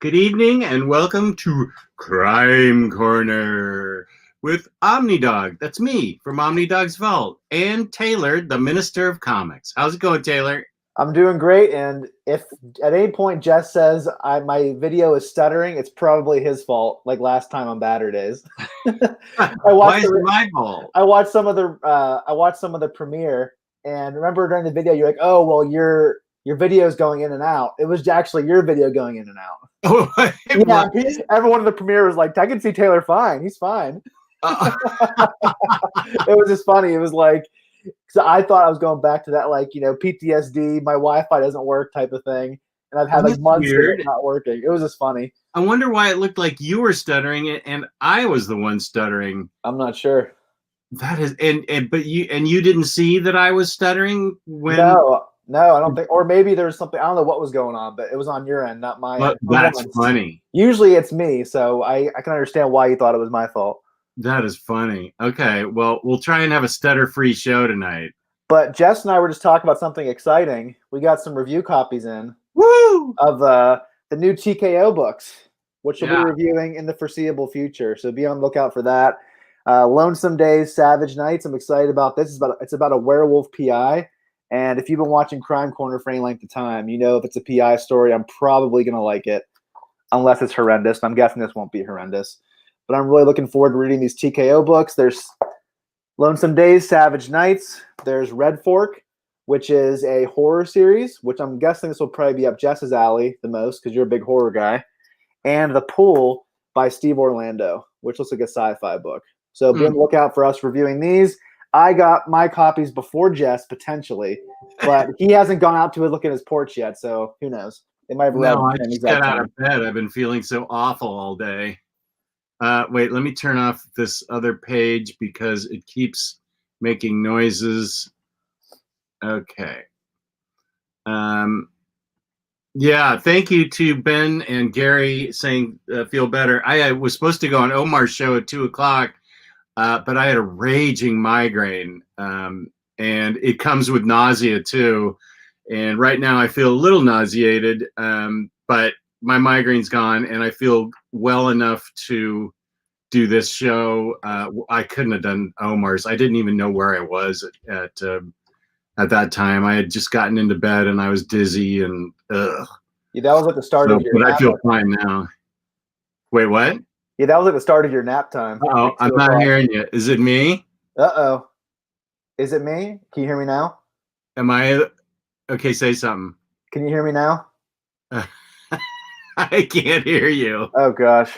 Good evening and welcome to Crime Corner with Omnidog. That's me from Omnidog's Vault, and Taylor, the Minister of Comics. How's it going, Taylor? I'm doing great, and if at any point Jess says my video is stuttering, it's probably his fault. Like last time on Batter Days, Why is it my fault? I watched some of the premiere, and remember during the video you're like, "Oh, well, your video is going in and out." It was actually your video going in and out. Oh, Yeah, everyone in the premiere was like, "I can see Taylor fine. He's fine." It was just funny. It was like. So I thought I was going back to that, like, PTSD, my Wi-Fi doesn't work type of thing. And I've had like months of it not working. It was just funny. I wonder why it looked like you were stuttering it and I was the one stuttering. I'm not sure. That is, but you didn't see that I was stuttering when. No, I don't think, or maybe there was something, I don't know what was going on, but it was on your end, not my end. That's funny. Usually it's me, so I can understand why you thought it was my fault. That is funny. Okay, well, we'll try and have a stutter-free show tonight. But Jess and I were just talking about something exciting. We got some review copies in. Woo! Of the new TKO books, which we'll be reviewing in the foreseeable future. So be on the lookout for that. Lonesome Days, Savage Nights. I'm excited about this. It's about a werewolf PI. And if you've been watching Crime Corner for any length of time, you know if it's a PI story, I'm probably going to like it, unless it's horrendous. I'm guessing this won't be horrendous. But I'm really looking forward to reading these TKO books. There's Lonesome Days, Savage Nights. There's Red Fork, which is a horror series, which I'm guessing this will probably be up Jess's alley the most because you're a big horror guy. And The Pool by Steve Orlando, which looks like a sci-fi book. So be on the lookout for us reviewing these. I got my copies before Jess, potentially, but he hasn't gone out to look at his porch yet, so who knows? They might have I just got out of bed. I've been feeling so awful all day. Wait, let me turn off this other page because it keeps making noises. Okay. Yeah, thank you to Ben and Gary saying feel better. I was supposed to go on Omar's show at 2:00, but I had a raging migraine, and it comes with nausea too. And right now I feel a little nauseated, but my migraine's gone and I feel well enough to do this show. I couldn't have done Omar's. I didn't even know where I was at that time. I had just gotten into bed and I was dizzy and ugh. Yeah, that was at the start of your nap. But I feel fine now. Wait, what? Yeah, that was at the start of your nap time. Oh, I'm not hearing you. Is it me? Uh-oh. Is it me? Can you hear me now? Am I? Okay, say something. Can you hear me now? I can't hear you. Oh, gosh.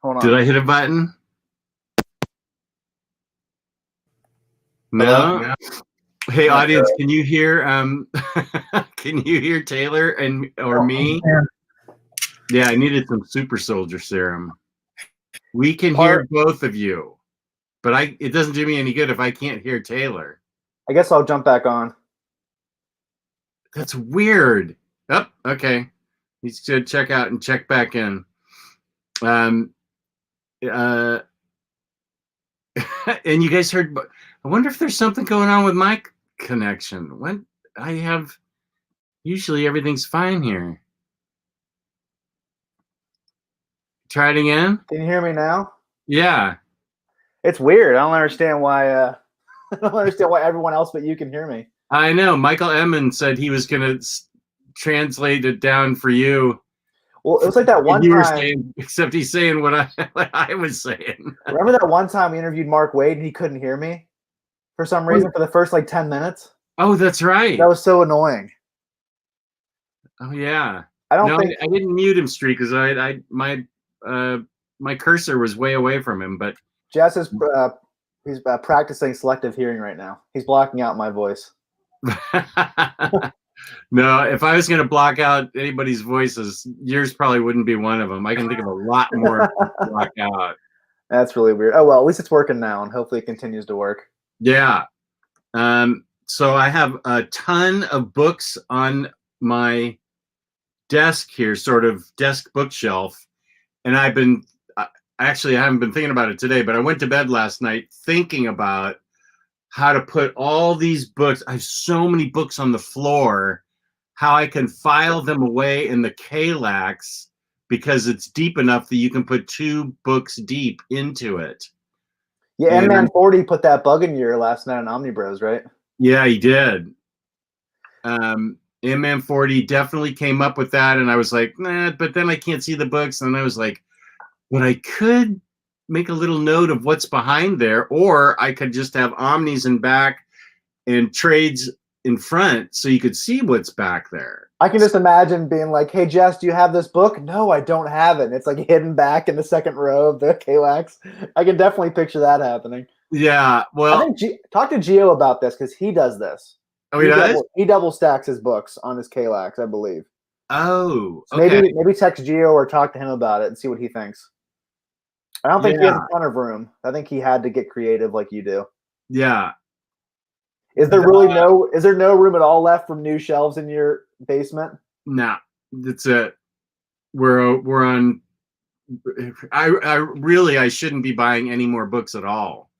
Hold on. Did I hit a button? No. Hey, audience, can you hear? Can you hear Taylor or me? Yeah, I needed some super soldier serum. We can hear both of you, but it doesn't do me any good if I can't hear Taylor. I guess I'll jump back on. That's weird. Oh, okay. Needs to check out and check back in. And you guys heard, I wonder if there's something going on with my connection. When I have, usually everything's fine here. Try it again. Can you hear me now? Yeah. It's weird. I don't understand why. I don't understand why everyone else but you can hear me. I know. Michael Emmons said he was going to translate it down for you. Well, it was like that one time. Saying, except he's saying what I was saying. Remember that one time we interviewed Mark Wade and he couldn't hear me for some reason for the first like 10 minutes? Oh, that's right. That was so annoying. Oh yeah. I didn't mute him, Streak, because my cursor was way away from him. But Jess is he's practicing selective hearing right now. He's blocking out my voice. No, if I was going to block out anybody's voices, yours probably wouldn't be one of them. I can think of a lot more to block out. That's really weird. Oh, well, at least it's working now, and hopefully it continues to work. Yeah. So I have a ton of books on my desk here, sort of desk bookshelf. And I haven't been thinking about it today, but I went to bed last night thinking about how to put all these books. I have so many books on the floor, how I can file them away in the Kallax because it's deep enough that you can put 2 books deep into it. Yeah, M-Man 40 put that bug in your last night on Omnibros, right? Yeah, he did. M-Man 40 definitely came up with that, and I was like, nah, but then I can't see the books, and I was like, but I could make a little note of what's behind there, or I could just have omnis in back and trades in front so you could see what's back there. I can just imagine being like, hey, Jess, do you have this book? No, I don't have it. And it's like hidden back in the second row of the Kallax. I can definitely picture that happening. Yeah, well, I think talk to Gio about this because he does this. Oh, he does? He double stacks his books on his Kallax, I believe. Oh, so okay. Maybe text Gio or talk to him about it and see what he thinks. I don't think he has a ton of room. I think he had to get creative like you do. Yeah. Is there really is there no room at all left for new shelves in your basement? No, that's it. We're on. I shouldn't be buying any more books at all.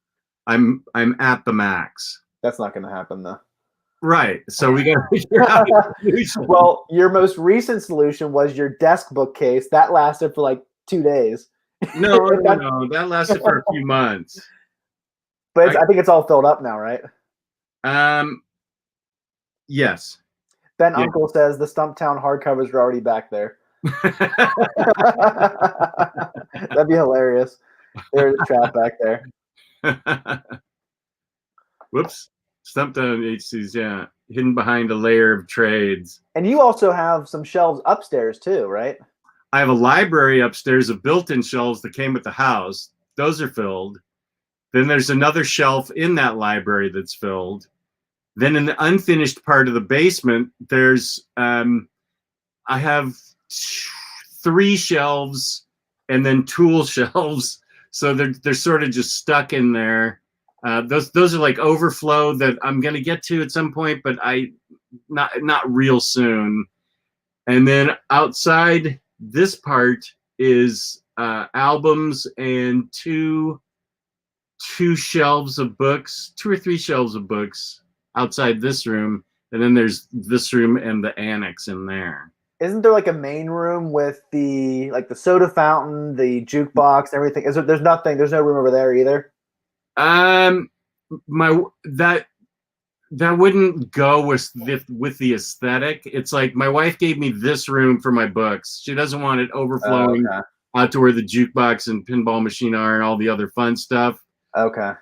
I'm at the max. That's not going to happen though. Right. So we got to figure out a solution. Well, your most recent solution was your desk bookcase. That lasted for like 2 days. No, that lasted for a few months. But I think it's all filled up now, right? Yes. Ben Uncle says the Stumptown hardcovers are already back there. That'd be hilarious. There's a trap back there. Whoops. Stumptown HCs, yeah. Hidden behind a layer of trades. And you also have some shelves upstairs too, right? I have a library upstairs of built-in shelves that came with the house. Those are filled. Then there's another shelf in that library that's filled. Then in the unfinished part of the basement, there's I have 3 shelves and then tool shelves. So they're sort of just stuck in there. Those are like overflow that I'm gonna get to at some point, but not real soon. And then outside this part is albums and two shelves of books, 2 or 3 shelves of books outside this room, and then there's this room and the annex in there. Isn't there like a main room with the soda fountain, the jukebox, everything? There's nothing. There's no room over there either. That wouldn't go with the aesthetic. It's like my wife gave me this room for my books. She doesn't want it overflowing out to where the jukebox and pinball machine are and all the other fun stuff. Okay.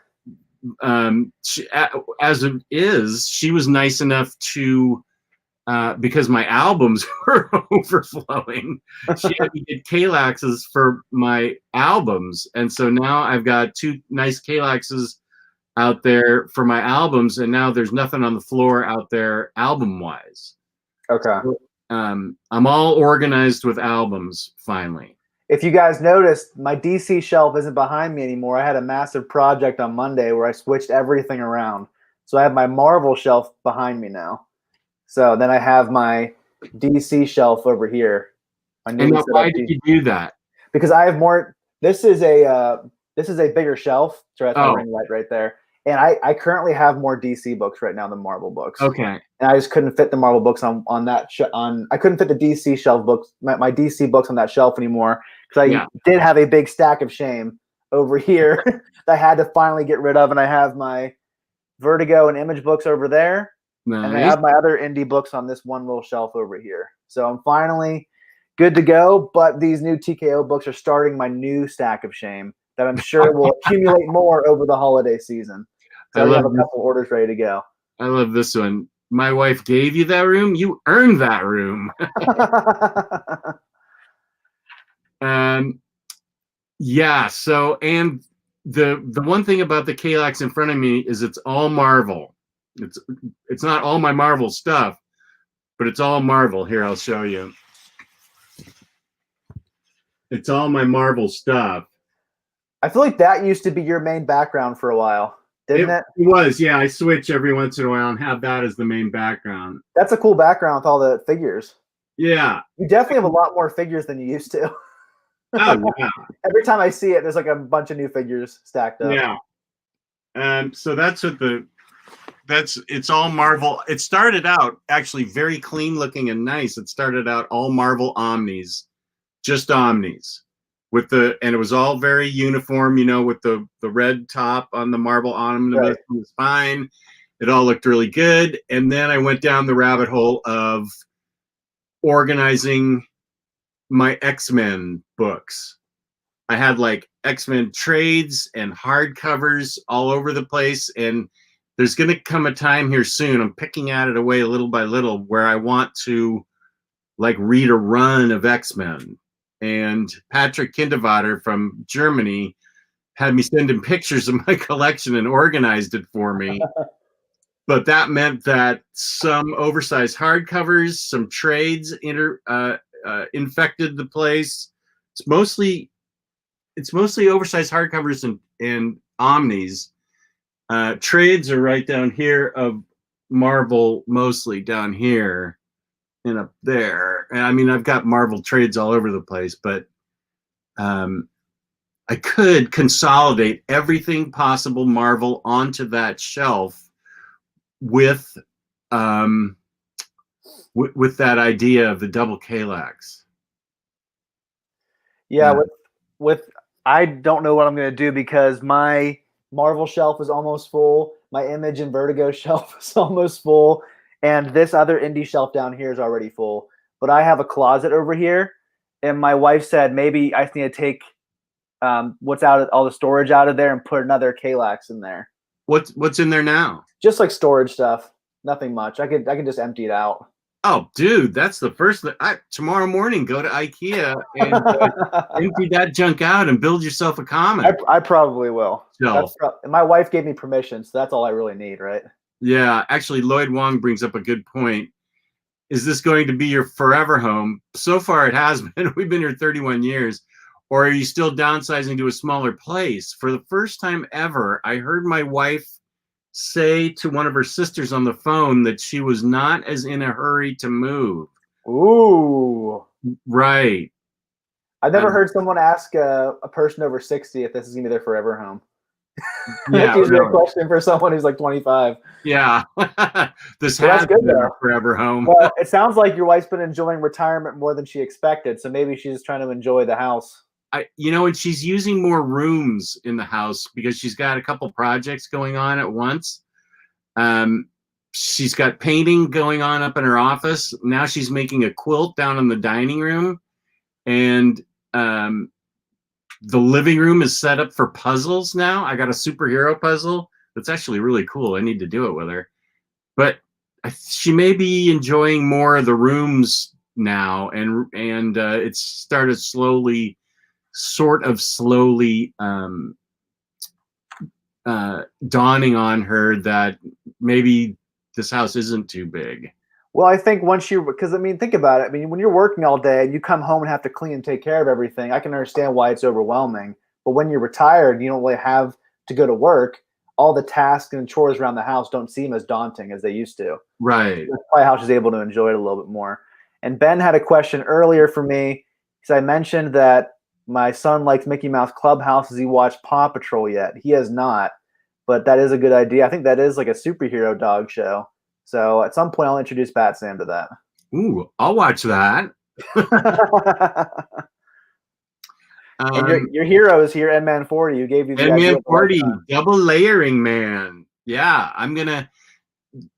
As it is, she was nice enough to, because my albums were overflowing, she had me get Kallaxes for my albums. And so now I've got 2 nice Kallaxes out there for my albums, and now there's nothing on the floor out there album-wise. Okay. So, I'm all organized with albums, finally. If you guys noticed, my DC shelf isn't behind me anymore. I had a massive project on Monday where I switched everything around. So I have my Marvel shelf behind me now. So then I have my DC shelf over here. And now why did you do that? Because I have more. This is a bigger shelf. So that's my ring light right there. And I currently have more DC books right now than Marvel books. Okay. And I just couldn't fit the Marvel books on that I couldn't fit the DC shelf books, my DC books on that shelf anymore, because I did have a big stack of shame over here that I had to finally get rid of. And I have my Vertigo and Image books over there. Nice. And I have my other indie books on this one little shelf over here. So I'm finally good to go. But these new TKO books are starting my new stack of shame that I'm sure will accumulate more over the holiday season. So I have a couple orders ready to go. I love this one. My wife gave you that room. You earned that room. Yeah. So, and the one thing about the Kallax in front of me is it's all Marvel. It's not all my Marvel stuff, but it's all Marvel. Here, I'll show you. It's all my Marvel stuff. I feel like that used to be your main background for a while. Didn't it? It was, yeah. I switch every once in a while and have that as the main background. That's a cool background with all the figures. Yeah. You definitely have a lot more figures than you used to. Oh, yeah. Every time I see it, there's like a bunch of new figures stacked up. Yeah. So that's what it's all Marvel. It started out actually very clean looking and nice. It started out all Marvel Omnis, just Omnis, and it was all very uniform, with the red top on the Marvel Omnibus. Right. It was fine. It all looked really good. And then I went down the rabbit hole of organizing my X-Men books. I had like X-Men trades and hardcovers all over the place, and there's going to come a time here soon, I'm picking at it away little by little, where I want to like read a run of X-Men. And Patrick Kindevater from Germany had me send him pictures of my collection and organized it for me. But that meant that some oversized hardcovers, some trades infected the place. It's mostly oversized hardcovers and omnis. Trades are right down here of Marvel, mostly down here and up there. And I mean, I've got Marvel trades all over the place, but I could consolidate everything possible Marvel onto that shelf with that idea of the double Kallax. Yeah, with I don't know what I'm going to do because my Marvel shelf is almost full. My Image and Vertigo shelf is almost full. And this other indie shelf down here is already full. But I have a closet over here. And my wife said maybe I need to take what's out of all the storage out of there and put another Kallax in there. What's in there now? Just like storage stuff. Nothing much. I can just empty it out. Oh, dude, that's the first thing. Tomorrow morning, go to IKEA and empty that junk out and build yourself a comic. I probably will. My wife gave me permission, so that's all I really need, right? Yeah, actually, Lloyd Wong brings up a good point. Is this going to be your forever home? So far, it has been. We've been here 31 years. Or are you still downsizing to a smaller place? For the first time ever, I heard my wife say to one of her sisters on the phone that she was not as in a hurry to move. Ooh. Right. I've never heard someone ask a person over 60 if this is going to be their forever home. Yeah, that's usually a question for someone who's like 25. Yeah. This has been their forever home. Well, it sounds like your wife's been enjoying retirement more than she expected, so maybe she's trying to enjoy the house. And she's using more rooms in the house because she's got a couple projects going on at once. She's got painting going on up in her office. Now she's making a quilt down in the dining room. And the living room is set up for puzzles now. I got a superhero puzzle that's actually really cool. I need to do it with her. But she may be enjoying more of the rooms now. And it's started slowly dawning on her that maybe this house isn't too big. Well, I think because I mean, think about it. I mean, when you're working all day and you come home and have to clean and take care of everything, I can understand why it's overwhelming. But when you're retired and you don't really have to go to work, all the tasks and chores around the house don't seem as daunting as they used to. Right. That's probably how she's able to enjoy it a little bit more. And Ben had a question earlier for me because I mentioned that my son likes Mickey Mouse Clubhouse. Has he watched Paw Patrol yet? He has not, but that is a good idea. I think that is like a superhero dog show. So at some point, I'll introduce Pat Sam to that. Ooh, I'll watch that. And your hero is here, N-Man 40. Who gave you the N-Man 40, double layering man. Yeah,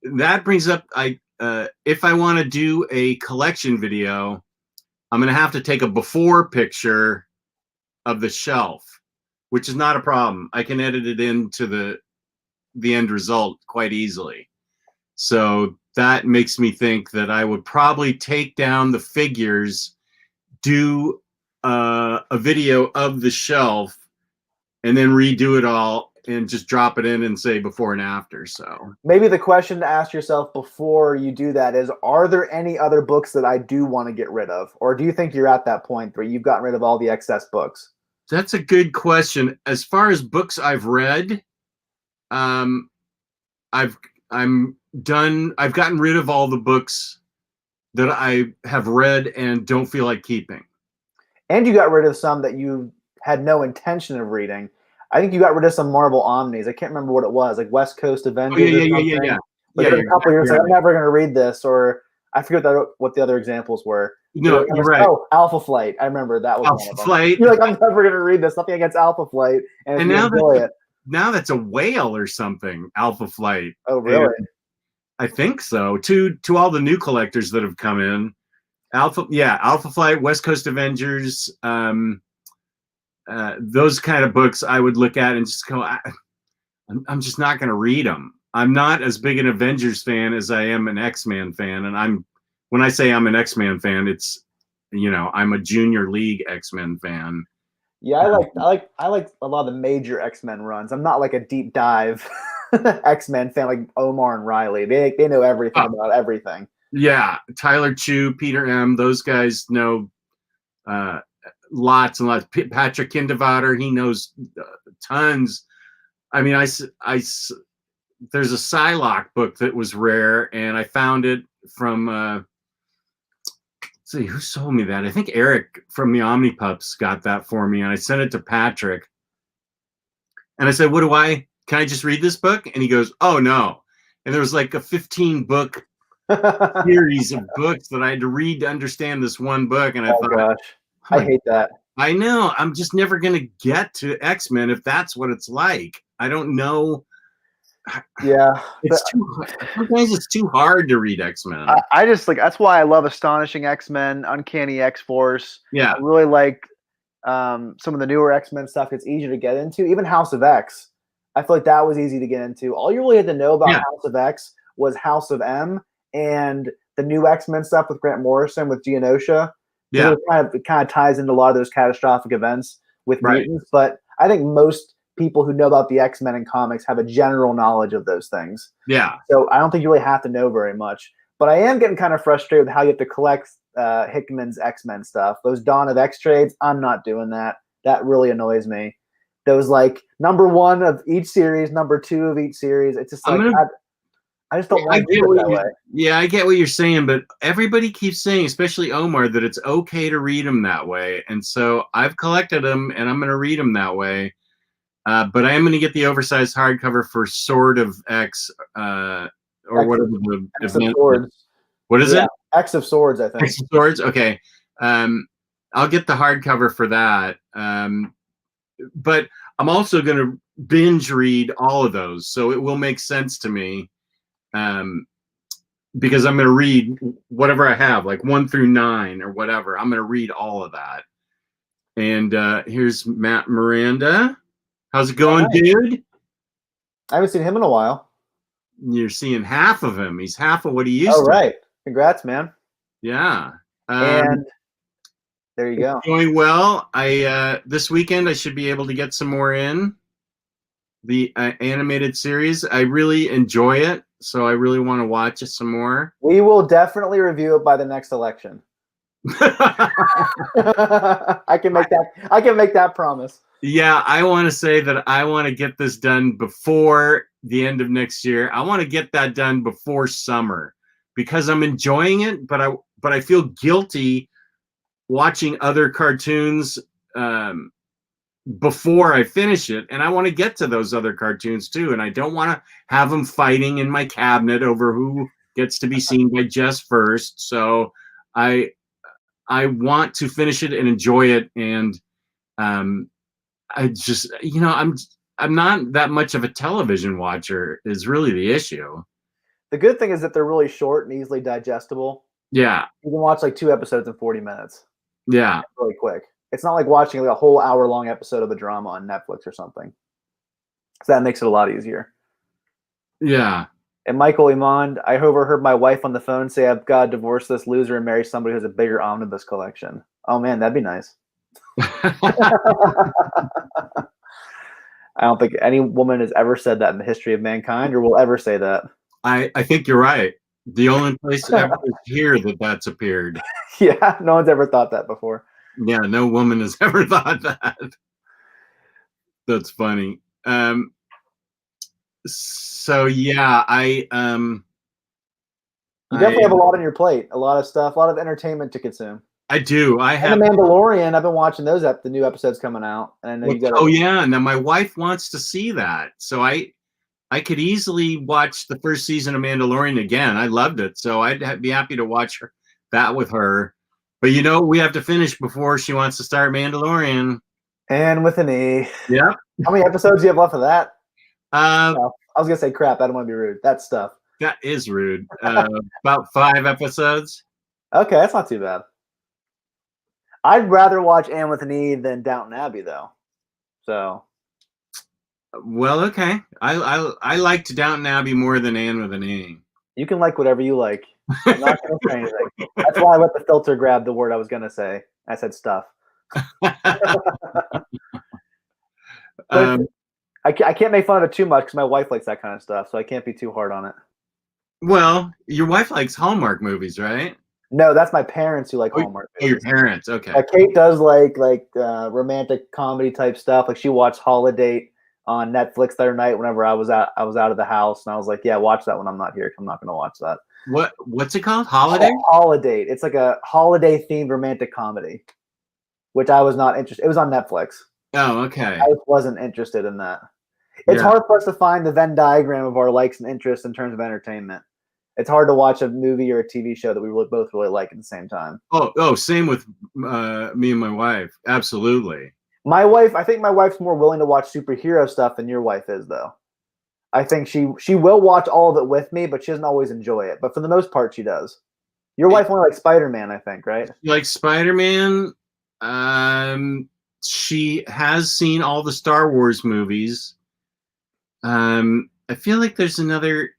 that brings up, if I want to do a collection video, I'm going to have to take a before picture of the shelf, which is not a problem. I can edit it into the end result quite easily. So that makes me think that I would probably take down the figures, do a video of the shelf, and then redo it all and just drop it in and say before and after. So maybe the question to ask yourself before you do that is, are there any other books that I do want to get rid of? Or do you think you're at that point where you've gotten rid of all the excess books? That's a good question. As far as books I've read, I've gotten rid of all the books that I have read and don't feel like keeping. And you got rid of some that you had no intention of reading. I think you got rid of some Marvel Omnis. I can't remember what it was, like West Coast Avengers Oh, yeah, or yeah, something. yeah, yeah, yeah. But Yeah, there were a couple years like, I'm right. never going to read this, or I forget what the other examples were. No, you're right. Oh, Alpha Flight. I remember that was one of them. Flight. You're like, I'm never going to read this. Nothing against Alpha Flight, and if you enjoy it. Now that's a whale or something. Alpha Flight. Oh, really? And I think so. To all the new collectors that have come in, Alpha Flight, West Coast Avengers, those kind of books I would look at and just go, I'm just not going to read them. I'm not as big an Avengers fan as I am an X-Men fan, and when I say I'm an X-Men fan, it's I'm a junior league X-Men fan. Yeah, I like a lot of the major X-Men runs. I'm not like a deep dive X-Men fan like Omar and Riley. They know everything about everything. Yeah, Tyler Chu, Peter M. Those guys know lots and lots. Patrick Kindevater, he knows tons. I mean, there's a Psylocke book that was rare, and I found it from. Let's see, who sold me that? I think Eric from the Omnipups got that for me, and I sent it to Patrick. And I said, can I just read this book? And he goes, oh, no. And there was like a 15-book series of books that I had to read to understand this one book. And I thought, gosh, I hate that. I know. I'm just never going to get to X-Men if that's what it's like. I don't know. Yeah, sometimes it's too hard to read X-Men. I just that's why I love Astonishing X-Men, Uncanny X-Force. Yeah, I really like some of the newer X-Men stuff. It's easier to get into. Even House of X, I feel like that was easy to get into. All you really had to know about House of X was House of M and the new X-Men stuff with Grant Morrison with Genosha. Yeah, it kind of ties into a lot of those catastrophic events with mutants. But I think most people who know about the X-Men in comics have a general knowledge of those things. Yeah. So I don't think you really have to know very much. But I am getting kind of frustrated with how you have to collect Hickman's X-Men stuff. Those Dawn of X trades, I'm not doing that. That really annoys me. Those like number 1 of each series, number 2 of each series. It's just like I just don't want to do it that way. Yeah, I get what you're saying, but everybody keeps saying, especially Omar, that it's okay to read them that way. And so I've collected them, and I'm going to read them that way. But I am going to get the oversized hardcover for Sword of X, or whatever the event. What is it? X of Swords, I think. X of Swords. Okay. I'll get the hardcover for that. But I'm also going to binge read all of those, so it will make sense to me. Because I'm going to read whatever I have, like 1 through 9 or whatever. I'm going to read all of that. And here's Matt Miranda. How's it going, dude? I haven't seen him in a while. You're seeing half of him. He's half of what he used to. Oh, right. Congrats, man. Yeah. And there you go. Going well. This weekend I should be able to get some more in the animated series. I really enjoy it, so I really want to watch it some more. We will definitely review it by the next election. I can make that promise. Yeah, I want to say that I want to get this done before the end of next year. I want to get that done before summer because I'm enjoying it, but I feel guilty watching other cartoons before I finish it, and I want to get to those other cartoons too, and I don't want to have them fighting in my cabinet over who gets to be seen by Jess first. So I want to finish it and enjoy it, and I just, I'm not that much of a television watcher is really the issue. The good thing is that they're really short and easily digestible. Yeah. You can watch like 2 episodes in 40 minutes. Yeah. Really quick. It's not like watching like a whole hour-long episode of a drama on Netflix or something. So that makes it a lot easier. Yeah. And Michael Iman, I overheard my wife on the phone say I've got to divorce this loser and marry somebody who has a bigger omnibus collection. Oh, man, that'd be nice. I don't think any woman has ever said that in the history of mankind or will ever say that. I think you're right. The only place ever is here that's appeared. Yeah, no one's ever thought that before. Yeah, no woman has ever thought that. That's funny. So yeah, you definitely have a lot on your plate, a lot of stuff, a lot of entertainment to consume. I do. I And have. The Mandalorian. I've been watching those the new episodes coming out, and I know you got. Oh yeah, and then my wife wants to see that, so I could easily watch the first season of Mandalorian again. I loved it, so I'd be happy to watch that with her. But we have to finish before she wants to start Mandalorian. And with an E. Yeah. How many episodes do you have left of that? No, I was gonna say crap. I don't want to be rude. That stuff. that is rude. About 5 episodes. Okay, that's not too bad. I'd rather watch Anne with an E than Downton Abbey, though. So. Well, okay. I liked Downton Abbey more than Anne with an E. You can like whatever you like. I'm not going to say anything. That's why I let the filter grab the word I was going to say. I said stuff. I can't make fun of it too much because my wife likes that kind of stuff, so I can't be too hard on it. Well, your wife likes Hallmark movies, right? No, that's my parents who like Hallmark movies. Oh, your parents. Okay. Kate does like romantic comedy type stuff. Like she watched Holiday on Netflix the other night whenever I was out of the house, and I was like, yeah, watch that when I'm not here. I'm not going to watch that. What's it called? Holiday? Holiday. It's like a holiday themed romantic comedy, which I was not interested. It was on Netflix. Oh, okay. I wasn't interested in that. It's hard for us to find the Venn diagram of our likes and interests in terms of entertainment. It's hard to watch a movie or a TV show that we both really like at the same time. Oh, same with me and my wife. Absolutely. I think my wife's more willing to watch superhero stuff than your wife is, though. I think she will watch all of it with me, but she doesn't always enjoy it. But for the most part, she does. Your wife only likes Spider-Man, I think, right? She likes Spider-Man. She has seen all the Star Wars movies. I feel like there's another.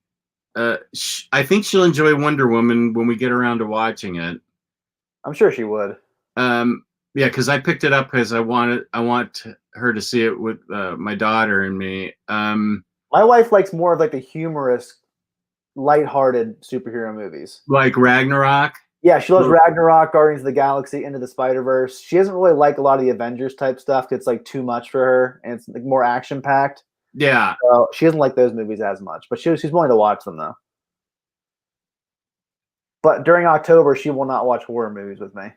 I think she'll enjoy Wonder Woman when we get around to watching it. I'm sure she would. Yeah, because I picked it up because I want her to see it with my daughter and me. My wife likes more of like the humorous, lighthearted superhero movies. Like Ragnarok? Yeah, she loves Ragnarok, Guardians of the Galaxy, Into the Spider-Verse. She doesn't really like a lot of the Avengers type stuff. It's like too much for her, and it's like more action-packed. Yeah. So she doesn't like those movies as much, but she's willing to watch them, though. But during October, she will not watch horror movies with me.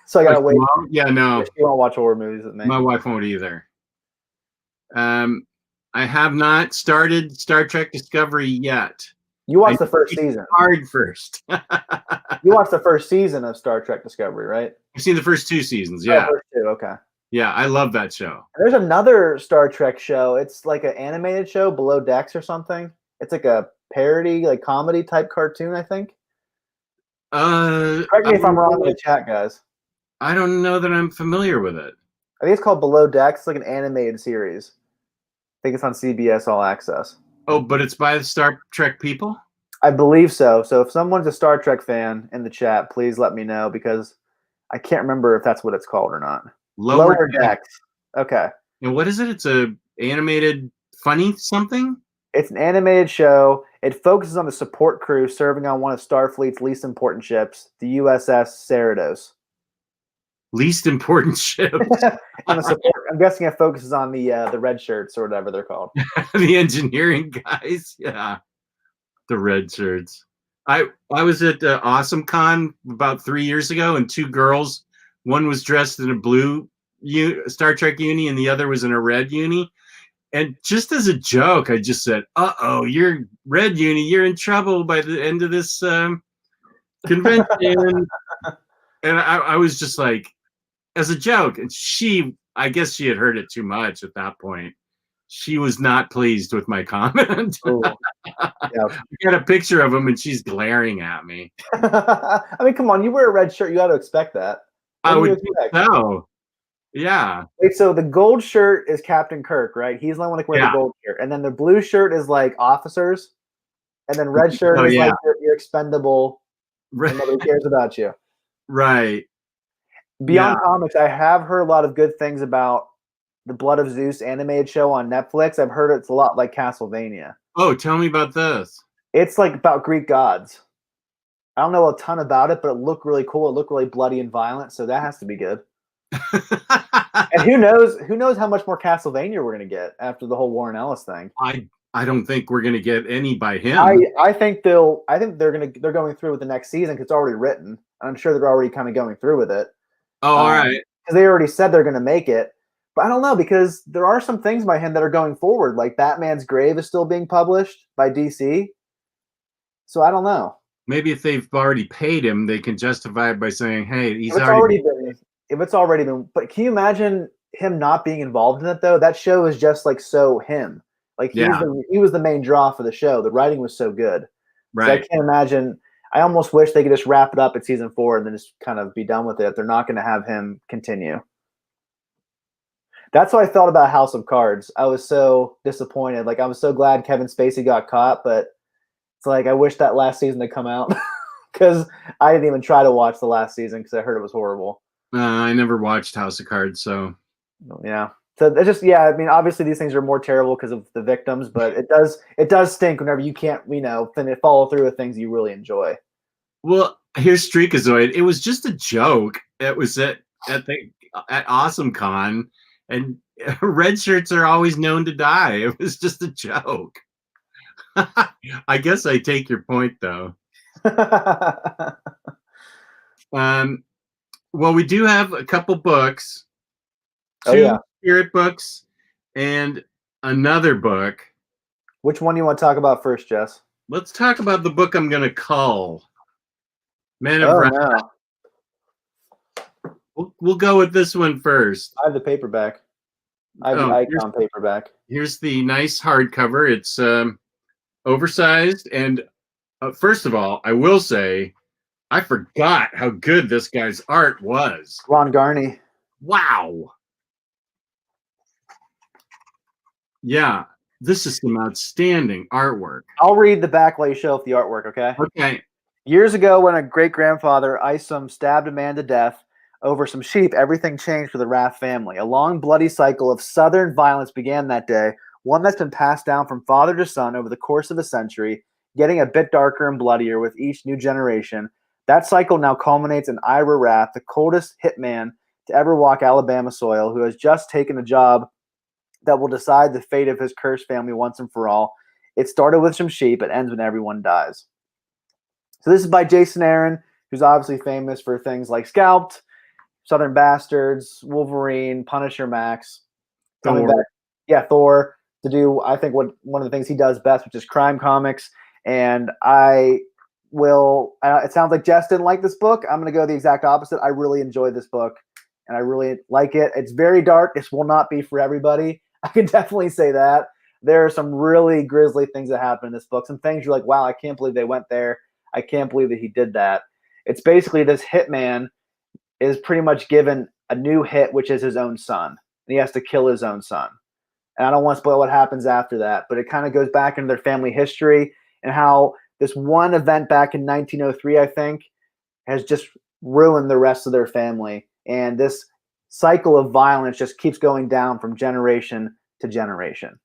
So I gotta wait. Yeah, no. She won't watch horror movies with me. My wife won't either. I have not started Star Trek Discovery yet. You watched the first season. Hard first. You watched the first season of Star Trek Discovery, right? I've seen the first 2 seasons. Yeah. First 2, okay. Yeah, I love that show. And there's another Star Trek show. It's like an animated show, Below Decks or something. It's like a parody, like comedy type cartoon, I think. Correct me if I'm wrong in the chat, guys. I don't know that I'm familiar with it. I think it's called Below Decks. It's like an animated series. I think it's on CBS All Access. Oh, but it's by the Star Trek people? I believe so. So if someone's a Star Trek fan in the chat, please let me know because I can't remember if that's what it's called or not. Lower Decks. Okay. And what is it? It's a animated funny something? It's an animated show. It focuses on the support crew serving on one of Starfleet's least important ships, the USS Cerritos. Least important ships. I'm guessing it focuses on the red shirts or whatever they're called. The engineering guys. Yeah. The red shirts. I was at Awesome Con about 3 years ago, and 2 girls, one was dressed in a blue Star Trek uni and the other was in a red uni. And just as a joke, I just said, "Uh-oh, you're red uni. You're in trouble by the end of this convention." And I was just like, as a joke. And I guess she had heard it too much at that point. She was not pleased with my comment. Yeah. I got a picture of him and she's glaring at me. I mean, come on, you wear a red shirt, you got to expect that. I would think so. Yeah. Wait, so the gold shirt is Captain Kirk, right? He's the only one that wears the gold shirt. And then the blue shirt is like officers. And then red shirt is like you're expendable. And nobody cares about you. Right. Beyond comics, I have heard a lot of good things about the Blood of Zeus animated show on Netflix. I've heard it's a lot like Castlevania. Oh, tell me about this. It's like about Greek gods. I don't know a ton about it, but it looked really cool. It looked really bloody and violent, so that has to be good. And who knows how much more Castlevania we're gonna get after the whole Warren Ellis thing. I don't think we're gonna get any by him. I think they're going through with the next season because it's already written. I'm sure they're already kind of going through with it. Oh, all right. Because they already said they're going to make it. But I don't know, because there are some things by him that are going forward. Like Batman's Grave is still being published by DC. So I don't know. Maybe if they've already paid him, they can justify it by saying, "Hey, he's If it's already been, if it's already been, but can you imagine him not being involved in it though? That show is just like so him. Like he yeah, was the main draw for the show. The writing was so good. So I right." can't imagine. I almost wish they could just wrap it up at season 4 and then just kind of be done with it. They're not going to have him continue. That's what I felt about House of Cards. I was so disappointed. Like I was so glad Kevin Spacey got caught, but it's like I wish that last season had come out because I didn't even try to watch the last season because I heard it was horrible. I never watched House of Cards, so Yeah. So it's just I mean, obviously these things are more terrible because of the victims, but it does stink whenever you can't follow through with things you really enjoy. Well, here's Streakazoid. It was just a joke. It was at Awesome Con, and red shirts are always known to die. It was just a joke. I guess I take your point, though. Well, we do have a couple books, two spirit books, and another book. Which one do you want to talk about first, Jess? Let's talk about the book I'm going to cull. Men of Wrath. No. We'll go with this one first. I have the paperback. I have the Icon paperback. Here's the nice hardcover. It's oversized. And first of all, I will say, I forgot how good this guy's art was. Ron Garney. Wow. Yeah, this is some outstanding artwork. I'll read the back while you show off the artwork, okay? Okay. Years ago, when a great-grandfather, Isom, stabbed a man to death over some sheep, everything changed for the Wrath family. A long, bloody cycle of Southern violence began that day, one that's been passed down from father to son over the course of a century, getting a bit darker and bloodier with each new generation. That cycle now culminates in Ira Wrath, the coldest hitman to ever walk Alabama soil, who has just taken a job that will decide the fate of his cursed family once and for all. It started with some sheep. It ends when everyone dies. So this is by Jason Aaron, who's obviously famous for things like Scalped, Southern Bastards, Wolverine, Punisher Max. Coming back, Thor, to do, I think, one of the things he does best, which is crime comics. And it sounds like Jess didn't like this book. I'm going to go the exact opposite. I really enjoyed this book, and I really like it. It's very dark. This will not be for everybody. I can definitely say that. There are some really grisly things that happen in this book. Some things you're like, wow, I can't believe they went there. I can't believe that he did that. It's basically this hitman is pretty much given a new hit, which is his own son. And he has to kill his own son. And I don't want to spoil what happens after that, but it kind of goes back into their family history and how this one event back in 1903, I think, has just ruined the rest of their family. And this cycle of violence just keeps going down from generation to generation.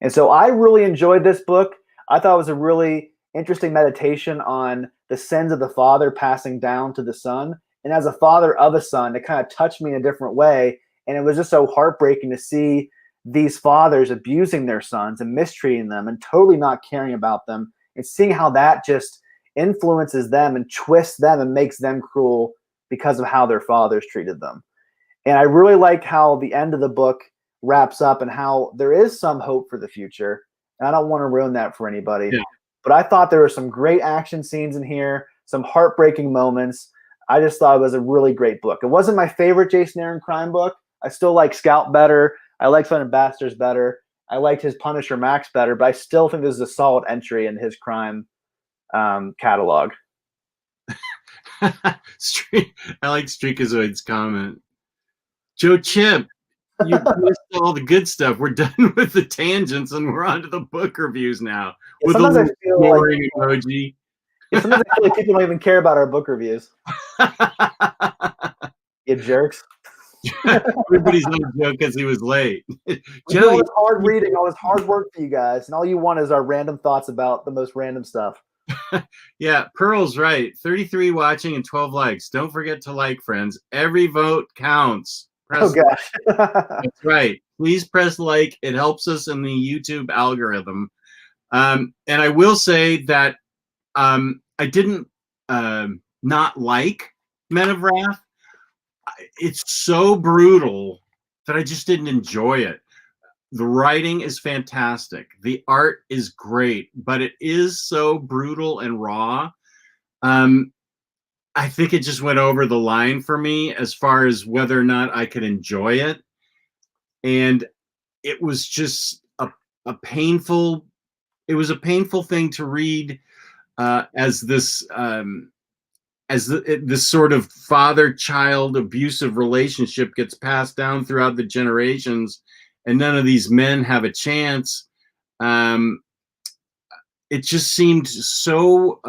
And so I really enjoyed this book. I thought it was a really interesting meditation on the sins of the father passing down to the son. And as a father of a son, it kind of touched me in a different way. And it was just so heartbreaking to see these fathers abusing their sons and mistreating them and totally not caring about them, and seeing how that just influences them and twists them and makes them cruel because of how their fathers treated them. And I really like how the end of the book wraps up and how there is some hope for the future. And I don't want to ruin that for anybody. Yeah. But I thought there were some great action scenes in here, some heartbreaking moments. I just thought it was a really great book. It wasn't my favorite Jason Aaron crime book. I still like Scout better. I like Southern Bastards better. I liked his Punisher Max better, but I still think this is a solid entry in his crime catalog. I like Streakazoid's comment. Joe Chip, you missed all the good stuff. We're done with the tangents and we're on to the book reviews now. Yeah, with sometimes a boring emoji. Yeah, sometimes I feel like people don't even care about our book reviews. You jerks. Everybody's on Joe because he was late. Joe, all this hard reading, all this hard work for you guys, and all you want is our random thoughts about the most random stuff. Yeah, Pearl's right. 33 watching and 12 likes. Don't forget to like, friends. Every vote counts. Press gosh. That's right. Please press like. It helps us in the YouTube algorithm. And I will say that I didn't not like Men of Wrath. It's so brutal that I just didn't enjoy it. The writing is fantastic. The art is great, but it is so brutal and raw. I think it just went over the line for me as far as whether or not I could enjoy it. And it was just a painful, it was a painful thing to read as this this sort of father-child abusive relationship gets passed down throughout the generations, and none of these men have a chance. It just seemed so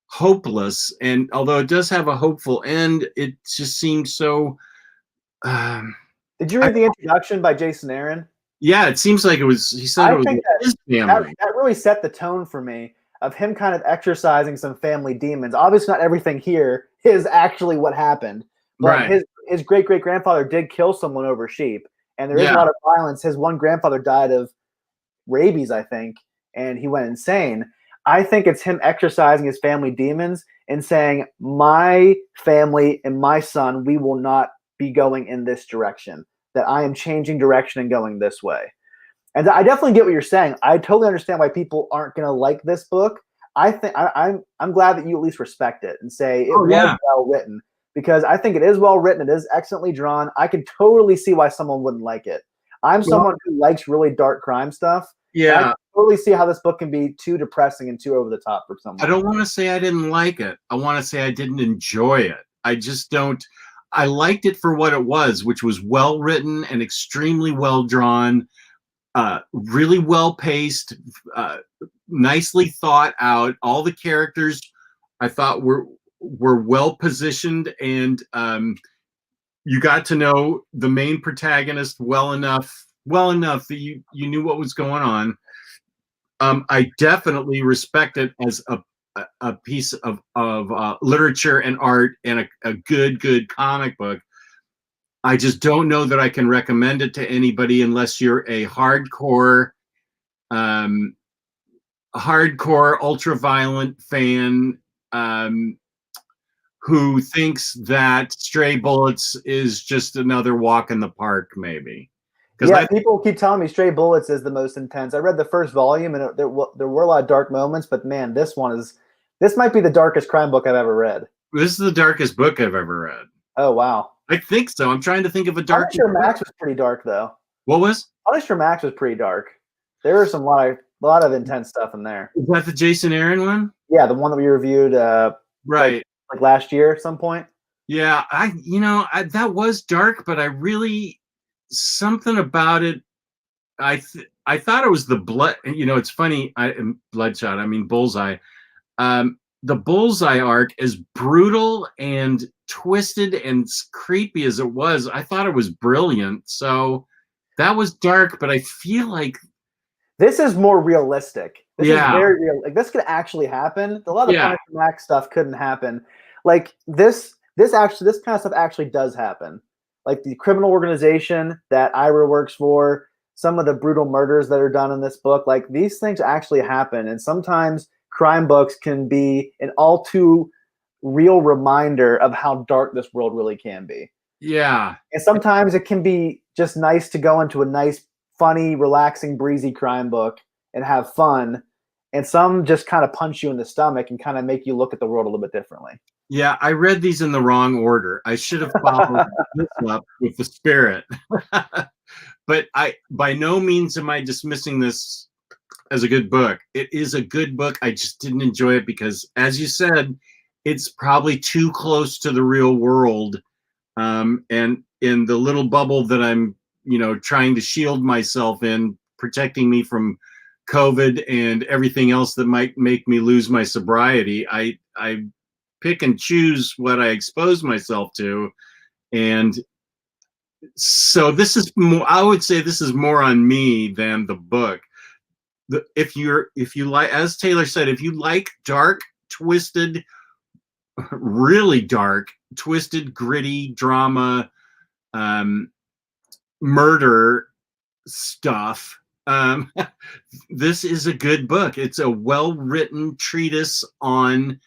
hopeless, and although it does have a hopeful end, it just seemed so. Did you read the introduction by Jason Aaron? Yeah, it seems like it was. He said I it was think his family. that really set the tone for me of him kind of exercising some family demons. Obviously, not everything here is actually what happened, but Right. his great great grandfather did kill someone over sheep, and there is a lot of violence. His one grandfather died of rabies, I think, and he went insane. I think it's him exercising his family demons and saying, "My family and my son, we will not be going in this direction. That I am changing direction and going this way." And I definitely get what you're saying. I totally understand why people aren't going to like this book. I think I'm glad that you at least respect it and say it was well written, because I think it is well written. It is excellently drawn. I can totally see why someone wouldn't like it. I'm someone who likes really dark crime stuff. Yeah. I can totally see how this book can be too depressing and too over the top for someone. I don't want to say I didn't like it. I want to say I didn't enjoy it. I just don't. I liked it for what it was, which was well written and extremely well drawn. Really well paced, nicely thought out. All the characters I thought were well positioned, and you got to know the main protagonist well enough that you knew what was going on. I definitely respect it as a piece of literature and art and a good comic book. I just don't know that I can recommend it to anybody unless you're a hardcore ultra-violent fan who thinks that Stray Bullets is just another walk in the park, maybe. Yeah, people keep telling me Stray Bullets is the most intense. I read the first volume, and there were a lot of dark moments, but man, this might be the darkest crime book I've ever read. This is the darkest book I've ever read. Oh, wow. I think so. I'm trying to think of a dark. Punisher Max was pretty dark, though. What was? Punisher Max was pretty dark. There was a lot of intense stuff in there. Is that the Jason Aaron one? Yeah, the one that we reviewed right like last year at some point. Yeah, that was dark, but I really something about it. I thought it was the blood. It's funny. Bloodshot. I mean Bullseye. The Bullseye arc, as brutal and twisted and creepy as it was, I thought it was brilliant. So that was dark, but I feel like this is more realistic. This is Yeah. very real. Like this could actually happen. A lot of Punisher Max stuff couldn't happen. Like this kind of stuff actually does happen. Like the criminal organization that Ira works for, some of the brutal murders that are done in this book, like these things actually happen. And sometimes crime books can be an all too real reminder of how dark this world really can be. Yeah. And sometimes it can be just nice to go into a nice, funny, relaxing, breezy crime book and have fun. And some just kind of punch you in the stomach and kind of make you look at the world a little bit differently. Yeah, I read these in the wrong order. I should have followed this up with the spirit. But by no means am I dismissing this as a good book. It is a good book. I just didn't enjoy it because, as you said, it's probably too close to the real world. And in the little bubble that I'm, trying to shield myself in, protecting me from COVID and everything else that might make me lose my sobriety, I pick and choose what I expose myself to. And so this is more, I would say this is more on me than the book. If you like, as Taylor said, if you like dark, twisted, really dark, twisted, gritty drama, murder stuff, this is a good book. It's a well-written treatise on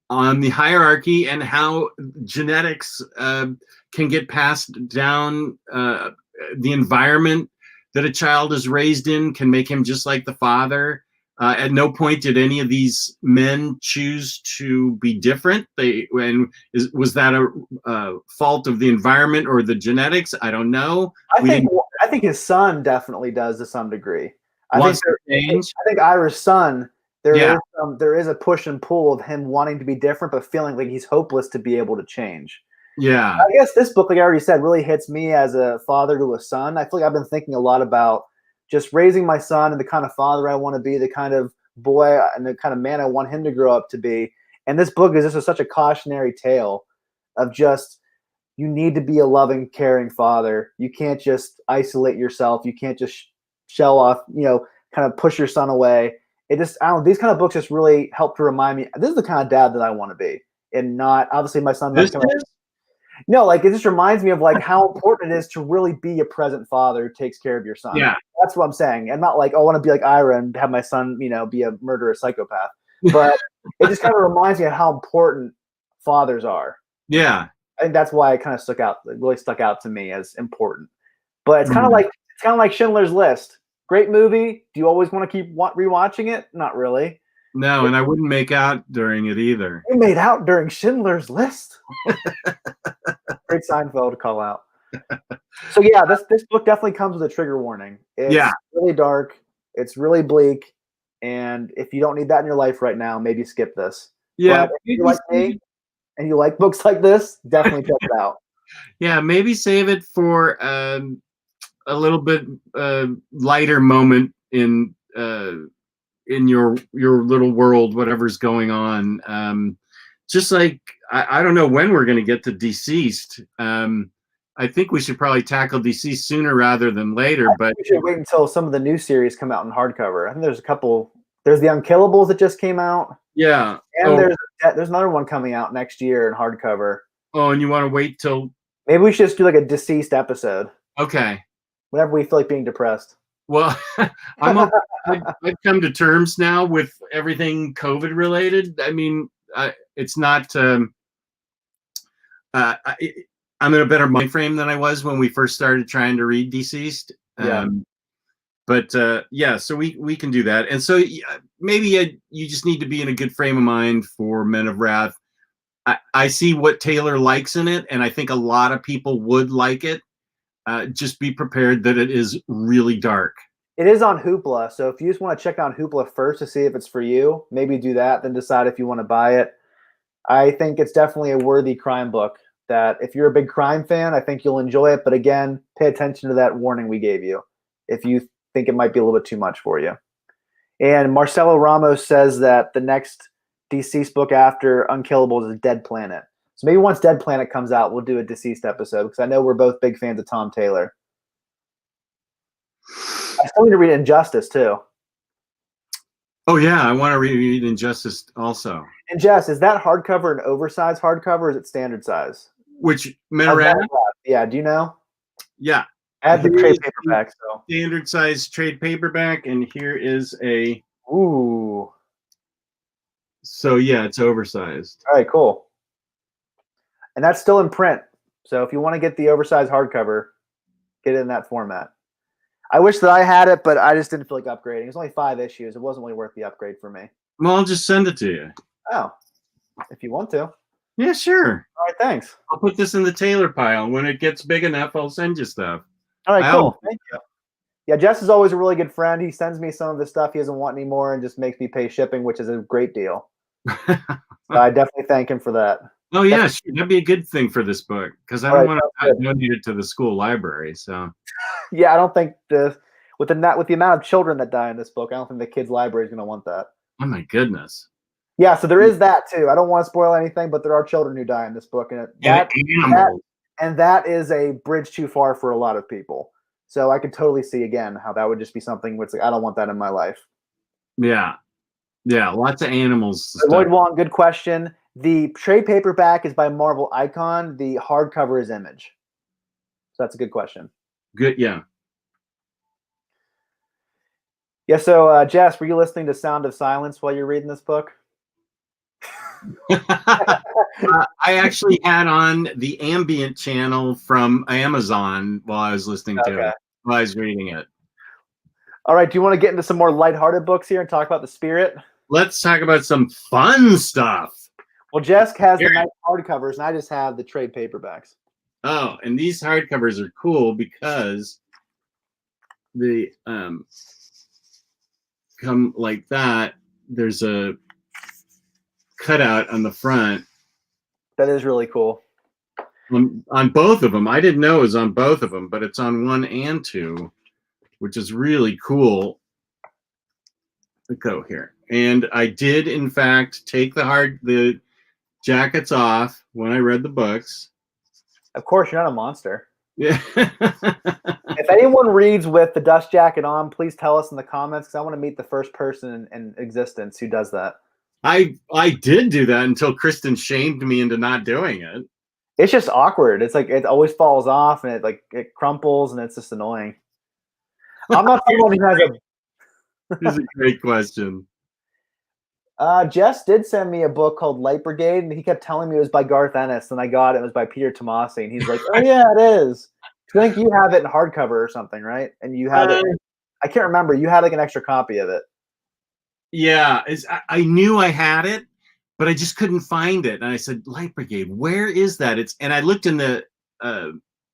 on the hierarchy and how genetics can get passed down. The environment that a child is raised in can make him just like the father. At no point did any of these men choose to be different. Was that a fault of the environment or the genetics? I don't know. I think his son definitely does to some degree. I think Ira's son, there is a push and pull of him wanting to be different, but feeling like he's hopeless to be able to change. Yeah. I guess this book, like I already said, really hits me as a father to a son. I feel like I've been thinking a lot about just raising my son and the kind of father I want to be, the kind of boy and the kind of man I want him to grow up to be. And this book is just such a cautionary tale of just, you need to be a loving, caring father. You can't just isolate yourself. You can't just shell off, kind of push your son away. These kind of books just really help to remind me, this is the kind of dad that I want to be. And not, obviously my son's not coming. No, like it just reminds me of like how important it is to really be a present father who takes care of your son. Yeah. That's what I'm saying. I'm not like, I want to be like Ira and have my son, be a murderous psychopath. But it just kind of reminds me of how important fathers are. Yeah. I think that's why it kind of really stuck out to me as important. But it's kind of like Schindler's List. Great movie. Do you always want to keep rewatching it? Not really. No, and I wouldn't make out during it either. You made out during Schindler's List. Great Seinfeld call out. So yeah, this book definitely comes with a trigger warning. It's really dark. It's really bleak. And if you don't need that in your life right now, maybe skip this. Yeah. But if you like me and you like books like this, definitely check it out. Yeah, maybe save it for a little bit lighter moment in your little world, whatever's going on. Just like I don't know when we're going to get to Deceased. I think we should probably tackle Deceased sooner rather than later. But we should wait until some of the new series come out in hardcover. I think there's a couple. There's the Unkillables that just came out. Yeah, and there's another one coming out next year in hardcover. Oh, and you want to wait till? Maybe we should just do like a Deceased episode. Okay. Whenever we feel like being depressed. Well, I've come to terms now with everything COVID related. I mean, it's not. I'm in a better mind frame than I was when we first started trying to read Deceased. Yeah. But so we can do that. And so maybe you just need to be in a good frame of mind for Men of Wrath. I see what Taylor likes in it, and I think a lot of people would like it. Just be prepared that it is really dark. It is on Hoopla, so if you just want to check out Hoopla first to see if it's for you, maybe do that, then decide if you want to buy it. I think it's definitely a worthy crime book that if you're a big crime fan, I think you'll enjoy it. But again, pay attention to that warning we gave you if you think it might be a little bit too much for you. And Marcelo Ramos says that the next Deceased book after Unkillables is Dead Planet. So maybe once Dead Planet comes out, we'll do a Deceased episode because I know we're both big fans of Tom Taylor. I still need to read Injustice too. Oh yeah, I want to read Injustice also. And Jess, is that hardcover an oversized hardcover or is it standard size? Which Men of Wrath? Yeah, do you know? Yeah. I have the trade paperback. So standard size trade paperback, and here is a ooh. So yeah, it's oversized. All right, cool. And that's still in print. So if you want to get the oversized hardcover, get it in that format. I wish that I had it, but I just didn't feel like upgrading. It was only 5 issues. It wasn't really worth the upgrade for me. Well, I'll just send it to you. Oh, if you want to. Yeah, sure. All right, thanks. I'll put this in the Taylor pile. When it gets big enough, I'll send you stuff. All right, cool. Thank you. Yeah, Jess is always a really good friend. He sends me some of the stuff he doesn't want anymore and just makes me pay shipping, which is a great deal. So I definitely thank him for that. Oh yeah, sure. That'd be a good thing for this book because I don't want to donate it to the school library. So yeah, I don't think with the amount of children that die in this book, I don't think the kids' library is going to want that. Oh my goodness. Yeah, so there is that too. I don't want to spoil anything, but there are children who die in this book, and that is a bridge too far for a lot of people. So I could totally see again how that would just be something where it's like I don't want that in my life. Yeah, lots of animals. Lloyd Wong, good question. The trade paperback is by Marvel Icon. The hardcover is Image. So that's a good question. Good, yeah. Yeah, so Jess, were you listening to Sound of Silence while you're reading this book? I actually had on the ambient channel from Amazon while I was listening to it, while I was reading it. All right. Do you want to get into some more lighthearted books here and talk about the spirit? Let's talk about some fun stuff. Well, Jess has the nice hardcovers, and I just have the trade paperbacks. Oh, and these hardcovers are cool because they come like that. There's a cutout on the front. That is really cool. On both of them. I didn't know it was on both of them, but it's on 1 and 2, which is really cool. Let's go here. And I did, in fact, take the jackets off when I read the books. Of course, you're not a monster. Yeah. If anyone reads with the dust jacket on, please tell us in the comments, because I want to meet the first person in existence who does that. I did do that until Kristen shamed me into not doing it. It's just awkward. It's like it always falls off and it crumples and it's just annoying. I'm not someone who has a. This is a great question. Jess did send me a book called Light Brigade, and he kept telling me it was by Garth Ennis, and I got it. It was by Peter Tomasi, and he's like, "Oh yeah, it is." I think you have it in hardcover or something, right? And you have it. I can't remember. You had like an extra copy of it. Yeah, I knew I had it, but I just couldn't find it. And I said, "Light Brigade, where is that?" And I looked in the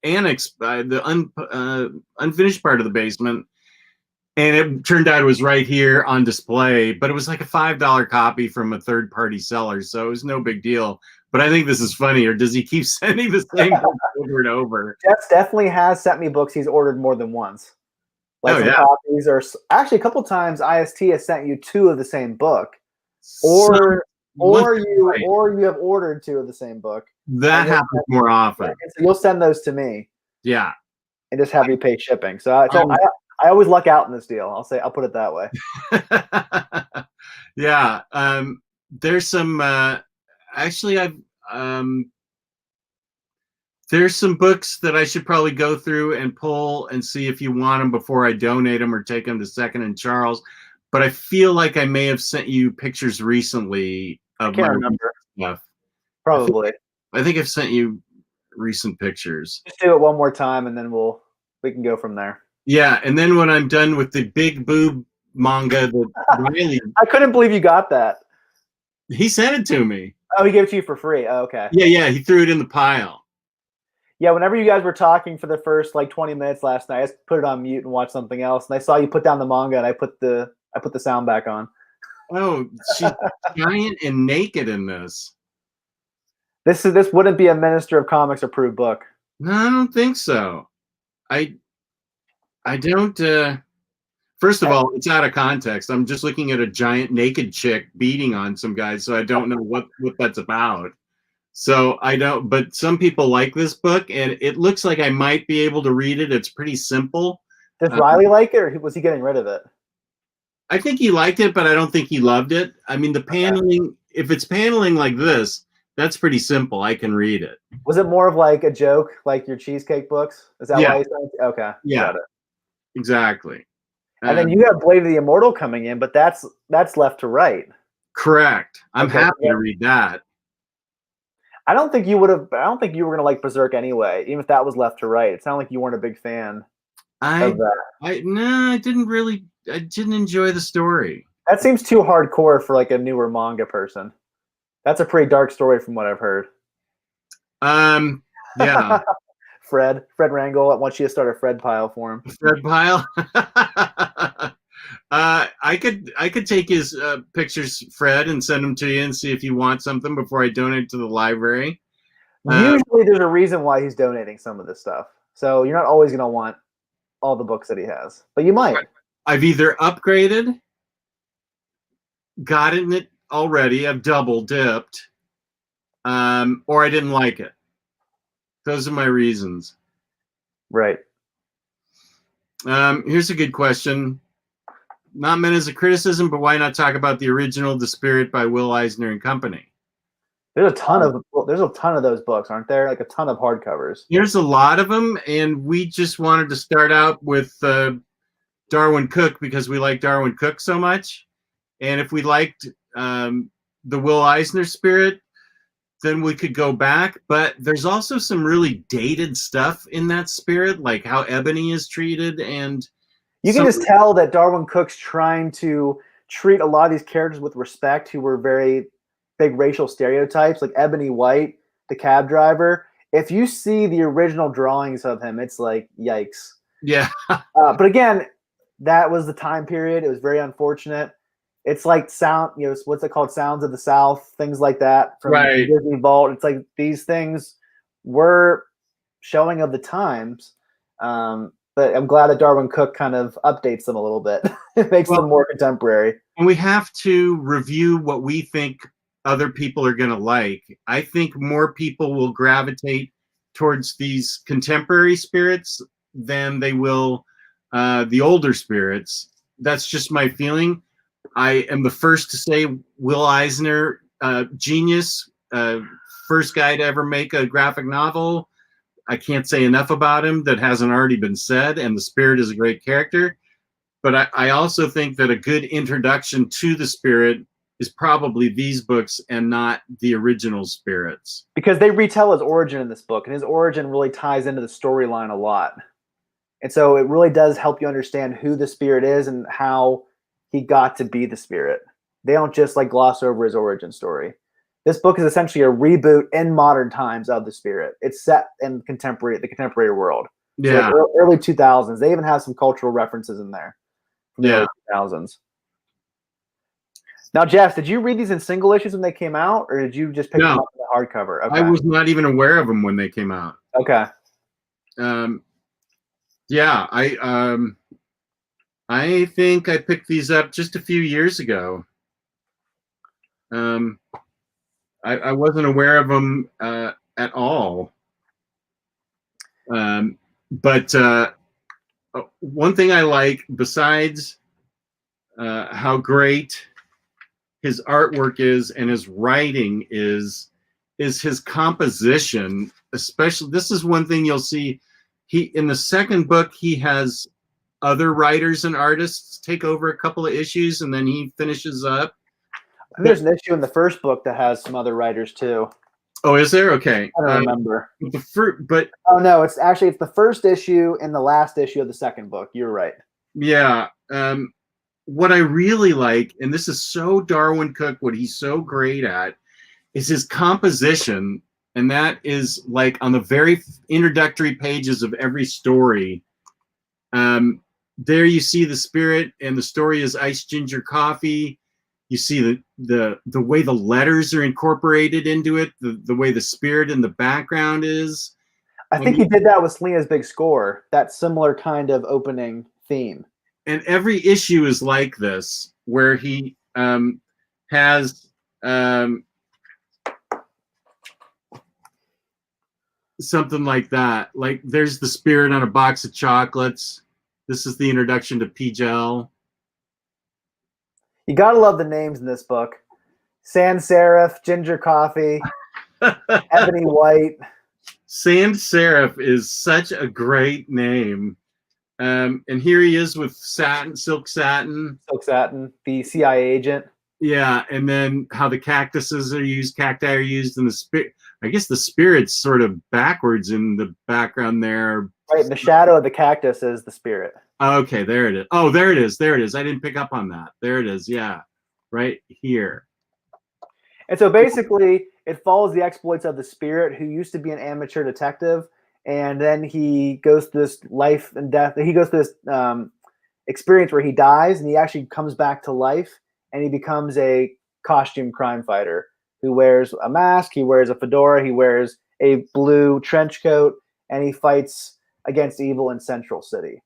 annex, the unfinished part of the basement. And it turned out it was right here on display, but it was like a $5 copy from a third-party seller, so it was no big deal. But I think this is funny, or does he keep sending the same book over and over? Jeff definitely has sent me books he's ordered more than once. Like some copies, or actually a couple times IST has sent you 2 of the same book, or you have ordered 2 of the same book. That happens more often. So you'll send those to me. Yeah, and just have you pay shipping. So I always luck out in this deal. I'll put it that way. Yeah. There's some there's some books that I should probably go through and pull and see if you want them before I donate them or take them to Second and Charles. But I feel like I may have sent you pictures recently of I can't remember stuff. Probably. I think I've sent you recent pictures. Just do it one more time and then we can go from there. Yeah, and then when I'm done with the big boob manga that Riley, I couldn't believe you got that. He sent it to me. Oh, he gave it to you for free. Oh, okay. Yeah, he threw it in the pile. Yeah, whenever you guys were talking for the first 20 minutes last night, I just put it on mute and watched something else, and I saw you put down the manga, and I put the sound back on. Oh, she's giant and naked in this. This wouldn't be a Minister of Comics approved book. No, I don't think so. I don't. First of all, it's out of context. I'm just looking at a giant naked chick beating on some guys, so I don't know what that's about. So I don't. But some people like this book, and it looks like I might be able to read it. It's pretty simple. Does Riley like it, or was he getting rid of it? I think he liked it, but I don't think he loved it. I mean, the paneling. If it's paneling like this, that's pretty simple. I can read it. Was it more of like a joke, like your cheesecake books? Is that why you think? Okay. Yeah. Exactly. And then you have Blade of the Immortal coming in, but that's left to right. Correct. I'm happy to read that. I don't think you were gonna like Berserk anyway, even if that was left to right. It sounded like you weren't a big fan of that. I didn't enjoy the story. That seems too hardcore for like a newer manga person. That's a pretty dark story from what I've heard. Yeah. Fred Wrangle. I want you to start a Fred pile for him. Fred pile. I could take his pictures, Fred, and send them to you and see if you want something before I donate to the library. Usually, there's a reason why he's donating some of this stuff. So you're not always gonna want all the books that he has, but you might. I've either upgraded, gotten it already. I've double dipped, or I didn't like it. Those are my reasons. Right. Here's a good question. Not meant as a criticism, but why not talk about the original The Spirit by Will Eisner and Company? There's a ton of those books, aren't there? Like a ton of hardcovers. There's a lot of them, and we just wanted to start out with Darwyn Cooke because we like Darwyn Cooke so much. And if we liked the Will Eisner spirit, then we could go back. But there's also some really dated stuff in that spirit, like how Ebony is treated, and you can just tell that Darwyn Cooke's trying to treat a lot of these characters with respect who were very big racial stereotypes, like Ebony White, the cab driver. If you see the original drawings of him, it's like, yikes. Yeah. But again, that was the time period. It was very unfortunate. It's like what's it called? Sounds of the South, things like that from Right. Disney Vault. It's like these things were showing of the times. But I'm glad that Darwyn Cooke kind of updates them a little bit. It makes them more contemporary. And we have to review what we think other people are going to like. I think more people will gravitate towards these contemporary spirits than they will the older spirits. That's just my feeling. I am the first to say Will Eisner, genius, first guy to ever make a graphic novel. I can't say enough about him that hasn't already been said, and the spirit is a great character. But I also think that a good introduction to the spirit is probably these books and not the original spirits. Because they retell his origin in this book, and his origin really ties into the storyline a lot. And so it really does help you understand who the spirit is and how he got to be the spirit. They don't just like gloss over his origin story. This book is essentially a reboot in modern times of the spirit. It's set in the contemporary world. Yeah. So like early 2000s. They even have some cultural references in there. From the early 2000s. Now, Jeff, did you read these in single issues when they came out, or did you just pick them up in the hardcover? Okay. I was not even aware of them when they came out. Okay. Yeah, I think I picked these up just a few years ago. I wasn't aware of them at all. But one thing I like, besides how great his artwork is and his writing is his composition. Especially, this is one thing you'll see. In the second book, he has other writers and artists take over a couple of issues, and then he finishes up. There's an issue in the first book that has some other writers too. Oh, is there? Okay. I don't remember. Oh no, it's the first issue and the last issue of the second book. You're right. Yeah. What I really like, and this is so Darwyn Cooke, what he's so great at, is his composition. And that is like on the very introductory pages of every story. There you see the spirit, and the story is iced ginger coffee. You see the way the letters are incorporated into it, the way the spirit in the background is. I think he did that with Selena's Big Score, that similar kind of opening theme. And every issue is like this, where he has something like that. Like there's the spirit on a box of chocolates. This is the introduction to P-Gel. You gotta love the names in this book. Sans Serif, Ginger Coffee, Ebony White. Sans Serif is such a great name. And here he is with Silk Satin. Silk Satin, the CIA agent. Yeah, and then how the cacti are used, and the spirit. I guess the spirit's sort of backwards in the background there. Right, the shadow of the cactus is the spirit. Okay, there it is. Oh, there it is. There it is. I didn't pick up on that. There it is. Yeah, right here. And so basically, it follows the exploits of the spirit, who used to be an amateur detective, and then he goes through this life and death. He goes through this experience where he dies, and he actually comes back to life, and he becomes a costume crime fighter who wears a mask, he wears a fedora, he wears a blue trench coat, and he fights against evil in Central City.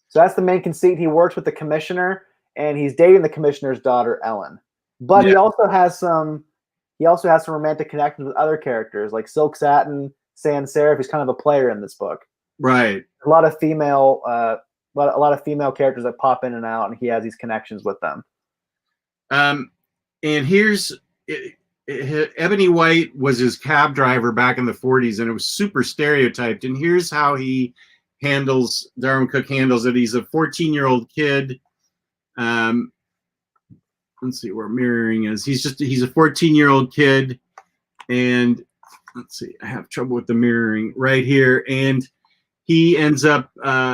So that's the main conceit. He works with the commissioner, and he's dating the commissioner's daughter, Ellen. But he also has some romantic connections with other characters like Silk Satin, Sans Serif. He's kind of a player in this book. Right. A lot of female characters that pop in and out, and he has these connections with them. And here's Ebony White was his cab driver back in the 40s, and it was super stereotyped. And here's how Darwyn Cooke handles it. He's a 14-year-old kid let's see where mirroring is. He's a 14-year-old kid, and let's see, I have trouble with the mirroring right here, and he ends up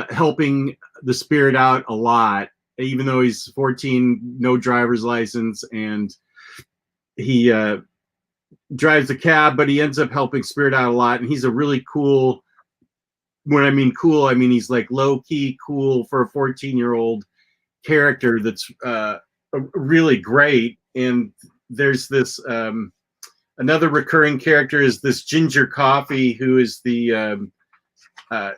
helping the spirit out a lot, even though he's 14, no driver's license, and he drives a cab, but he ends up helping spirit out a lot, and he's a really cool. When I mean cool, I mean he's like low key cool for a 14-year-old character that's really great. And there's this another recurring character is this Ginger Coffee, who is the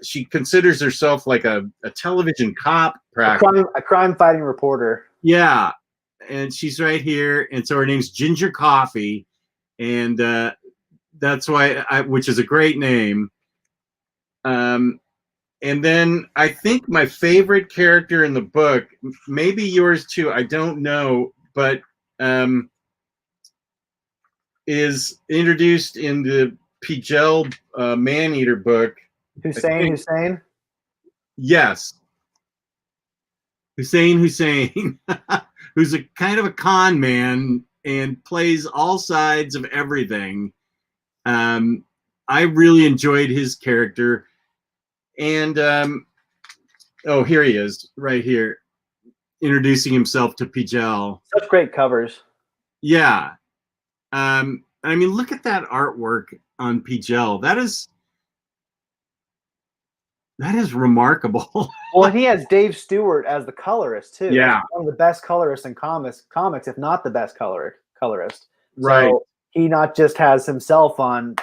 she considers herself like a television cop, a crime fighting reporter. Yeah, and she's right here, and so her name's Ginger Coffee, and that's why which is a great name. And then I think my favorite character in the book, maybe yours too, I don't know, but is introduced in the Pijel Maneater book. Hussein? Yes. Hussein, who's a kind of a con man and plays all sides of everything. I really enjoyed his character. And oh, here he is, right here, introducing himself to Pijel. Such great covers. Yeah. I mean, look at that artwork on Pijel. That is remarkable. Well, he has Dave Stewart as the colorist too. Yeah, one of the best colorists in comics, if not the best colorist. Right. So he not just has himself on.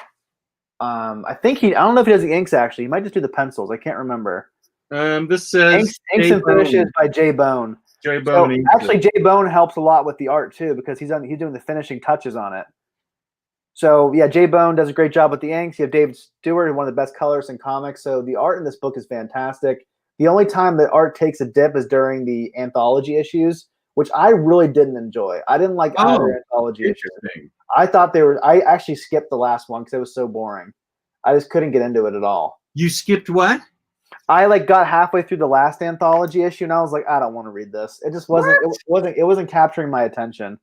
I don't know if he does the inks actually. He might just do the pencils. I can't remember. This says inks and finishes by Jay Bone. Jay Bone. So actually, Jay Bone helps a lot with the art too because he's doing the finishing touches on it. So yeah, Jay Bone does a great job with the inks. You have David Stewart, one of the best colorists in comics. So the art in this book is fantastic. The only time the art takes a dip is during the anthology issues, which I really didn't enjoy. I didn't like either anthology issues. I thought I actually skipped the last one because it was so boring. I just couldn't get into it at all. You skipped what? I got halfway through the last anthology issue and I was like, I don't want to read this. It just wasn't. It wasn't capturing my attention.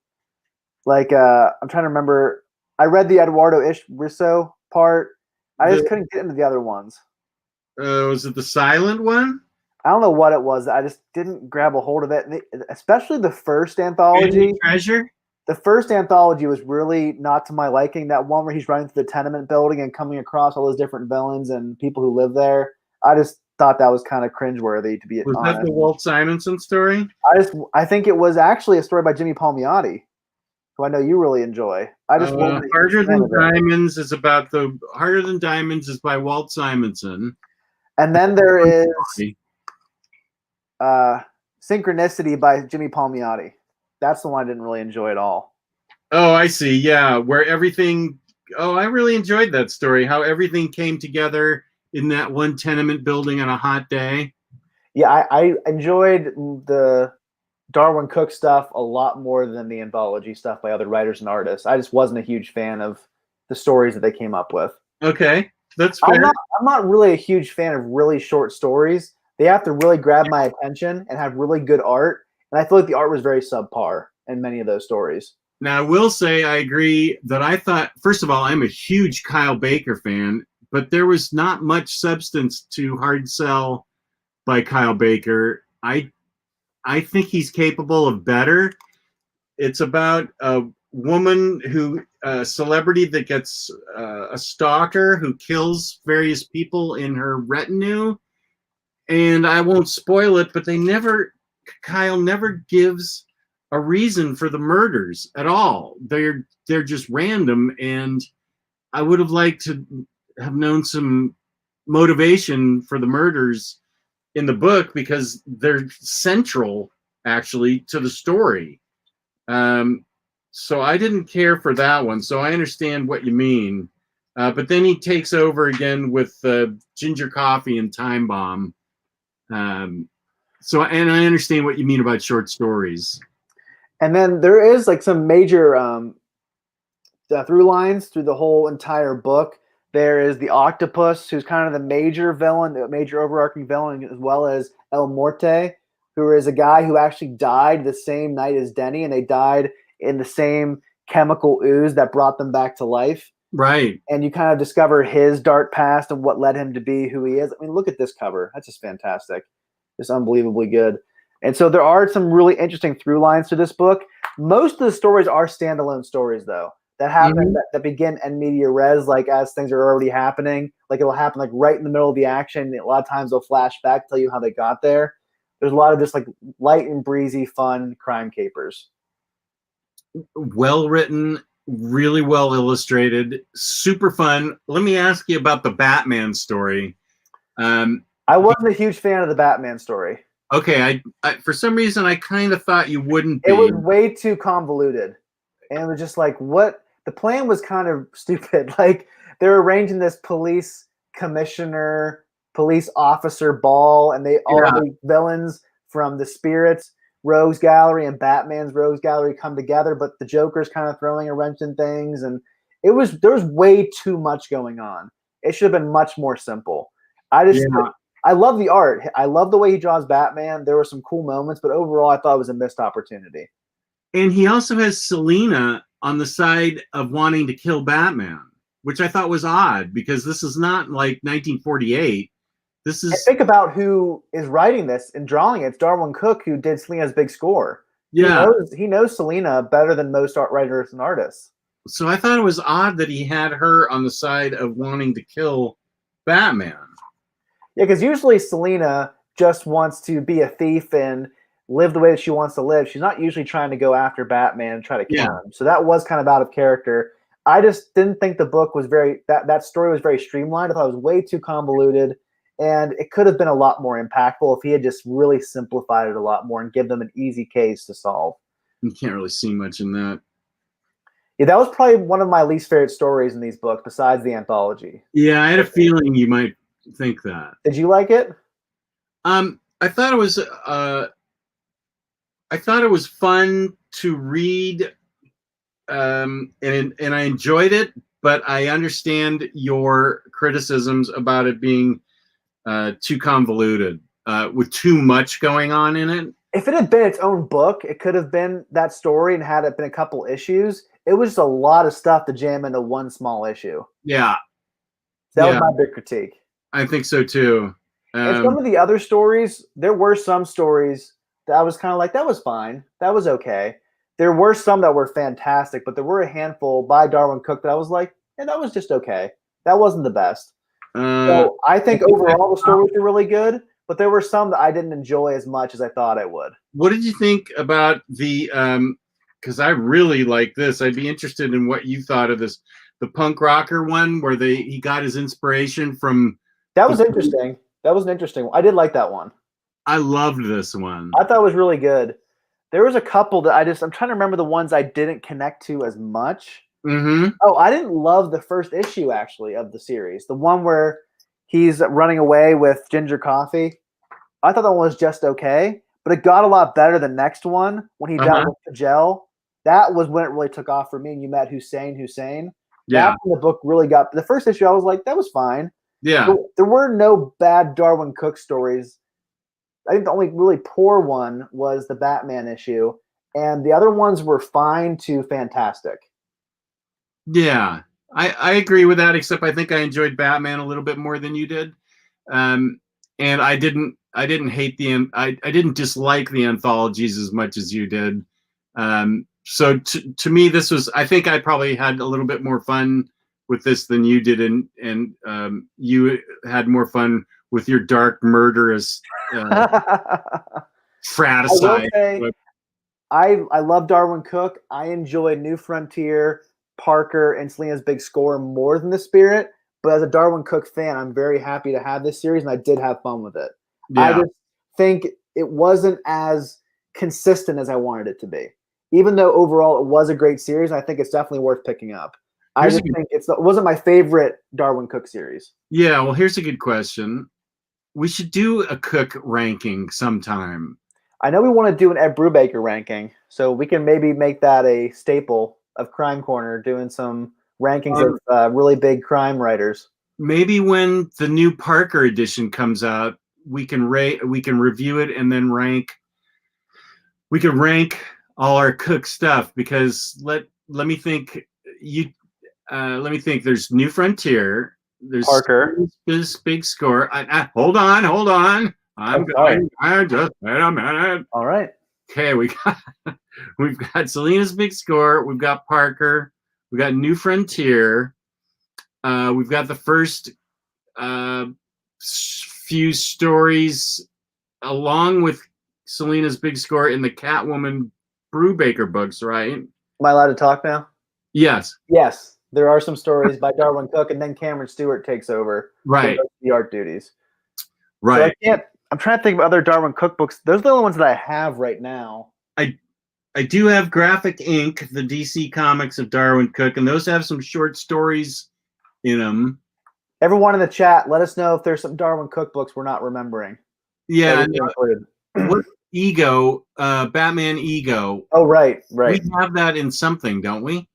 I'm trying to remember. I read the Eduardo Risso part. I just couldn't get into the other ones. Was it the silent one? I don't know what it was. I just didn't grab a hold of it. Especially the first anthology. Treasure? The first anthology was really not to my liking. That one where he's running through the tenement building and coming across all those different villains and people who live there. I just thought that was kind of cringeworthy, to be honest. Was that the Walt Simonson story? I think it was actually a story by Jimmy Palmiotti, who I know you really enjoy. Harder Than Diamonds is about Harder Than Diamonds is by Walt Simonson. And then there is Synchronicity by Jimmy Palmiotti. That's the one I didn't really enjoy at all. Oh, I see. Yeah, where everything. Oh, I really enjoyed that story. How everything came together in that one tenement building on a hot day. Yeah, I enjoyed the Darwyn Cooke stuff a lot more than the anthology stuff by other writers and artists. I just wasn't a huge fan of the stories that they came up with. Okay, that's fair. I'm not really a huge fan of really short stories. They have to really grab my attention and have really good art. And I feel like the art was very subpar in many of those stories. Now, I will say I agree that I thought, first of all, I'm a huge Kyle Baker fan, but there was not much substance to Hard Sell by Kyle Baker. I think he's capable of better. It's about a woman a celebrity that gets a stalker who kills various people in her retinue. And I won't spoil it, but Kyle never gives a reason for the murders at all. They're just random, and I would have liked to have known some motivation for the murders in the book because they're central actually to the story. So I didn't care for that one. So I understand what you mean. But then he takes over again with Ginger Coffee and Time Bomb. And I understand what you mean about short stories. And then there is some major through lines through the whole entire book. There is the octopus, who's kind of the major villain, the major overarching villain, as well as El Morte, who is a guy who actually died the same night as Denny, and they died in the same chemical ooze that brought them back to life. Right. And you kind of discover his dark past and what led him to be who he is. I mean, look at this cover. That's just fantastic. It's unbelievably good. And so there are some really interesting through lines to this book. Most of the stories are standalone stories, though, that happen that begin en media res, like as things are already happening. Like it'll happen like right in the middle of the action. A lot of times they'll flash back, tell you how they got there. There's a lot of just like light and breezy, fun crime capers. Well written, really well illustrated, super fun. Let me ask you about the Batman story. I wasn't a huge fan of the Batman story. Okay, I for some reason I kind of thought you wouldn't be. It was way too convoluted, and it was just like, what? The plan was kind of stupid. Like they're arranging this police commissioner, police officer ball, and all the villains from the Spirits Rogues Gallery and Batman's Rogues Gallery come together, but the Joker's kind of throwing a wrench in things, and there was way too much going on. It should have been much more simple. I love the art. I love the way he draws Batman. There were some cool moments, but overall, I thought it was a missed opportunity. And he also has Selina on the side of wanting to kill Batman, which I thought was odd because this is not like 1948. This is. And think about who is writing this and drawing it. It's Darwyn Cooke, who did Selina's big score. Yeah, he knows Selina better than most art writers and artists. So I thought it was odd that he had her on the side of wanting to kill Batman. Yeah, because usually Selina just wants to be a thief and live the way that she wants to live. She's not usually trying to go after Batman and try to kill him. So that was kind of out of character. I just didn't think the book was that story was very streamlined. I thought it was way too convoluted, and it could have been a lot more impactful if he had just really simplified it a lot more and give them an easy case to solve. You can't really see much in that. Yeah, that was probably one of my least favorite stories in these books, besides the anthology. Yeah, I had a feeling you might think that. Did you like it? I thought it was fun to read, and I enjoyed it. But I understand your criticisms about it being too convoluted, with too much going on in it. If it had been its own book, it could have been that story, and had it been a couple issues, it was just a lot of stuff to jam into one small issue. Yeah, that was my big critique. I think so too. And some of the other stories, there were some stories that I was kind of like, that was fine, that was okay. There were some that were fantastic, but there were a handful by Darwyn Cooke that I was like, yeah, that was just okay. That wasn't the best. So I think overall the stories were really good, but there were some that I didn't enjoy as much as I thought I would. What did you think about the? Because I really like this. I'd be interested in what you thought of this. The punk rocker one, where he got his inspiration from. That was interesting. That was an interesting one. I did like that one. I loved this one. I thought it was really good. There was a couple that I'm trying to remember the ones I didn't connect to as much. Mm-hmm. Oh, I didn't love the first issue, actually, of the series. The one where he's running away with Ginger Coffee. I thought that one was just okay, but it got a lot better the next one when he dealt with the gel. That was when it really took off for me, and you met Hussein. Yeah. That's when the book really got. The first issue, I was like, that was fine. Yeah. There were no bad Darwyn Cooke stories. I think the only really poor one was the Batman issue, and the other ones were fine to fantastic. Yeah, I agree with that, except I think I enjoyed Batman a little bit more than you did. And I didn't hate I didn't dislike the anthologies as much as you did. So to me, this was, I think I probably had a little bit more fun with this than you did, and you had more fun with your dark, murderous fratricide. I love Darwyn Cooke. I enjoyed New Frontier, Parker, and Selina's Big Score more than The Spirit. But as a Darwyn Cooke fan, I'm very happy to have this series, and I did have fun with it. Yeah. I just think it wasn't as consistent as I wanted it to be. Even though overall it was a great series, I think it's definitely worth picking up. I just think it wasn't my favorite Darwyn Cooke series. Yeah, well, here's a good question. We should do a Cooke ranking sometime. I know we want to do an Ed Brubaker ranking, so we can maybe make that a staple of Crime Corner, doing some rankings of really big crime writers. Maybe when the new Parker edition comes out, we can review it and then rank we could rank all our Cooke stuff, because let me think. Let me think. There's New Frontier. There's Parker. this big score. Hold on. I'm sorry. going. I just wait a minute. All right. Okay, we've got Selena's big score. We've got Parker. We've got New Frontier. We've got the first few stories along with Selena's big score in the Catwoman Brubaker books, right? Am I allowed to talk now? Yes. Yes. There are some stories by Darwyn Cooke, and then Cameron Stewart takes over Right. the art duties. Right. So I'm trying to think of other Darwyn Cooke books. Those are the only ones that I have right now. I do have Graphic Inc., the DC Comics of Darwyn Cooke, and those have some short stories in them. Everyone in the chat, let us know if there's some Darwyn Cooke books we're not remembering. Yeah. What Ego, Batman Ego. Oh, right. We have that in something, don't we?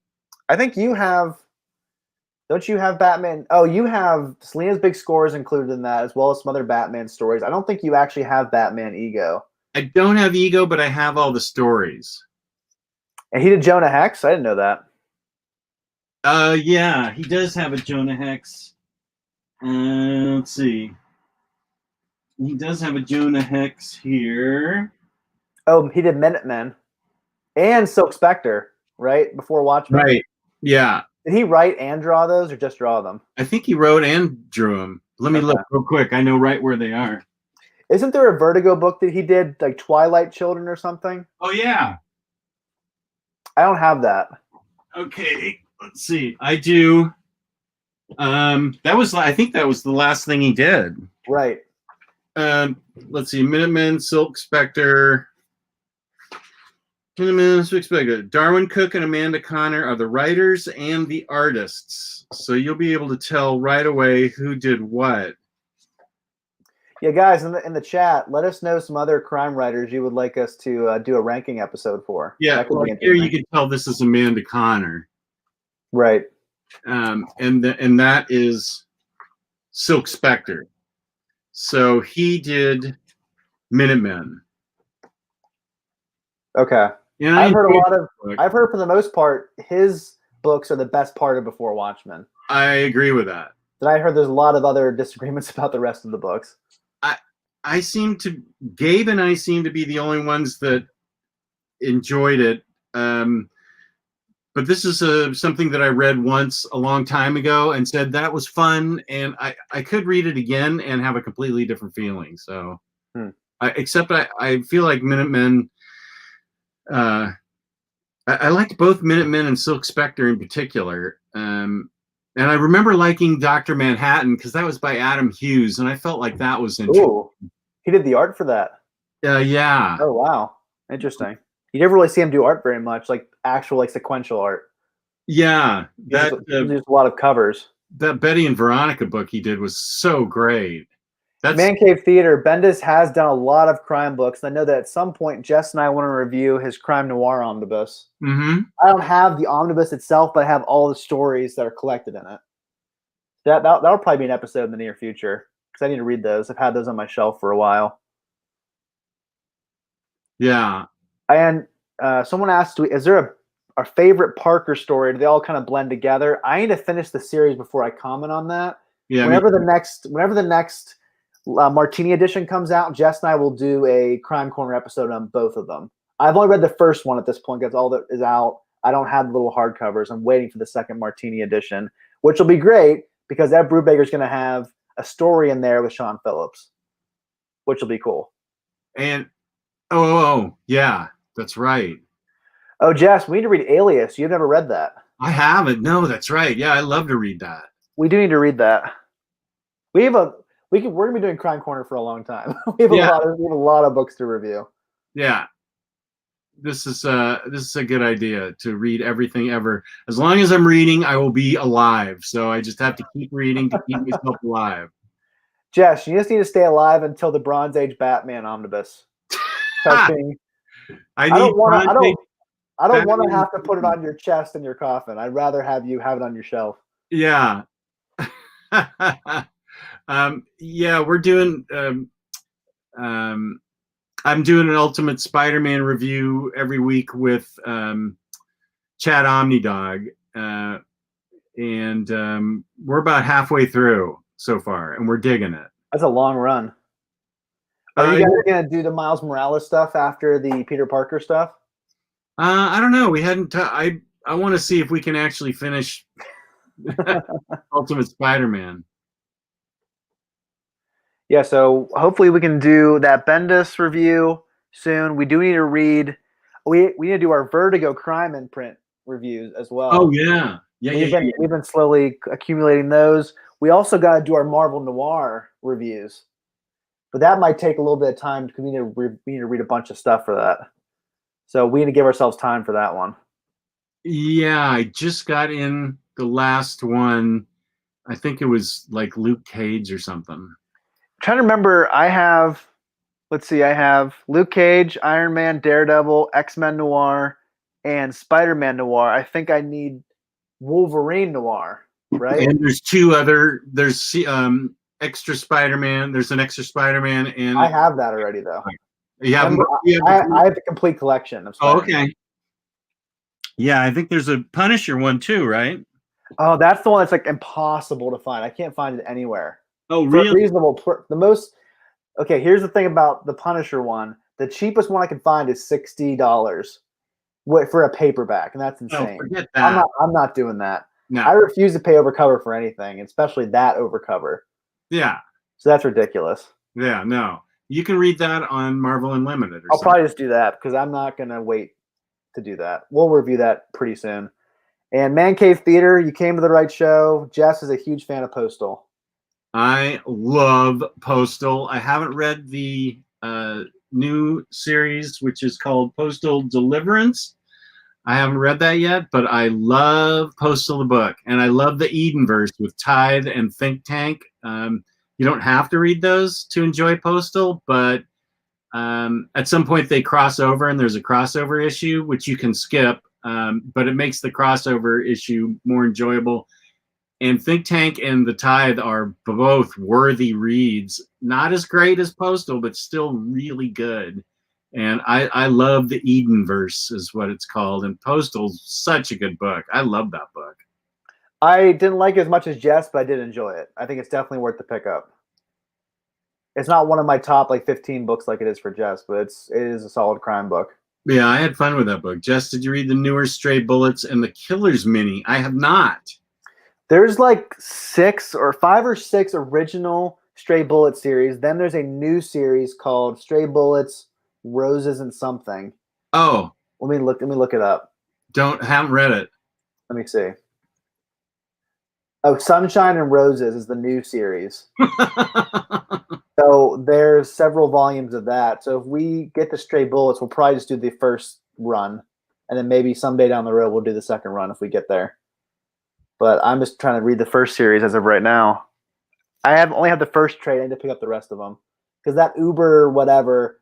I think you have. Don't you have Batman? Oh, you have Selena's big scores included in that, as well as some other Batman stories. I don't think you actually have Batman Ego. I don't have Ego, but I have all the stories. And he did Jonah Hex? I didn't know that. Yeah, he does have a Jonah Hex. Let's see. He does have a Jonah Hex here. Oh, he did Minutemen and Silk Spectre, right? Before Watchmen? Right, yeah. Did he write and draw those, or just draw them? I think he wrote and drew them. Let me look real quick. I know right where they are. Isn't there a Vertigo book that he did, like Twilight Children or something? Oh, yeah. I don't have that. Okay, let's see. I do. I think that was the last thing he did. Right. Let's see. Minutemen, Silk Spectre. Darwyn Cooke and Amanda Connor are the writers and the artists, so you'll be able to tell right away who did what. Yeah, guys, in the chat, let us know some other crime writers you would like us to do a ranking episode for. Yeah, well, here you can tell this is Amanda Connor. Right. And that is Silk Spectre. So he did Minutemen. Okay. And I've heard for the most part, his books are the best part of Before Watchmen. I agree with that. But I heard there's a lot of other disagreements about the rest of the books. Gabe and I seem to be the only ones that enjoyed it. But this is something that I read once a long time ago and said that was fun, and I could read it again and have a completely different feeling. So, except I feel like Minutemen. I liked both Minutemen and Silk Spectre in particular. And I remember liking Dr. Manhattan because that was by Adam Hughes, and I felt like that was interesting. Ooh, he did the art for that. Yeah. Oh, wow. Interesting. You never really see him do art very much, like actual sequential art. Yeah. There's a lot of covers. That Betty and Veronica book he did was so great. Man Cave Theater, Bendis has done a lot of crime books. I know that at some point Jess and I want to review his crime noir omnibus. Mm-hmm. I don't have the omnibus itself, but I have all the stories that are collected in it. That'll probably be an episode in the near future because I need to read those. I've had those on my shelf for a while. Yeah. And someone asked, is there a favorite Parker story? Do they all kind of blend together? I need to finish the series before I comment on that. Yeah. Whenever the next Martini edition comes out, Jess and I will do a Crime Corner episode on both of them. I've only read the first one at this point because all that is out. I don't have the little hardcovers. I'm waiting for the second Martini edition, which will be great because Ed Brubaker's going to have a story in there with Sean Phillips, which will be cool. And yeah, that's right. Oh, Jess, we need to read Alias. You've never read that. I haven't. No, that's right. Yeah, I love to read that. We do need to read that. We're going to be doing Crime Corner for a long time. we have a lot of books to review. Yeah. This is a good idea to read everything ever. As long as I'm reading, I will be alive. So I just have to keep reading to keep myself alive. Jess, you just need to stay alive until the Bronze Age Batman omnibus. I don't want to have to put it on your chest in your coffin. I'd rather have you have it on your shelf. Yeah. Yeah, we're doing. I'm doing an Ultimate Spider-Man review every week with Chad Omnidog, and we're about halfway through so far, and we're digging it. That's a long run. Are you guys gonna do the Miles Morales stuff after the Peter Parker stuff? I don't know. We hadn't. I want to see if we can actually finish Ultimate Spider-Man. Yeah, so hopefully we can do that Bendis review soon. We do need to read. We need to do our Vertigo crime imprint reviews as well. Oh yeah, We've been slowly accumulating those. We also got to do our Marvel Noir reviews, but that might take a little bit of time because we need to read a bunch of stuff for that. So we need to give ourselves time for that one. Yeah, I just got in the last one. I think it was like Luke Cage or something. I'm trying to remember. I have Luke Cage, Iron Man, Daredevil, X-Men Noir, and Spider-Man Noir. I think I need Wolverine Noir, right? And there's two other. There's extra Spider-Man. There's an extra Spider-Man, and I have that already though. I have the complete collection of Spider-Man. Oh, okay. Yeah, I think there's a Punisher one too, right? Oh, that's the one that's like impossible to find. I can't find it anywhere. Oh, really? Reasonable. Okay, here's the thing about the Punisher one. The cheapest one I can find is $60 for a paperback, and that's insane. Oh, forget that. I'm not doing that. No. I refuse to pay over cover for anything, especially that over cover. Yeah. So that's ridiculous. Yeah, no. You can read that on Marvel Unlimited. I'll probably just do that because I'm not going to wait to do that. We'll review that pretty soon. And Man Cave Theater, you came to the right show. Jess is a huge fan of Postal. I love Postal. I haven't read the new series, which is called Postal Deliverance. I haven't read that yet, but I love Postal the book. And I love the Edenverse with Tithe and Think Tank. You don't have to read those to enjoy Postal, but at some point they cross over and there's a crossover issue, which you can skip, but it makes the crossover issue more enjoyable. And Think Tank and The Tithe are both worthy reads. Not as great as Postal, but still really good. And I love the Edenverse is what it's called. And Postal's such a good book. I love that book. I didn't like it as much as Jess, but I did enjoy it. I think it's definitely worth the pickup. It's not one of my top 15 books like it is for Jess, but it is a solid crime book. Yeah, I had fun with that book. Jess, did you read the newer Stray Bullets and the Killers mini? I have not. There's 5 or 6 original Stray Bullet series. Then there's a new series called Stray Bullets, Roses and something. Oh. Let me look it up. Haven't read it. Let me see. Oh, Sunshine and Roses is the new series. So there's several volumes of that. So if we get to Stray Bullets, we'll probably just do the first run. And then maybe someday down the road, we'll do the second run if we get there. But I'm just trying to read the first series as of right now. I only have the first trade. I need to pick up the rest of them. Because that Uber whatever,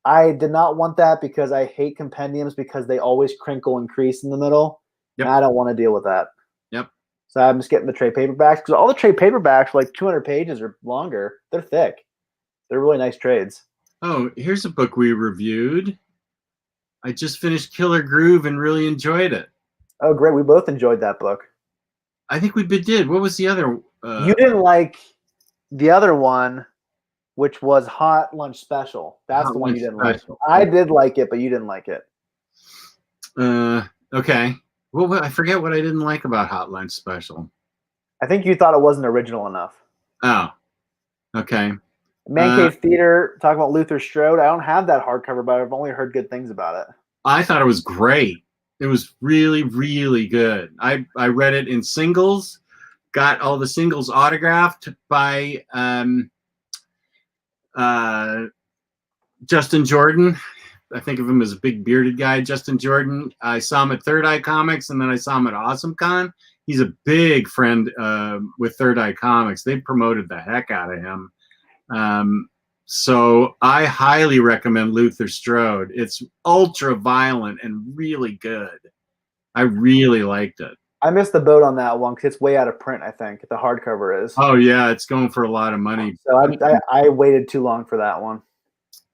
I did not want that because I hate compendiums because they always crinkle and crease in the middle. Yep. And I don't want to deal with that. Yep. So I'm just getting the trade paperbacks because all the trade paperbacks are 200 pages or longer. They're thick. They're really nice trades. Oh, here's a book we reviewed. I just finished Killer Groove and really enjoyed it. Oh, great. We both enjoyed that book. I think we did. What was the other? You didn't like the other one, which was Hot Lunch Special. That's the one you didn't like. I did like it, but you didn't like it. Okay. Well, I forget what I didn't like about Hot Lunch Special. I think you thought it wasn't original enough. Oh, okay. Man Cave Theater, talking about Luther Strode. I don't have that hardcover, but I've only heard good things about it. I thought it was great. It was really, really good. I read it in singles, got all the singles autographed by Justin Jordan. I think of him as a big bearded guy, Justin Jordan. I saw him at Third Eye Comics, and then I saw him at AwesomeCon. He's a big friend with Third Eye Comics. They promoted the heck out of him. So I highly recommend Luther Strode. It's ultra violent and really good. I really liked it. I missed the boat on that one because it's way out of print, I think. The hardcover is. Oh, yeah. It's going for a lot of money. So I waited too long for that one.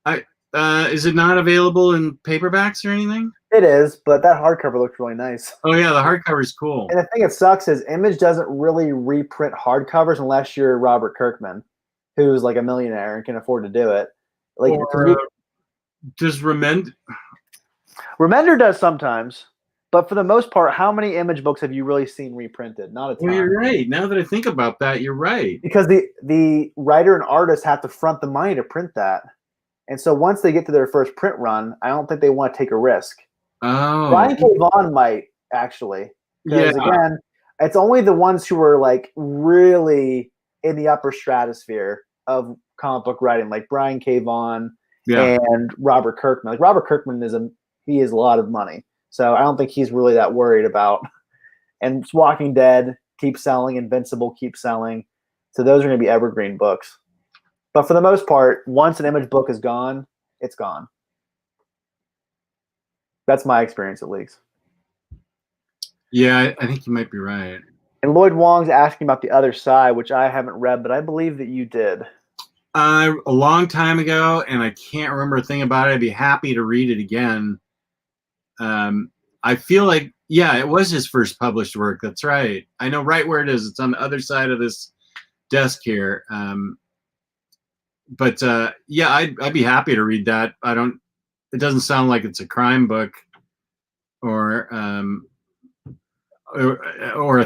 Is it not available in paperbacks or anything? It is, but that hardcover looks really nice. Oh yeah, the hardcover is cool. And the thing that sucks is Image doesn't really reprint hardcovers unless you're Robert Kirkman, who's like a millionaire and can afford to do it. Like, Or does Remender does sometimes, but for the most part, how many Image books have you really seen reprinted? Not a ton. Well, you're right. Now that I think about that, you're right. Because the writer and artist have to front the money to print that. And so once they get to their first print run, I don't think they want to take a risk. Oh. Brian K. Vaughan might, actually. Because, again, it's only the ones who are, like, really in the upper stratosphere of comic book writing, like Brian K. Vaughan and Robert Kirkman. Like, Robert Kirkman is a lot of money. So I don't think he's really that worried about. And Walking Dead keeps selling. Invincible keeps selling. So those are going to be evergreen books. But for the most part, once an Image book is gone, it's gone. That's my experience, at least. Yeah, I think you might be right. And Lloyd Wong's asking about The Other Side, which I haven't read, but I believe that you did. A long time ago, and I can't remember a thing about it. I'd be happy to read it again. I feel like, yeah, it was his first published work. That's right. I know right where it is. It's on the other side of this desk here. But yeah, I'd be happy to read that. It doesn't sound like it's a crime book or a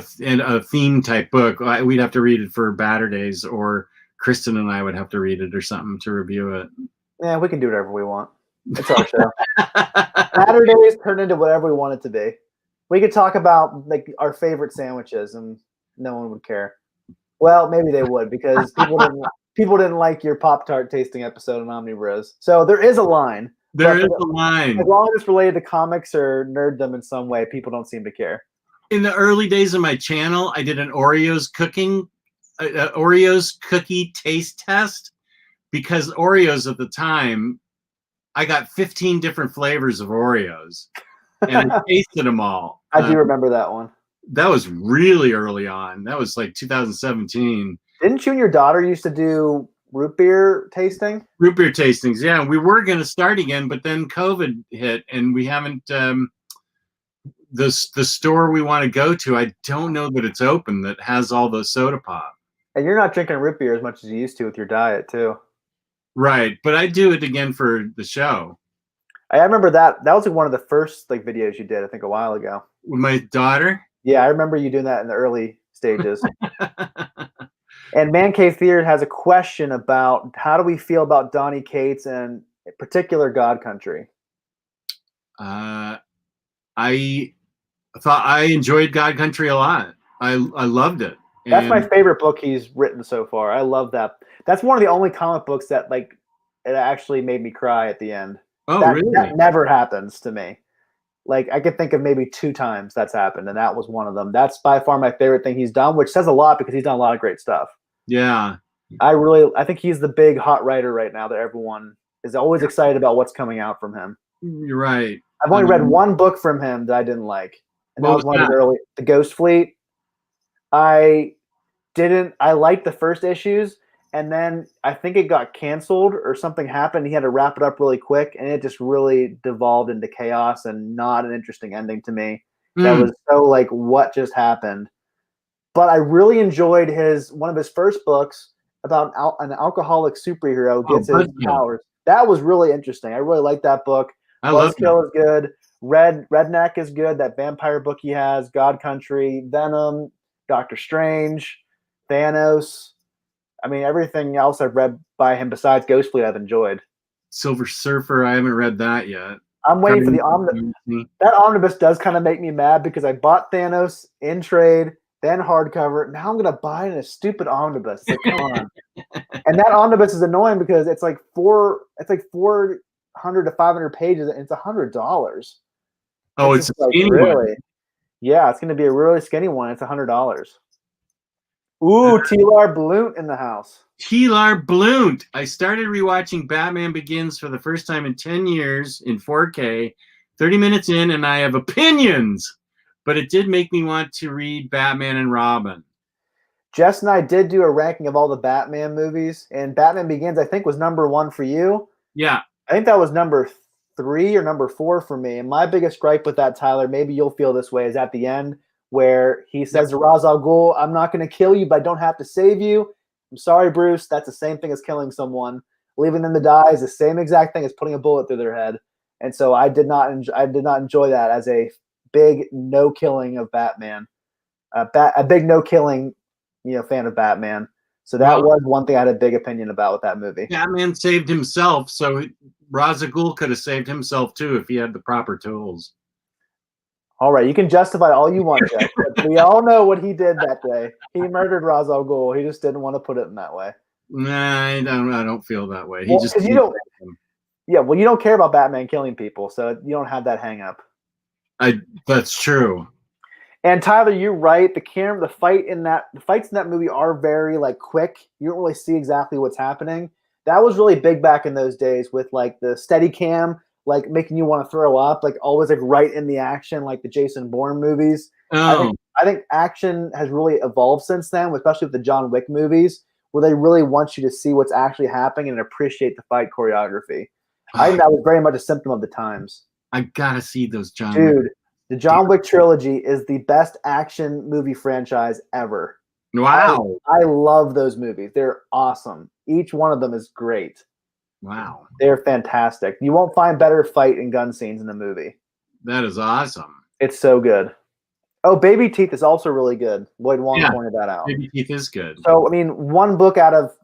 theme type book. We'd have to read it for Batter Days, or Kristen and I would have to read it or something to review it. Yeah, we can do whatever we want. It's our show. Batter Days turn into whatever we want it to be. We could talk about like our favorite sandwiches, and no one would care. Well, maybe they would, because people didn't like your Pop-Tart tasting episode on Omnibros. So there is a line. There is a line. As long as it's related to comics or nerddom in some way, people don't seem to care. In the early days of my channel, I did an Oreos cookie taste test, because Oreos at the time, I got 15 different flavors of Oreos, and I tasted them all. I do remember that one. That was really early on. That was like 2017. Didn't you and your daughter used to do root beer tasting? Root beer tastings, yeah. We were going to start again, but then COVID hit, and we haven't. The store we want to go to, I don't know that it's open, that has all the soda pop. And you're not drinking root beer as much as you used to with your diet, too. Right, but I do it again for the show. I remember that. That was like one of the first like videos you did, I think, a while ago. With my daughter? Yeah, I remember you doing that in the early stages. And Man Cave Theater has a question about how do we feel about Donny Cates and in particular God Country? I thought I enjoyed God Country a lot. I loved it. That's my favorite book he's written so far. I love that. That's one of the only comic books that like it actually made me cry at the end. Oh, really? That never happens to me. Like I could think of maybe 2 times that's happened, and that was one of them. That's by far my favorite thing he's done, which says a lot because he's done a lot of great stuff. Yeah. I think he's the big hot writer right now that everyone is always excited about what's coming out from him. You're right. I've only read one book from him that I didn't like. And that was one of his early, The Ghost Fleet. I liked the first issues, and then I think it got canceled or something happened. He had to wrap it up really quick, and it just really devolved into chaos and not an interesting ending to me. That was so like, what just happened? But I really enjoyed one of his first books about an alcoholic superhero gets his powers. That was really interesting. I really liked that book. Buzzkill is good. Redneck is good. That vampire book he has. God Country, Venom, Doctor Strange, Thanos. I mean, everything else I've read by him besides Ghost Fleet I've enjoyed. Silver Surfer, I haven't read that yet. I'm waiting for the omnibus. That omnibus does kind of make me mad because I bought Thanos in trade, then hardcover. Now I'm going to buy a stupid omnibus. Like, come on. And that omnibus is annoying because it's like 400 to 500 pages, and it's $100. Oh, it's a skinny one. Yeah, it's going to be a really skinny one. It's $100. Ooh, T-Lar Blount in the house. T-Lar Blount. I started rewatching Batman Begins for the first time in 10 years in 4K. 30 minutes in, and I have opinions. But it did make me want to read Batman and Robin. Jess and I did do a ranking of all the Batman movies, and Batman Begins, I think, was number 1 for you. Yeah. I think that was number 3 or number 4 for me. And my biggest gripe with that, Tyler, maybe you'll feel this way, is at the end where he says to Ra's al Ghul, "I'm not going to kill you, but I don't have to save you." I'm sorry, Bruce. That's the same thing as killing someone. Leaving them to die is the same exact thing as putting a bullet through their head. And so I did not enjoy that as a big no killing of Batman. A big no killing, fan of Batman. So that was one thing I had a big opinion about with that movie. Batman saved himself, so Ra's al Ghul could have saved himself too if he had the proper tools. All right, you can justify all you want, Jeff, but we all know what he did that day. He murdered Ra's al Ghul. He just didn't want to put it in that way. Nah, I don't feel that way. Well, you don't care about Batman killing people, so you don't have that hang up. That's true. And Tyler, you're right. The fights in that movie are very quick. You don't really see exactly what's happening. That was really big back in those days with the steady cam, making you want to throw up, always right in the action, like the Jason Bourne movies. Oh. I think action has really evolved since then, especially with the John Wick movies, where they really want you to see what's actually happening and appreciate the fight choreography. I think that was very much a symptom of the times. I gotta see those John Dude. Wick. The John Wick trilogy is the best action movie franchise ever. Wow. I love those movies. They're awesome. Each one of them is great. Wow. They're fantastic. You won't find better fight and gun scenes in a movie. That is awesome. It's so good. Oh, Baby Teeth is also really good. Lloyd Wong pointed that out. Baby Teeth is good. So, one book out of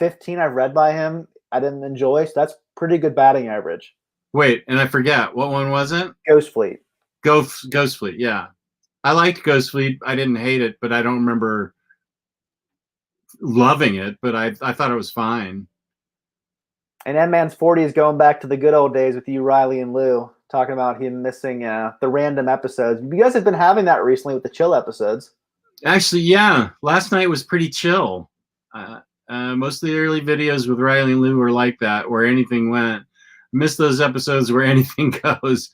15 I've read by him, I didn't enjoy. So that's pretty good batting average. Wait, and I forget. What one was it? Ghost Fleet. Ghost Fleet, yeah. I liked Ghost Fleet. I didn't hate it, but I don't remember loving it, but I thought it was fine. And N-Man's 40 is going back to the good old days with you, Riley and Lou, talking about him missing the random episodes. You guys have been having that recently with the chill episodes. Actually, yeah. Last night was pretty chill. Most of the early videos with Riley and Lou were like that, where anything went. Miss those episodes where anything goes.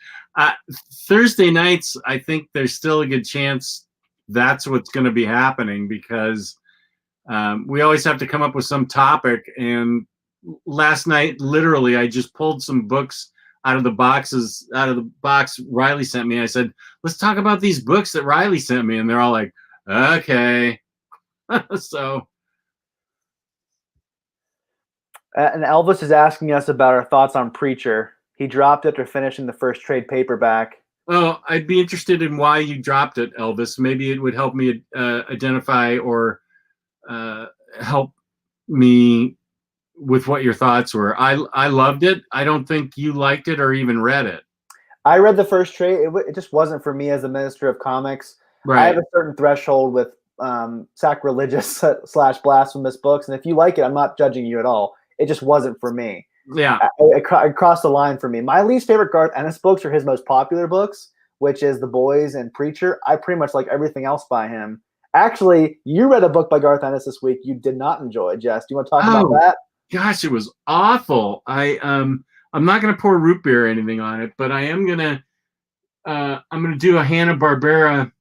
Thursday nights, I think there's still a good chance that's what's going to be happening because we always have to come up with some topic. And last night, literally, I just pulled some books out of the box Riley sent me. I said, let's talk about these books that Riley sent me. And they're all like, okay. So. And Elvis is asking us about our thoughts on Preacher. He dropped it after finishing the first trade paperback. Oh, I'd be interested in why you dropped it, Elvis. Maybe it would help me identify or help me with what your thoughts were. I loved it. I don't think you liked it or even read it. I read the first trade. It just wasn't for me as a minister of comics. Right. I have a certain threshold with sacrilegious / blasphemous books. And if you like it, I'm not judging you at all. It just wasn't for me. Yeah. It crossed the line for me. My least favorite Garth Ennis books are his most popular books, which is The Boys and Preacher. I pretty much like everything else by him. Actually, you read a book by Garth Ennis this week you did not enjoy, Jess. Do you want to talk about that? Gosh, it was awful. I'm not going to pour root beer or anything on it, but I am going to I'm going to do a Hanna-Barbera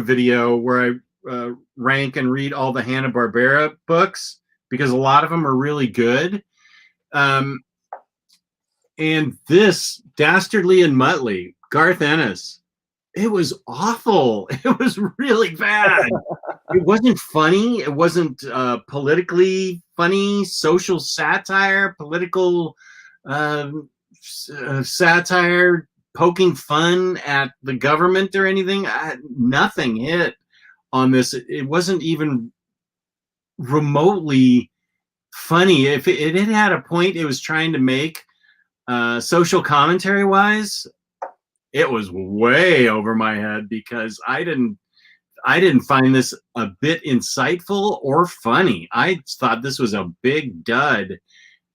video where I rank and read all the Hanna-Barbera books because a lot of them are really good. And this, Dastardly and Muttley, Garth Ennis, it was awful. It was really bad. It wasn't funny. It wasn't politically funny, social satire, political satire, poking fun at the government or anything. Nothing hit on this. It wasn't even remotely funny. If it had a point it was trying to make social commentary wise, it was way over my head because I didn't find this a bit insightful or funny. I thought this was a big dud.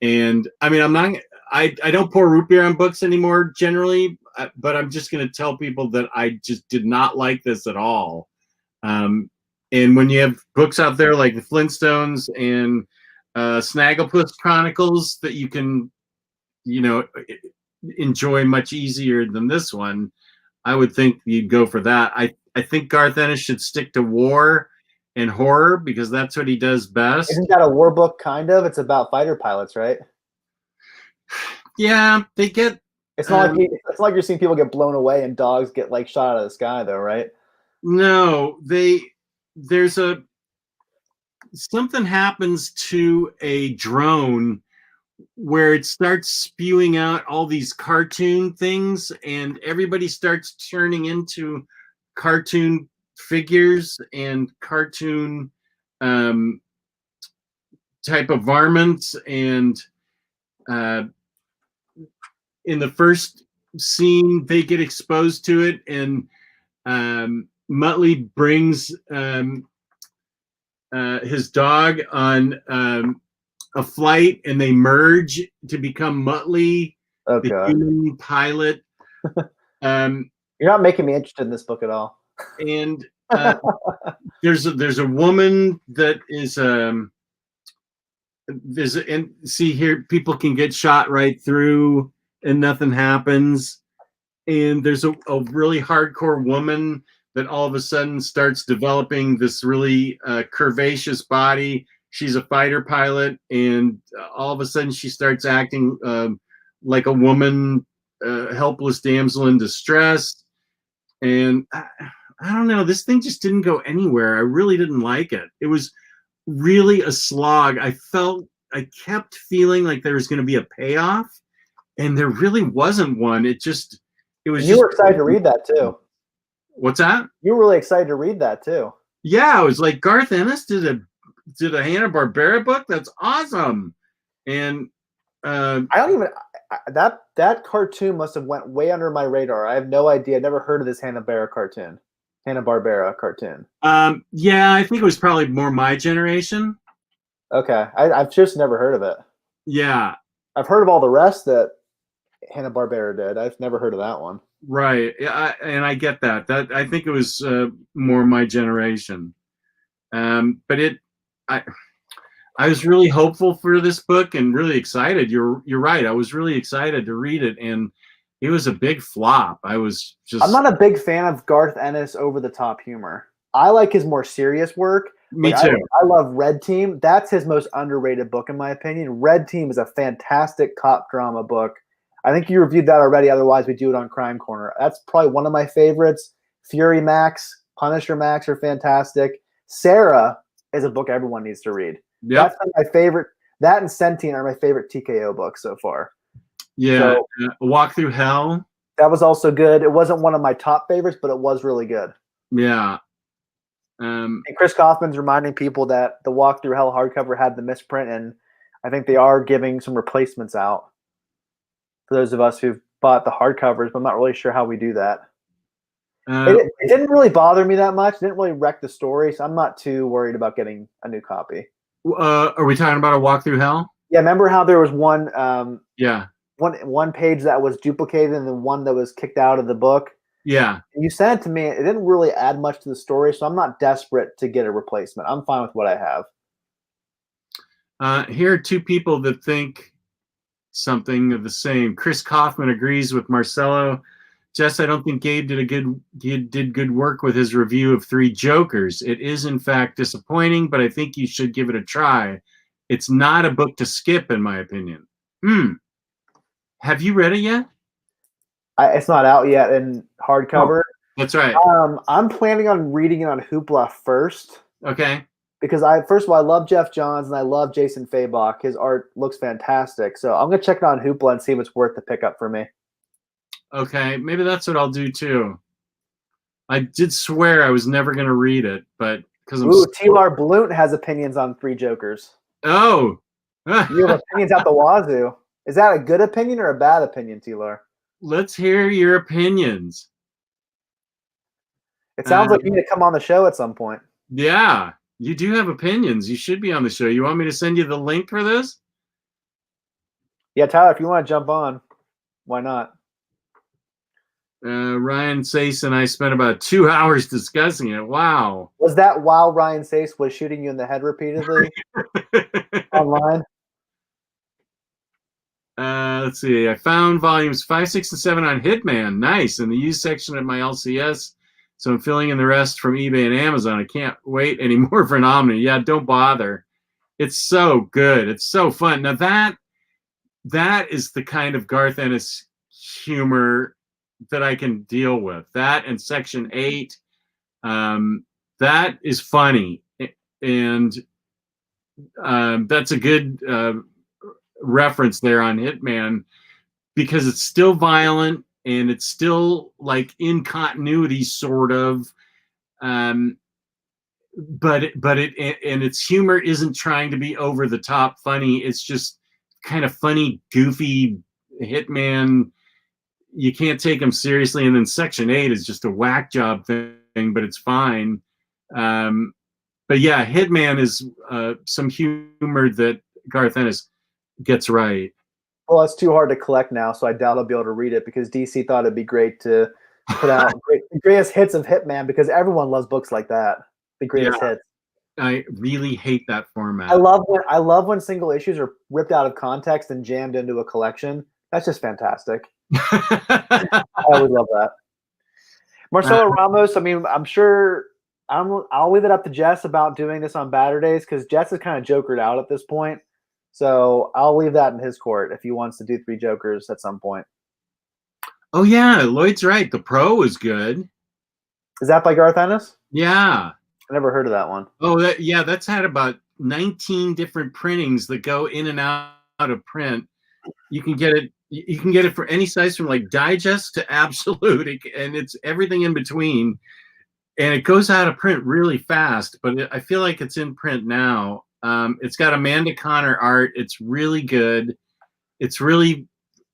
And I mean, I don't pour root beer on books anymore generally, but I'm just going to tell people that I just did not like this at all. And when you have books out there like the Flintstones and Snagglepuss Chronicles that you can, enjoy much easier than this one, I would think you'd go for that. I think Garth Ennis should stick to war and horror because that's what he does best. Isn't that a war book? Kind of. It's about fighter pilots, right? Yeah, they get. It's not like you're seeing people get blown away and dogs get like shot out of the sky, though, right? No, there's something happens to a drone where it starts spewing out all these cartoon things, and everybody starts turning into cartoon figures and cartoon type of varmints. And in the first scene, they get exposed to it, and Muttley brings his dog on a flight, and they merge to become Muttley, the human pilot. You're not making me interested in this book at all. And there's a woman that is and see here, people can get shot right through and nothing happens. And there's a really hardcore woman that all of a sudden starts developing this really curvaceous body. She's a fighter pilot, and all of a sudden she starts acting like a woman, helpless damsel in distress. And I don't know, this thing just didn't go anywhere. I really didn't like it. It was really a slog. I kept feeling like there was going to be a payoff, and there really wasn't one. It was. You were excited to read that too. What's that? You were really excited to read that too. Yeah, I was like, Garth Ennis did a Hanna-Barbera book. That's awesome. And I don't even that cartoon must have went way under my radar. I have no idea. I never heard of this Hanna-Barbera cartoon. Yeah, I think it was probably more my generation. Okay, I've just never heard of it. Yeah, I've heard of all the rest that Hanna-Barbera did. I've never heard of that one. Right. Yeah, and I get that. That I think it was more my generation. But I was really hopeful for this book and really excited. You're right. I was really excited to read it, and it was a big flop. I'm not a big fan of Garth Ennis over the top humor. I like his more serious work. Me too. I love Red Team. That's his most underrated book in my opinion. Red Team is a fantastic cop drama book. I think you reviewed that already. Otherwise, we do it on Crime Corner. That's probably one of my favorites. Fury Max, Punisher Max are fantastic. Sarah is a book everyone needs to read. Yeah, that's my favorite. That and Sentient are my favorite TKO books so far. Yeah, so, Walk Through Hell. That was also good. It wasn't one of my top favorites, but it was really good. Yeah. And Chris Kaufman's reminding people that the Walk Through Hell hardcover had the misprint, and I think they are giving some replacements out for those of us who've bought the hardcovers, but I'm not really sure how we do that. It didn't really bother me that much. It didn't really wreck the story, so I'm not too worried about getting a new copy. Are we talking about a Walk Through Hell? Yeah, remember how there was one one page that was duplicated and then one that was kicked out of the book? Yeah. And you sent it to me. It didn't really add much to the story, so I'm not desperate to get a replacement. I'm fine with what I have. Here are two people that think something of the same. Chris Kaufman agrees with Marcelo. Jess, I don't think Gabe did good work with his review of Three Jokers. It is in fact disappointing, but I think you should give it a try. It's not a book to skip, in my opinion. Have you read it yet? It's not out yet in hardcover. Oh, that's right. I'm planning on reading it on Hoopla first. Okay. Because first of all, I love Jeff Johns and I love Jason Fabok. His art looks fantastic. So I'm gonna check it on Hoopla and see if it's worth the pickup for me. Okay, maybe that's what I'll do too. I did swear I was never gonna read it, but because T-Lar Blount has opinions on Three Jokers. Oh. You have opinions out the wazoo. Is that a good opinion or a bad opinion, T-Lar? Let's hear your opinions. It sounds like you need to come on the show at some point. Yeah, you do have opinions. You should be on the show. You want me to send you the link for this? Yeah, Tyler, if you want to jump on, why not? Ryan Sace and I spent about 2 hours discussing it. Wow. Was that while Ryan Sace was shooting you in the head repeatedly online? Let's see. I found volumes 5, 6, and 7 on Hitman. Nice. In the used section at my LCS. So I'm filling in the rest from eBay and Amazon. I can't wait anymore for an Omni. Yeah, don't bother. It's so good. It's so fun. Now that is the kind of Garth Ennis humor that I can deal with. That and Section 8, that is funny. And that's a good reference there on Hitman, because it's still violent and it's still like in continuity, sort of. But its humor isn't trying to be over the top funny. It's just kind of funny, goofy Hitman. You can't take him seriously. And then Section 8 is just a whack job thing, but it's fine. But yeah, Hitman is some humor that Garth Ennis gets right. Well, it's too hard to collect now, so I doubt I'll be able to read it, because DC thought it'd be great to put out greatest hits of Hitman, because everyone loves books like that. The greatest hits. I really hate that format. I love when single issues are ripped out of context and jammed into a collection. That's just fantastic. I always love that. Marcelo Ramos, I mean, I'm sure I'll leave it up to Jess about doing this on Batter Days, because Jess is kind of jokered out at this point. So I'll leave that in his court if he wants to do 3 Jokers at some point. Oh yeah, Lloyd's right. The Pro is good. Is that by Garth Ennis? Yeah. I never heard of that one. Oh, that's had about 19 different printings that go in and out of print. You can get it for any size, from like digest to absolute, and it's everything in between. And it goes out of print really fast, but I feel like it's in print now. It's got Amanda Connor art. It's really good. It's really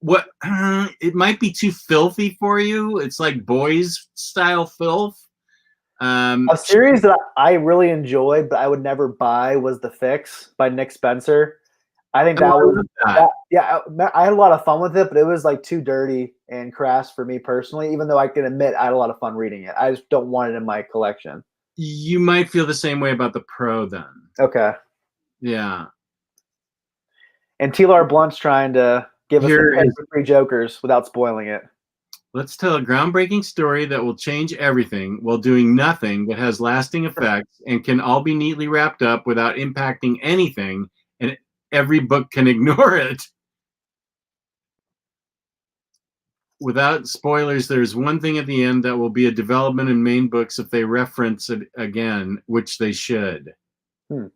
it might be too filthy for you. It's like boys style filth. A series that I really enjoyed, but I would never buy, was The Fix by Nick Spencer. I think that was I had a lot of fun with it, but it was like too dirty and crass for me personally, even though I can admit I had a lot of fun reading it. I just don't want it in my collection. You might feel the same way about the Pro then. Okay. Yeah. And T-Lar Blunt's trying to give us the 3 Jokers without spoiling it. Let's tell a groundbreaking story that will change everything while doing nothing that has lasting effects and can all be neatly wrapped up without impacting anything, and every book can ignore it. Without spoilers, there's one thing at the end that will be a development in main books if they reference it again, which they should. I'm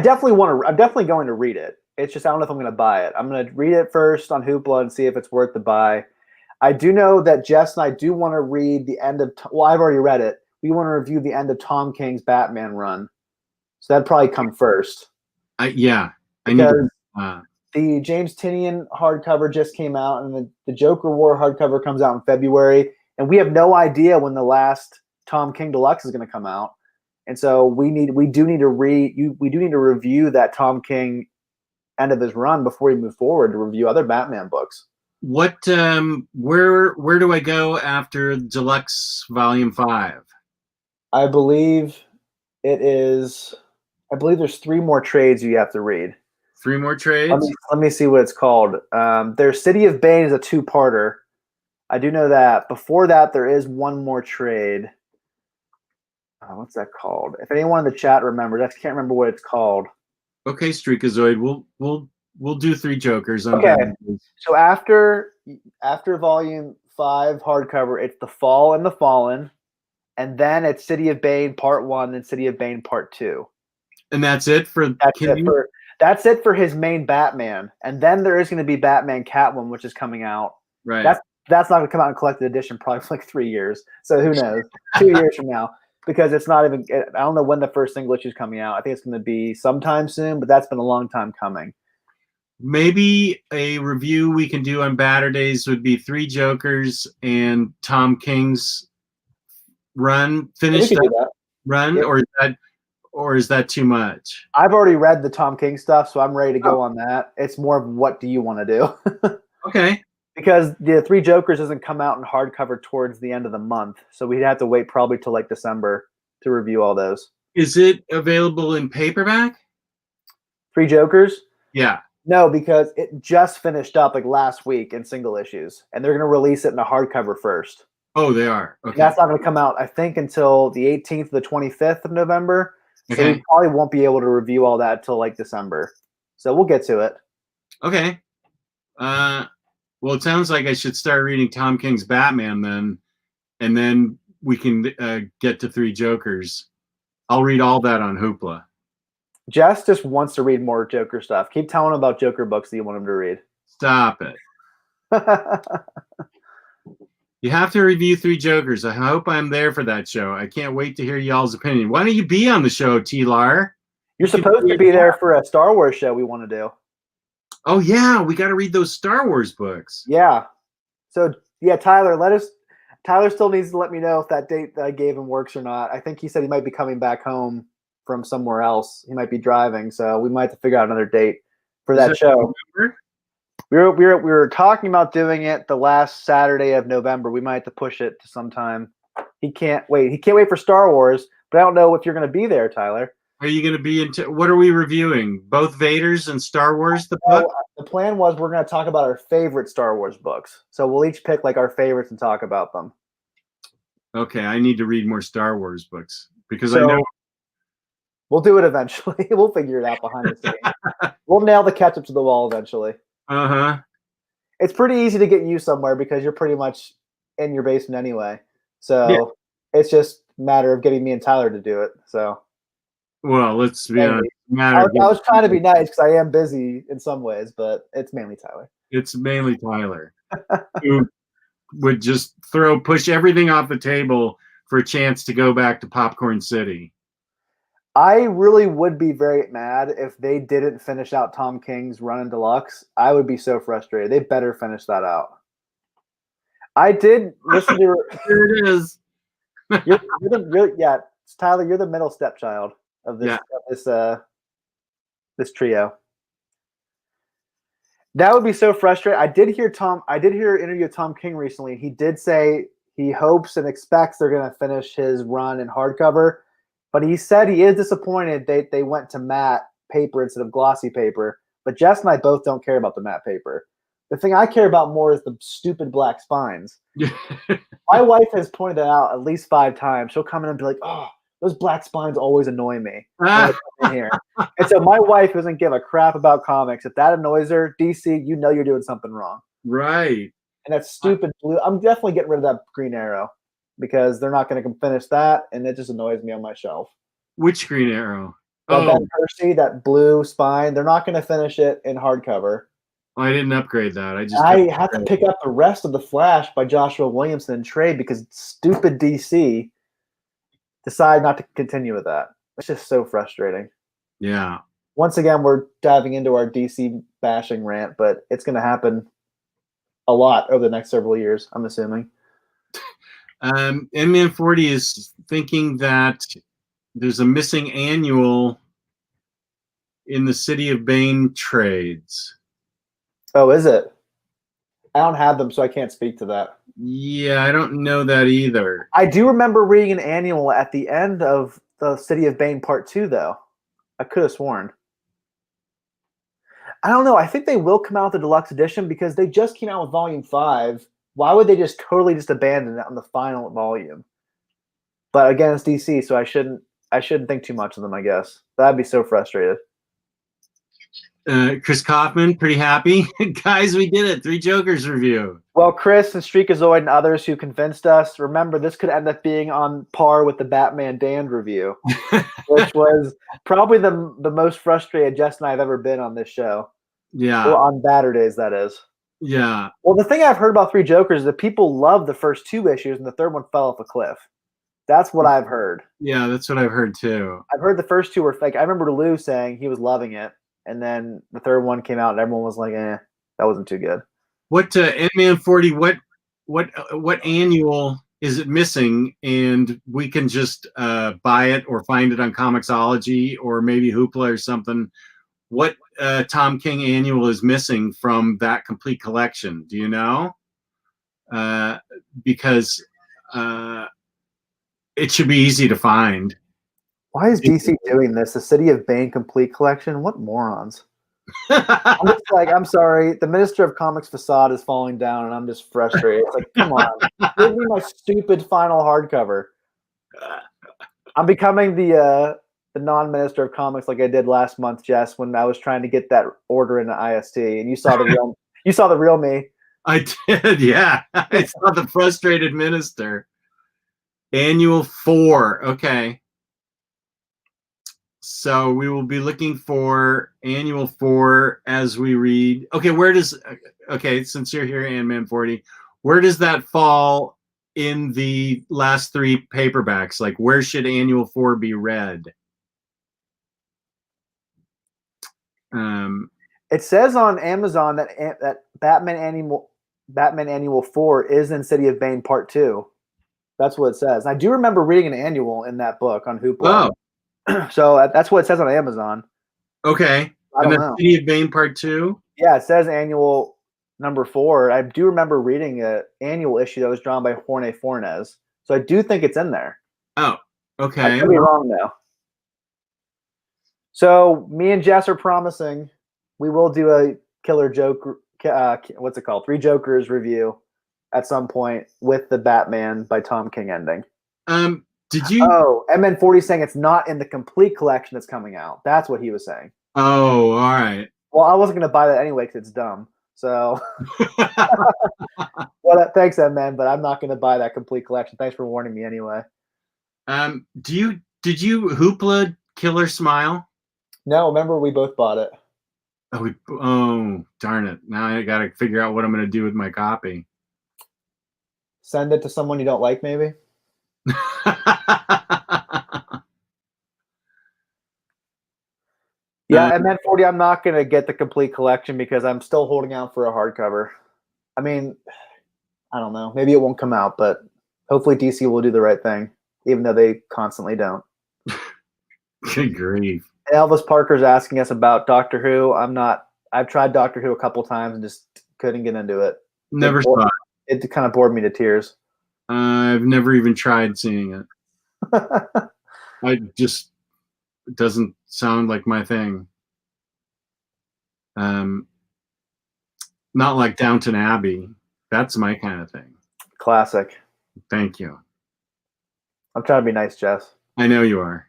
definitely going to read it. It's just I don't know if I'm going to buy it. I'm going to read it first on Hoopla and see if it's worth the buy. I do know that Jess and I do want to read the end of, well, I've already read it. We want to review the end of Tom King's Batman run. So that'd probably come first. The James Tynion hardcover just came out, and the Joker War hardcover comes out in February. And we have no idea when the last Tom King Deluxe is going to come out. And so we do need to review that Tom King end of his run before we move forward to review other Batman books. What where do I go after Deluxe Volume 5? I believe there's 3 more trades you have to read. 3 more trades? Let me see what it's called. There's City of Bane is a 2-parter. I do know that. Before that, there is 1 more trade. What's that called? If anyone in the chat remembers, I can't remember what it's called. Okay, Streakazoid, we'll do 3 Jokers. Okay. So after Volume 5 hardcover, it's The Fall and the Fallen, and then it's City of Bane Part 1 and City of Bane Part 2. And that's it for that's it for his main Batman. And then there is going to be Batman Catwoman, which is coming out. Right. That's not going to come out in collected edition probably for like 3 years. So who knows? 2 years from now. Because it's not even, I don't know when the first single issue is coming out. I think it's going to be sometime soon, but that's been a long time coming. Maybe a review we can do on Batter Days would be 3 Jokers and Tom King's run, finished that run, yeah. or is that too much? I've already read the Tom King stuff, so I'm ready to go on that. It's more of what do you want to do? Okay. Because the 3 Jokers doesn't come out in hardcover towards the end of the month, so we'd have to wait probably till like December to review all those. Is it available in paperback? 3 Jokers? Yeah. No, because it just finished up like last week in single issues, and they're going to release it in a hardcover first. Oh, they are. And Okay. that's not going to come out, I think, until the 18th to the 25th of November. So Okay. we probably won't be able to review all that until like December. So we'll get to it. Okay. Well, it sounds like I should start reading Tom King's Batman then, and then we can get to Three Jokers. I'll read all that on Hoopla. Jess just wants to read more Joker stuff. Keep telling him about Joker books that you want him to read. Stop it. You have to review Three Jokers. I hope I'm there for that show. I can't wait to hear y'all's opinion. Why don't you be on the show, T-Lar? You're supposed to be there for a Star Wars show we want to do. Oh, yeah. We got to read those Star Wars books. Yeah. So, yeah, Tyler still needs to let me know if that date that I gave him works or not. I think he said he might be coming back home from somewhere else. He might be driving, so we might have to figure out another date for that show. We were talking about doing it the last Saturday of November. We might have to push it to sometime. He can't wait. He can't wait for Star Wars, but I don't know if you're going to be there, Tyler. Are you going to be into what are we reviewing? Both Vaders and Star Wars, the book? The plan was we're going to talk about our favorite Star Wars books. So we'll each pick like our favorites and talk about them. Okay, I need to read more Star Wars books because I know we'll do it eventually. We'll figure it out behind the scenes. We'll nail the ketchup to the wall eventually. Uh-huh. It's pretty easy to get you somewhere because you're pretty much in your basement anyway. So It's just a matter of getting me and Tyler to do it. So, well, let's be honest. I was trying to be nice because I am busy in some ways, but it's mainly Tyler. It's mainly Tyler who would just push everything off the table for a chance to go back to Popcorn City. I really would be very mad if they didn't finish out Tom King's Run in Deluxe. I would be so frustrated. They better finish that out. I did listen to. There it is. Tyler, you're the middle stepchild of this this trio. That would be so frustrating. I did hear an interview with Tom King recently. He did say he hopes and expects they're going to finish his run in hardcover. But he said he is disappointed they went to matte paper instead of glossy paper. But Jess and I both don't care about the matte paper. The thing I care about more is the stupid black spines. My wife has pointed that out at least 5 times. She'll come in and be like, "Oh, those black spines always annoy me." And so my wife doesn't give a crap about comics. If that annoys her, DC, you know you're doing something wrong. Right. And that stupid blue. I'm definitely getting rid of that Green Arrow. Because they're not going to finish that, and it just annoys me on my shelf. Which Green Arrow? Ben Percy, that blue spine. They're not going to finish it in hardcover. Oh, I didn't upgrade that. I have to pick up the rest of the Flash by Joshua Williamson in trade because stupid DC decided not to continue with that. It's just so frustrating. Yeah. Once again, we're diving into our DC bashing rant, but it's going to happen a lot over the next several years, I'm assuming. N-Man 40 is thinking that there's a missing annual in the City of Bane trades. Oh, is it? I don't have them, so I can't speak to that. Yeah, I don't know that either. I do remember reading an annual at the end of the City of Bane Part 2, though. I could have sworn. I don't know. I think they will come out with the deluxe edition because they just came out with Volume 5. Why would they just totally abandon it on the final volume? But again, it's DC, so I shouldn't think too much of them, I guess. But I'd be so frustrated. Chris Kaufman, pretty happy. Guys, we did it. 3 Jokers review. Well, Chris and Streakazoid and others who convinced us, remember, this could end up being on par with the Batman Damned review, which was probably the most frustrated Jess and I have ever been on this show. Yeah. Well, on Batter Days, that is. Yeah. Well, the thing I've heard about 3 Jokers is that people love the first 2 issues and the third one fell off a cliff. That's what I've heard. Yeah, that's what I've heard too. I've heard the first 2 were fake. I remember Lou saying he was loving it, and then the third one came out and everyone was like, that wasn't too good. What N-Man 40, what annual is it missing? And we can just buy it or find it on Comixology or maybe Hoopla or something. What Tom King annual is missing from that complete collection? Do you know? Because it should be easy to find. Why is DC doing this? The City of Bane complete collection? What morons. I'm just like, I'm sorry, the Minister of Comics facade is falling down, and I'm just frustrated. It's like, come on, give me my stupid final hardcover. I'm becoming the non-Minister of Comics like I did last month, Jess, when I was trying to get that order into IST, and you saw the real me. I did, yeah. I saw the frustrated minister. Annual 4, okay. So we will be looking for Annual 4 as we read. Okay, since you're here, Ant-Man 40, where does that fall in the last 3 paperbacks? Like, where should Annual 4 be read? It says on Amazon that Batman Annual 4 is in City of Bane Part 2. That's what it says. I do remember reading an annual in that book on Hoopla. Oh. So that's what it says on Amazon. Okay. I don't know. City of Bane Part 2? Yeah, it says annual number 4. I do remember reading an annual issue that was drawn by Jorge Fornes. So I do think it's in there. Oh, okay. I could be wrong, though. So me and Jess are promising we will do a Killer Joke, what's it called? 3 Jokers review at some point with the Batman by Tom King ending. Did you? Oh, MN40 saying it's not in the complete collection that's coming out. That's what he was saying. Oh, all right. Well, I wasn't going to buy that anyway because it's dumb. So, well, thanks, MN, but I'm not going to buy that complete collection. Thanks for warning me anyway. Did you Hoopla Killer Smile? No, remember we both bought it. Oh, darn it! Now I got to figure out what I'm going to do with my copy. Send it to someone you don't like, maybe. Yeah, MN40, I'm not going to get the complete collection because I'm still holding out for a hardcover. I mean, I don't know. Maybe it won't come out, but hopefully DC will do the right thing, even though they constantly don't. Good grief. Elvis Parker's asking us about Doctor Who. I've tried Doctor Who a couple times and just couldn't get into it. Never saw it. It kind of bored me to tears. I've never even tried seeing it. It doesn't sound like my thing. Not like Downton Abbey. That's my kind of thing. Classic. Thank you. I'm trying to be nice, Jess. I know you are.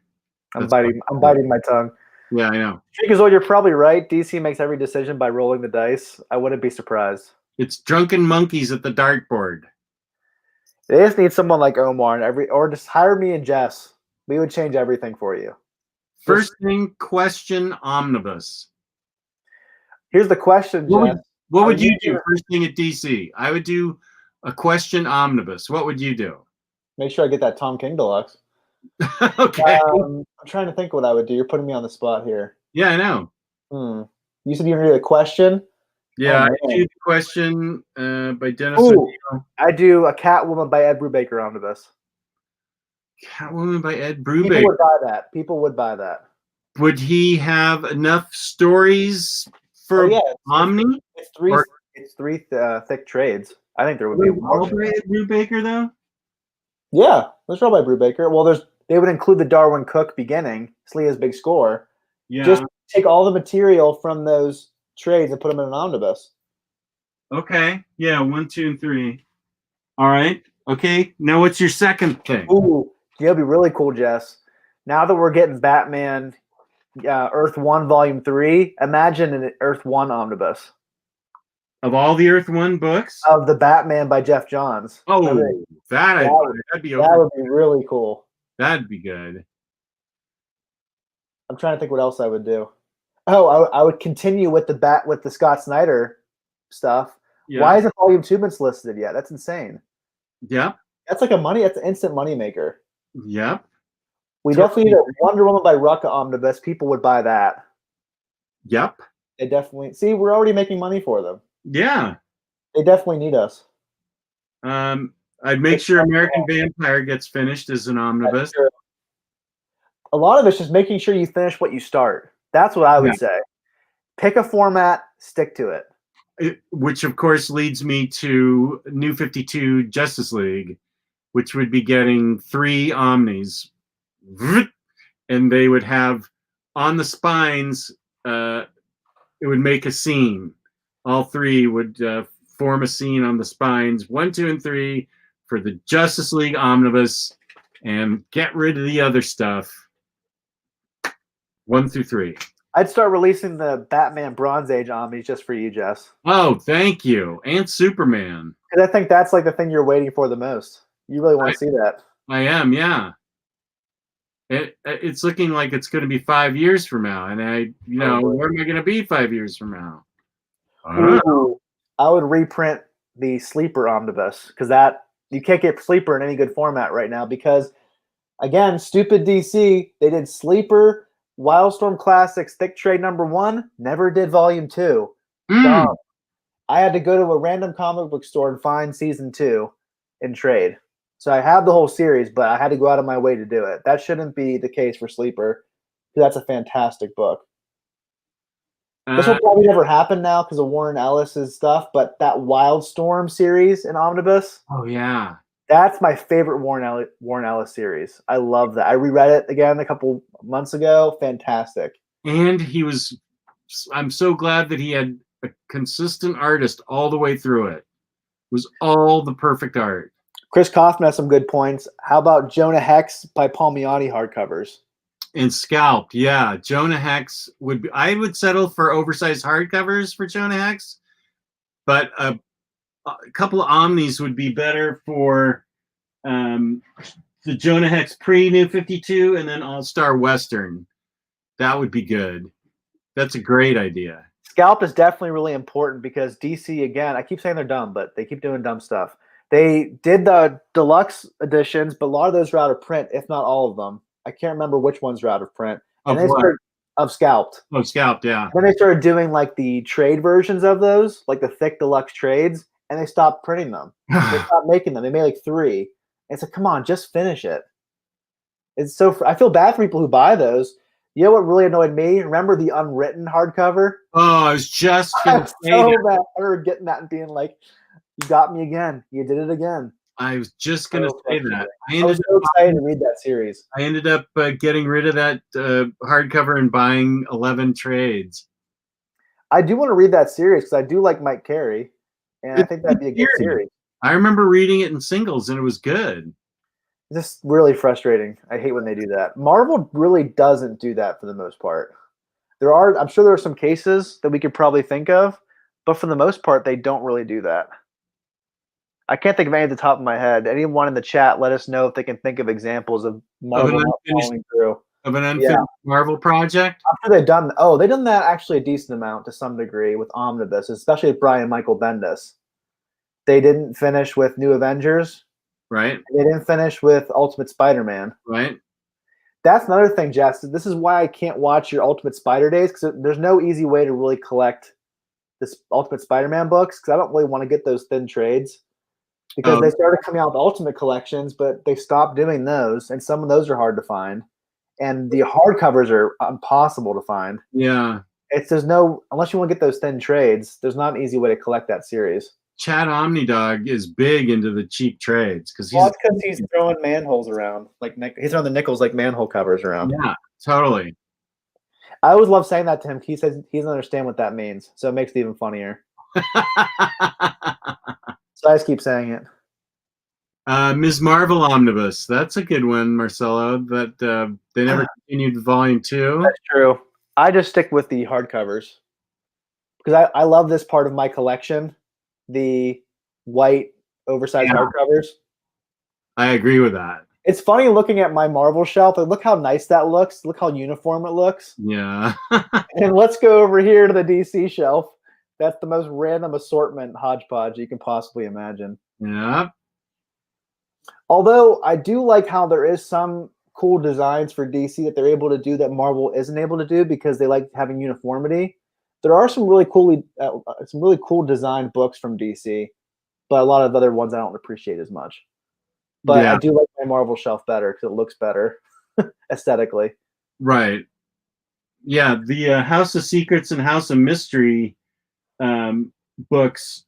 I'm biting my tongue. Yeah, I know. Because you're probably right. DC makes every decision by rolling the dice. I wouldn't be surprised. It's drunken monkeys at the dartboard. They just need someone like Omar or just hire me and Jess. We would change everything for you. First thing, question omnibus. Here's the question, Jess. What would you do first thing at DC? I would do a question omnibus. What would you do? Make sure I get that Tom King Deluxe. Okay. I'm trying to think what I would do. You're putting me on the spot here. Yeah, I know. You said you were going to do a question? Yeah, I do the question by Dennis. Ooh, I do a Catwoman by Ed Brubaker omnibus. Catwoman by Ed Brubaker. People would buy that. People would buy that. Would he have enough stories for Omni? It's three thick trades. I think there would be more. By Ed Brubaker, though? Yeah, let's roll by Brubaker. Well, they would include the Darwyn Cooke beginning, Slea's big score. Yeah. Just take all the material from those trades and put them in an omnibus. Okay. Yeah, 1, 2, and 3. All right. Okay. Now what's your second thing? Ooh, it'll be really cool, Jess. Now that we're getting Batman Earth 1 Volume 3, imagine an Earth 1 omnibus. Of all the Earth 1 books? Of the Batman by Jeff Johns. Oh, that'd be really cool. That'd be good. I'm trying to think what else I would do. Oh, I would continue with the Scott Snyder stuff. Yeah. Why isn't Volume 2 been listed yet? That's insane. Yep. That's like that's an instant moneymaker. Yep. We definitely need a Wonder Woman by Rucka omnibus. People would buy that. Yep. They definitely see we're already making money for them. Yeah. They definitely need us. I'd make sure American Vampire gets finished as an omnibus. A lot of it's just making sure you finish what you start. That's what I would say. Pick a format, stick to it. Which, of course, leads me to New 52 Justice League, which would be getting 3 omnis. And they would have on the spines it would make a scene. All three would form a scene on the spines 1, 2, and 3 for the Justice League Omnibus, and get rid of the other stuff. 1 through 3. I'd start releasing the Batman Bronze Age Omnis just for you, Jess. Oh, thank you. And Superman. Because I think that's like the thing you're waiting for the most. You really want to see that. I am, yeah. It's looking like it's going to be 5 years from now, and where am I going to be 5 years from now? I would reprint the Sleeper Omnibus because that you can't get Sleeper in any good format right now because, again, stupid DC. They did Sleeper, Wildstorm Classics, Thick Trade #1, never did Volume 2. Dumb. I had to go to a random comic book store and find Season 2 in trade. So I have the whole series, but I had to go out of my way to do it. That shouldn't be the case for Sleeper. That's a fantastic book. This will probably never happen now because of Warren Ellis's stuff, but that Wildstorm series in Omnibus. Oh, yeah. That's my favorite Warren Ellis series. I love that. I reread it again a couple months ago. Fantastic. And I'm so glad that he had a consistent artist all the way through it. It was all the perfect art. Chris Kaufman has some good points. How about Jonah Hex by Palmiotti hardcovers? And Scalped, yeah. Jonah Hex I would settle for oversized hardcovers for Jonah Hex, but a couple of Omnis would be better for the Jonah Hex pre-New 52 and then All-Star Western. That would be good. That's a great idea. Scalp is definitely really important because DC, again, I keep saying they're dumb, but they keep doing dumb stuff. They did the deluxe editions, but a lot of those are out of print, if not all of them. I can't remember which ones are out of print. Of Scalped. Oh, Scalped, yeah. Then they started doing like the trade versions of those, like the thick deluxe trades, and they stopped printing them. They stopped making them. They made like 3. And it's like, come on, just finish it. It's so. I feel bad for people who buy those. You know what really annoyed me? Remember the unwritten hardcover? Oh, I was just going to say so that. bad. I remember getting that and being like, "You got me again. You did it again." I was just going to say that. I was so excited to read that series. I ended up getting rid of that hardcover and buying 11 trades. I do want to read that series because I do like Mike Carey, and I think that'd be a good series. I remember reading it in singles, and it was good. It's just really frustrating. I hate when they do that. Marvel really doesn't do that for the most part. I'm sure there are some cases that we could probably think of, but for the most part, they don't really do that. I can't think of any at the top of my head. Anyone in the chat, let us know if they can think of examples of Marvel not following through. Of an unfinished Marvel project? I'm sure they've done that actually a decent amount to some degree with Omnibus, especially with Brian Michael Bendis. They didn't finish with New Avengers. Right. They didn't finish with Ultimate Spider-Man. Right. That's another thing, Jess. This is why I can't watch your Ultimate Spider Days because there's no easy way to really collect this Ultimate Spider-Man books because I don't really want to get those thin trades. Because they started coming out with Ultimate collections, but they stopped doing those, and some of those are hard to find. And the hardcovers are impossible to find. Yeah. Unless you want to get those thin trades, there's not an easy way to collect that series. Chad Omnidog is big into the cheap trades because he's throwing manholes around, he's throwing the nickels like manhole covers around. Yeah, totally. I always love saying that to him. He says he doesn't understand what that means, so it makes it even funnier. So I just keep saying it. Ms. Marvel Omnibus. That's a good one, Marcelo. That they never continued with Volume 2. That's true. I just stick with the hardcovers because I love this part of my collection, the white oversized hardcovers. I agree with that. It's funny looking at my Marvel shelf. Look how nice that looks. Look how uniform it looks. Yeah. And let's go over here to the DC shelf. That's the most random assortment hodgepodge you can possibly imagine. Yeah. Although I do like how there is some cool designs for DC that they're able to do that Marvel isn't able to do because they like having uniformity. There are some really cool design books from DC, but a lot of other ones I don't appreciate as much. But I do like my Marvel shelf better because it looks better aesthetically. Right. Yeah, the House of Secrets and House of Mystery books,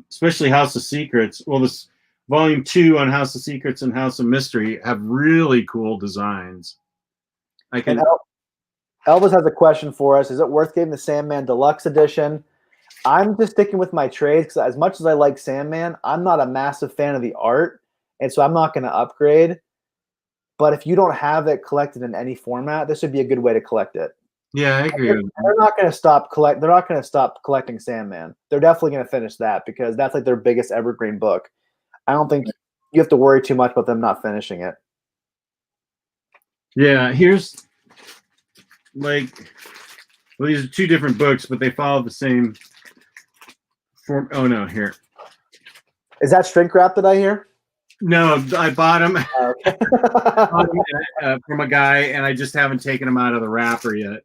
especially House of Secrets. Well, this Volume 2 on House of Secrets and House of Mystery have really cool designs. Elvis has a question for us. Is it worth getting the Sandman Deluxe Edition? I'm just sticking with my trades because as much as I like Sandman, I'm not a massive fan of the art, and so I'm not going to upgrade. But if you don't have it collected in any format, this would be a good way to collect it. Yeah, I agree with They're not going to stop They're not going to stop collecting Sandman. They're definitely going to finish that because that's like their biggest evergreen book. I don't think you have to worry too much about them not finishing it. Yeah, here's like, well, these are two different books, but they follow the same form. Oh no, here. Is that shrink wrap that I hear? No, I bought them, Okay. from a guy, and I just haven't taken them out of the wrapper yet.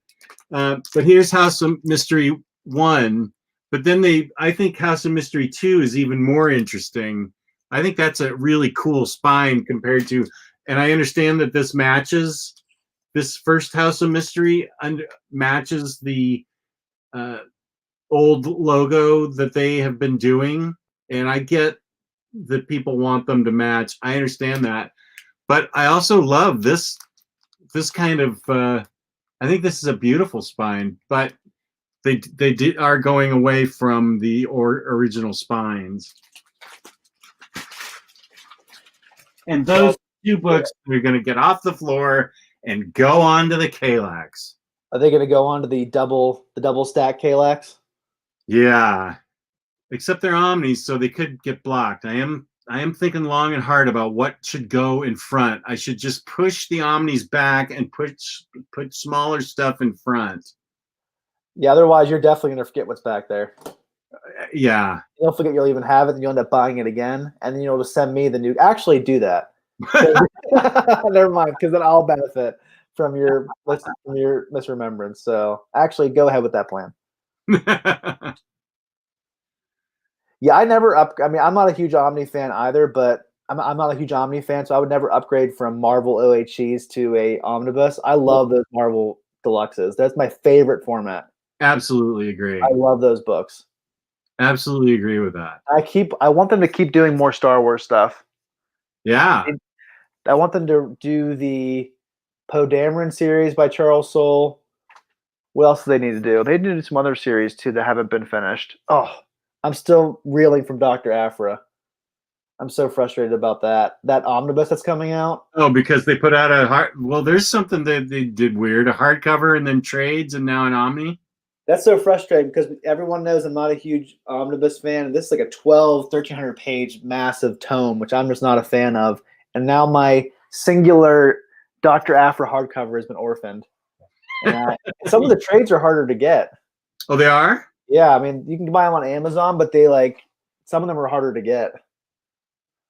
But here's House of Mystery 1. But then I think House of Mystery 2 is even more interesting. I think that's a really cool spine compared to, and I understand that this matches, this first House of Mystery matches the old logo that they have been doing. And I get that people want them to match. I understand that. But I also love this kind of, I think this is a beautiful spine, but they are going away from the original spines. And those two books are going to get off the floor and go on to the Kalax. Are they going to go on to the double stack Kalax? Yeah, except they're omnis, so they could get blocked. I am thinking long and hard about what should go in front. I should just push the omnis back and put smaller stuff in front. Yeah, otherwise you're definitely going to forget what's back there. Yeah. You'll forget you'll even have it, and you'll end up buying it again, and then you'll just send me the new. Actually, do that. Never mind, because then I'll benefit from your misremembrance. So actually, go ahead with that plan. Yeah, I never I mean, I'm not a huge Omni fan either, but I'm not a huge Omni fan, so I would never upgrade from Marvel OHEs to a omnibus. I love those Marvel Deluxes. That's my favorite format. Absolutely agree. I love those books. Absolutely agree with that. I want them to keep doing more Star Wars stuff. Yeah. I want them to do the Poe Dameron series by Charles Soule. What else do they need to do? They need to do some other series too that haven't been finished. Oh, I'm still reeling from Dr. Aphra. I'm so frustrated about that omnibus that's coming out. Oh, because they put out well, there's something that they did weird, a hardcover and then trades and now an Omni. That's so frustrating because everyone knows I'm not a huge omnibus fan. And this is like a 1,300 page massive tome, which I'm just not a fan of. And now my singular Dr. Aphra hardcover has been orphaned. And some of the trades are harder to get. Oh, they are? Yeah, I mean, you can buy them on Amazon, but some of them are harder to get.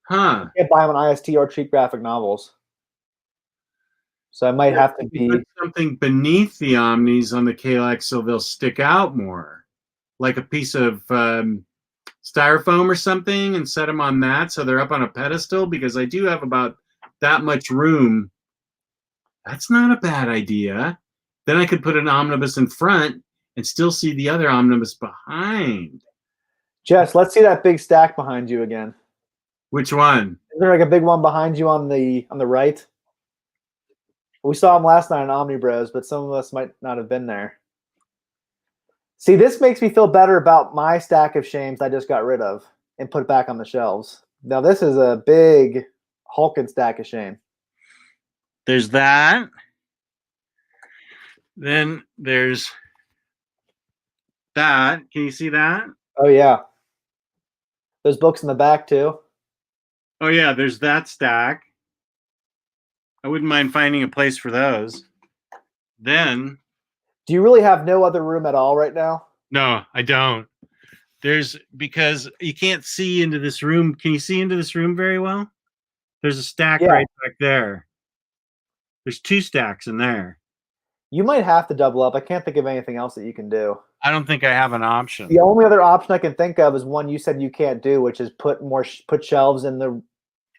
Huh. You can't buy them on IST or cheap graphic novels. So I might have to be put something beneath the omnis on the Kalax so they'll stick out more, like a piece of styrofoam or something, and set them on that so they're up on a pedestal. Because I do have about that much room. That's not a bad idea. Then I could put an omnibus in front and still see the other omnibus behind. Jess, let's see that big stack behind you again. Which one? Is there like a big one behind you on the right? We saw him last night on Omni Bros, but some of us might not have been there. See, this makes me feel better about my stack of shames I just got rid of and put back on the shelves. Now this is a big hulking stack of shame. There's that. Then there's that. Can you see that? Oh yeah. There's books in the back too. Oh yeah, there's that stack. I wouldn't mind finding a place for those. Then, do you really have no other room at all right now? No, I don't. Because you can't see into this room. Can you see into this room very well? There's a stack right back there. There's 2 stacks in there. You might have to double up. I can't think of anything else that you can do. I don't think I have an option. The only other option I can think of is one you said you can't do, which is put shelves in the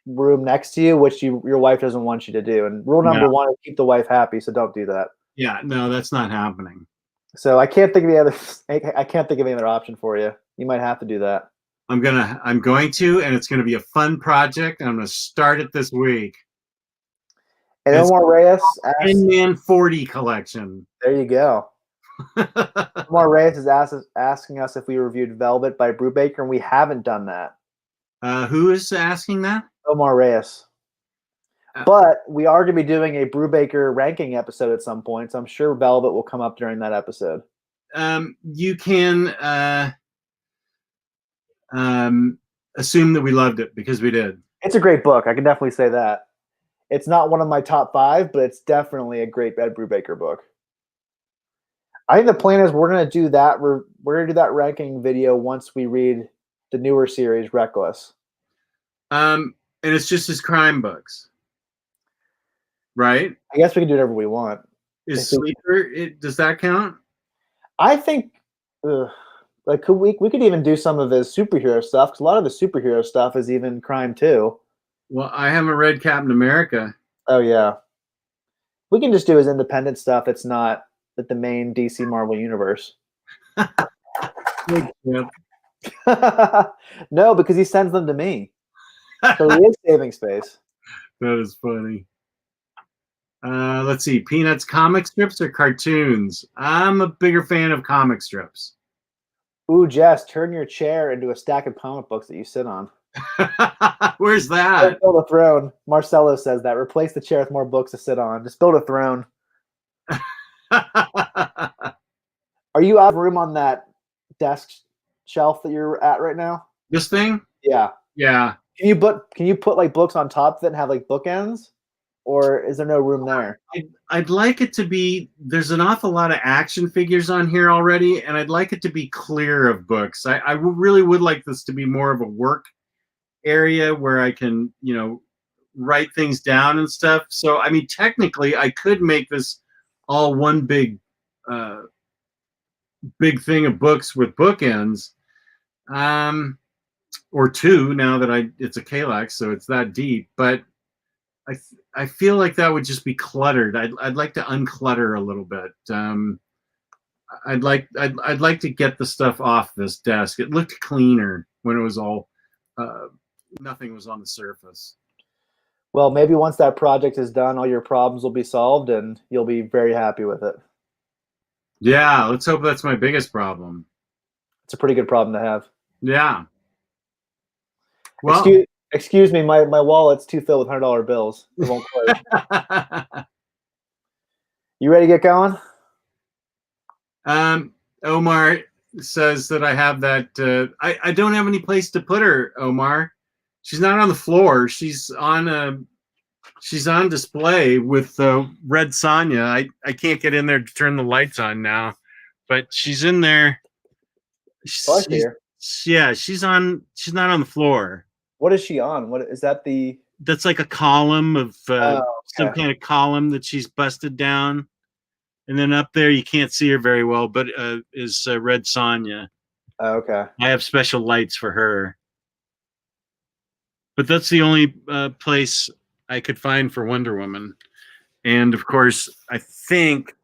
room next to you, which your wife doesn't want you to do. And rule number 1 is keep the wife happy, so don't do that. Yeah, no, that's not happening. So I can't think of any other option for you. You might have to do that. I'm going to, and it's going to be a fun project, and I'm going to start it this week. And Omar Reyes asks, Man 40 collection. there you go. Omar Reyes is asking us if we reviewed Velvet by Brubaker, and we haven't done that. Who is asking that? Omar Reyes. But we are going to be doing a Brubaker ranking episode at some point, so I'm sure Velvet will come up during that episode. You can assume that we loved it because we did. It's a great book. I can definitely say that. It's not one of my top 5, but it's definitely a great Ed Brubaker book. I think the plan is we're going to do that. We're going to do that ranking video once we read the newer series, Reckless. And it's just his crime books, right? I guess we can do whatever we want. Is Sleeper? Does that count? I think, like, we could even do some of his superhero stuff because a lot of the superhero stuff is even crime too. Well, I haven't read Captain America. Oh yeah, we can just do his independent stuff. It's not the main DC Marvel universe. No, because he sends them to me, so he is saving space. That is funny. Let's see, Peanuts comic strips or cartoons? I'm a bigger fan of comic strips. Ooh, Jess, turn your chair into a stack of comic books that you sit on. Where's that? Build a throne. Marcelo says that. Replace the chair with more books to sit on. Just build a throne. Are you out of room on that desk shelf that you're at right now? This thing? Yeah. Yeah. Can you put like books on top of it and have like bookends? Or is there no room there? I'd like it to be, there's an awful lot of action figures on here already, and I'd like it to be clear of books. I really would like this to be more of a work area where I can, write things down and stuff. So, I mean, technically, I could make this all one big thing of books with bookends, or two now that it's a Kallax, so it's that deep. But I feel like that would just be cluttered. I'd like to unclutter a little bit. I'd like to get the stuff off this desk. It looked cleaner when it was all nothing was on the surface. Well, maybe once that project is done, all your problems will be solved and you'll be very happy with it. Yeah, let's hope that's my biggest problem. It's a pretty good problem to have. Yeah. Well, excuse me, my wallet's too filled with $100 bills. It won't close. You ready to get going? Omar says that I have that. I don't have any place to put her, Omar. She's not on the floor. She's on display with Red Sonja. I can't get in there to turn the lights on now, but she's in there. Yeah, she's not on the floor. What is she on? What is that? That's like a column of some kind of column that she's busted down, and then up there you can't see her very well, but is Red Sonja. Oh, okay. I have special lights for her, but that's the only place I could find for Wonder Woman. And of course, I think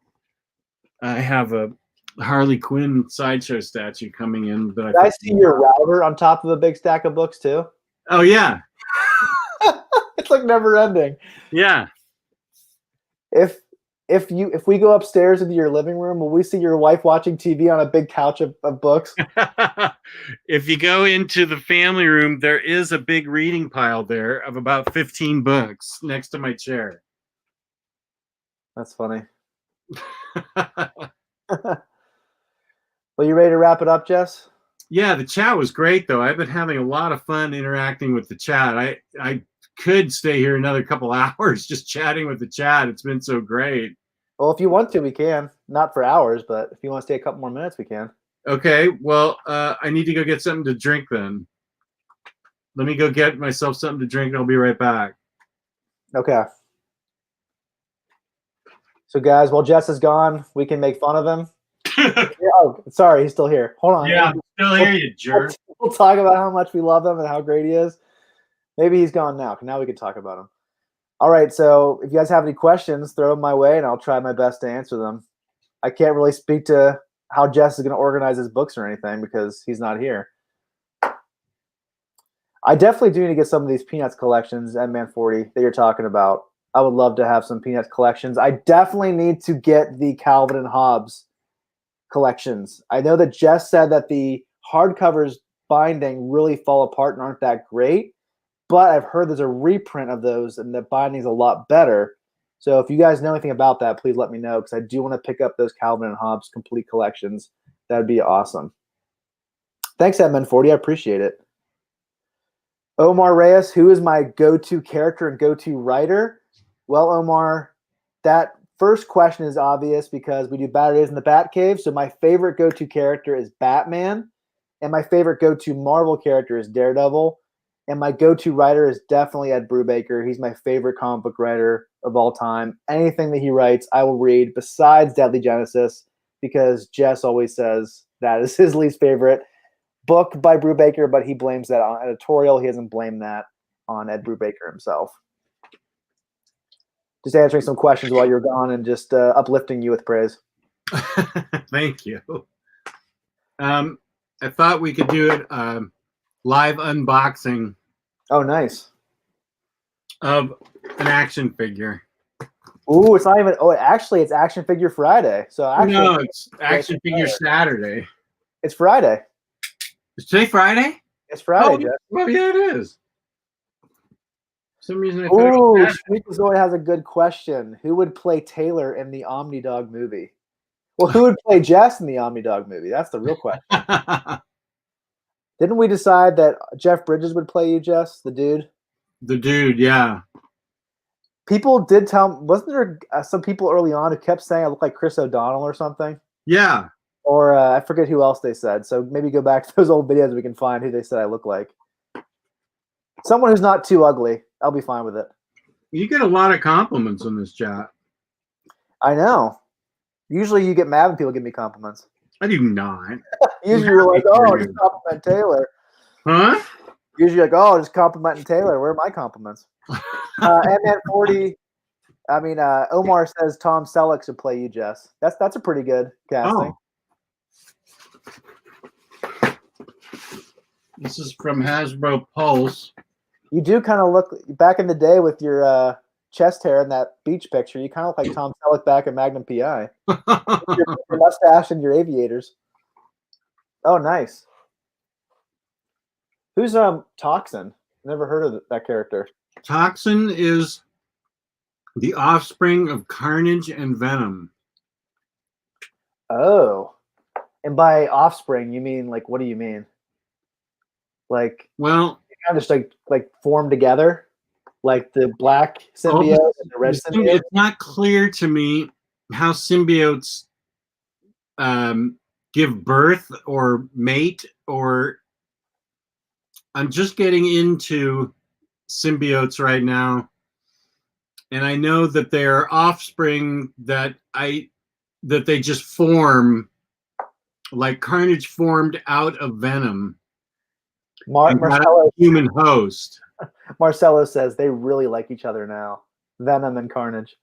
I have a Harley Quinn sideshow statue coming in. But I see your router on top of a big stack of books too. Oh yeah. It's like never ending. Yeah. If we go upstairs into your living room, will we see your wife watching TV on a big couch of books? If you go into the family room, there is a big reading pile there of about 15 books next to my chair. That's funny. Well, you ready to wrap it up, Jess? Yeah, the chat was great, though. I've been having a lot of fun interacting with the chat. I could stay here another couple hours just chatting with the chat. It's been so great. Well, if you want to, we can. Not for hours, but if you want to stay a couple more minutes, we can. Okay. Well, I need to go get something to drink then. Let me go get myself something to drink, and I'll be right back. Okay. So, guys, while Jess is gone, we can make fun of him. Oh, sorry, he's still here. Hold on. Yeah, I'm still here, you jerk. We'll talk about how much we love him and how great he is. Maybe he's gone now. Now we can talk about him. All right, so if you guys have any questions, throw them my way, and I'll try my best to answer them. I can't really speak to how Jess is going to organize his books or anything because he's not here. I definitely do need to get some of these Peanuts collections, Man 40, that you're talking about. I would love to have some Peanuts collections. I definitely need to get the Calvin and Hobbes collections. I know that Jess said that the hardcovers binding really fall apart and aren't that great, but I've heard there's a reprint of those and the binding's a lot better. So if you guys know anything about that, please let me know because I do want to pick up those Calvin and Hobbes complete collections. That'd be awesome. Thanks, Edmund40. I appreciate it. Omar Reyes, who is my go-to character and go-to writer? Well, Omar, that first question is obvious because we do Bad Days in the Batcave. So my favorite go-to character is Batman, and my favorite go-to Marvel character is Daredevil, and my go-to writer is definitely Ed Brubaker. He's my favorite comic book writer of all time. Anything that he writes, I will read besides Deadly Genesis because Jess always says that is his least favorite book by Brubaker, but he blames that on editorial. He hasn't blamed that on Ed Brubaker himself. Just answering some questions while you're gone and just uplifting you with praise. Thank you. I thought we could do it live unboxing. Oh, nice. Of an action figure. Ooh, it's not even. Oh, actually, it's Action Figure Friday. So actually, no, it's Action Figure Saturday. It's Friday. Is today Friday? It's Friday, Jeff. Well, yeah, it is. For some reason, I Ooh, thought Shmikozoid has a good question. Who would play Taylor in the Omnidog movie? Well, who would play Jess in the Omnidog movie? That's the real question. Didn't we decide that Jeff Bridges would play you, Jess, the dude? The dude, yeah. People did tell. Wasn't there some people early on who kept saying I look like Chris O'Donnell or something? Yeah. Or I forget who else they said. So maybe go back to those old videos. We can find who they said I look like. Someone who's not too ugly. I'll be fine with it. You get a lot of compliments in this chat. I know. Usually you get mad when people give me compliments. I do not. Usually you're like, oh, just compliment Taylor. Huh? Usually you're like, oh, just complimenting Taylor. Where are my compliments? M40. I mean, Omar says Tom Selleck should play you, Jess. That's a pretty good casting. Oh. This is from Hasbro Pulse. You do kind of look back in the day with your chest hair in that beach picture. You kind of look like Tom Selleck back at Magnum PI. your mustache and your aviators. Oh, nice. Who's Toxin? Never heard of that character. Toxin is the offspring of Carnage and Venom. Oh. And by offspring, you mean like what do you mean? Like well, kind of just like formed together, like the black symbiote and the red symbiote. It's not clear to me how symbiotes give birth or mate, or I'm just getting into symbiotes right now, and I know that they are offspring that they just form, like Carnage formed out of Venom. Marcelo, human host. Marcelo says they really like each other now. Venom and Carnage.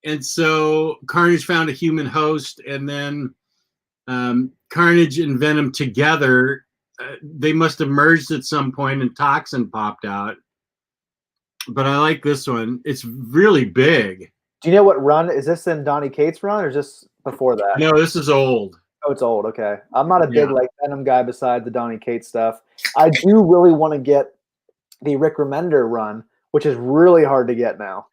And so Carnage found a human host, and then Carnage and Venom together, they must have merged at some point, and Toxin popped out. But I like this one. It's really big. Do you know what run? Is this in Donny Cates' run, or is this before that? No, this is old. Oh, it's old. Okay. I'm not a big like Venom guy beside the Donny Cates stuff. I do really want to get the Rick Remender run, which is really hard to get now.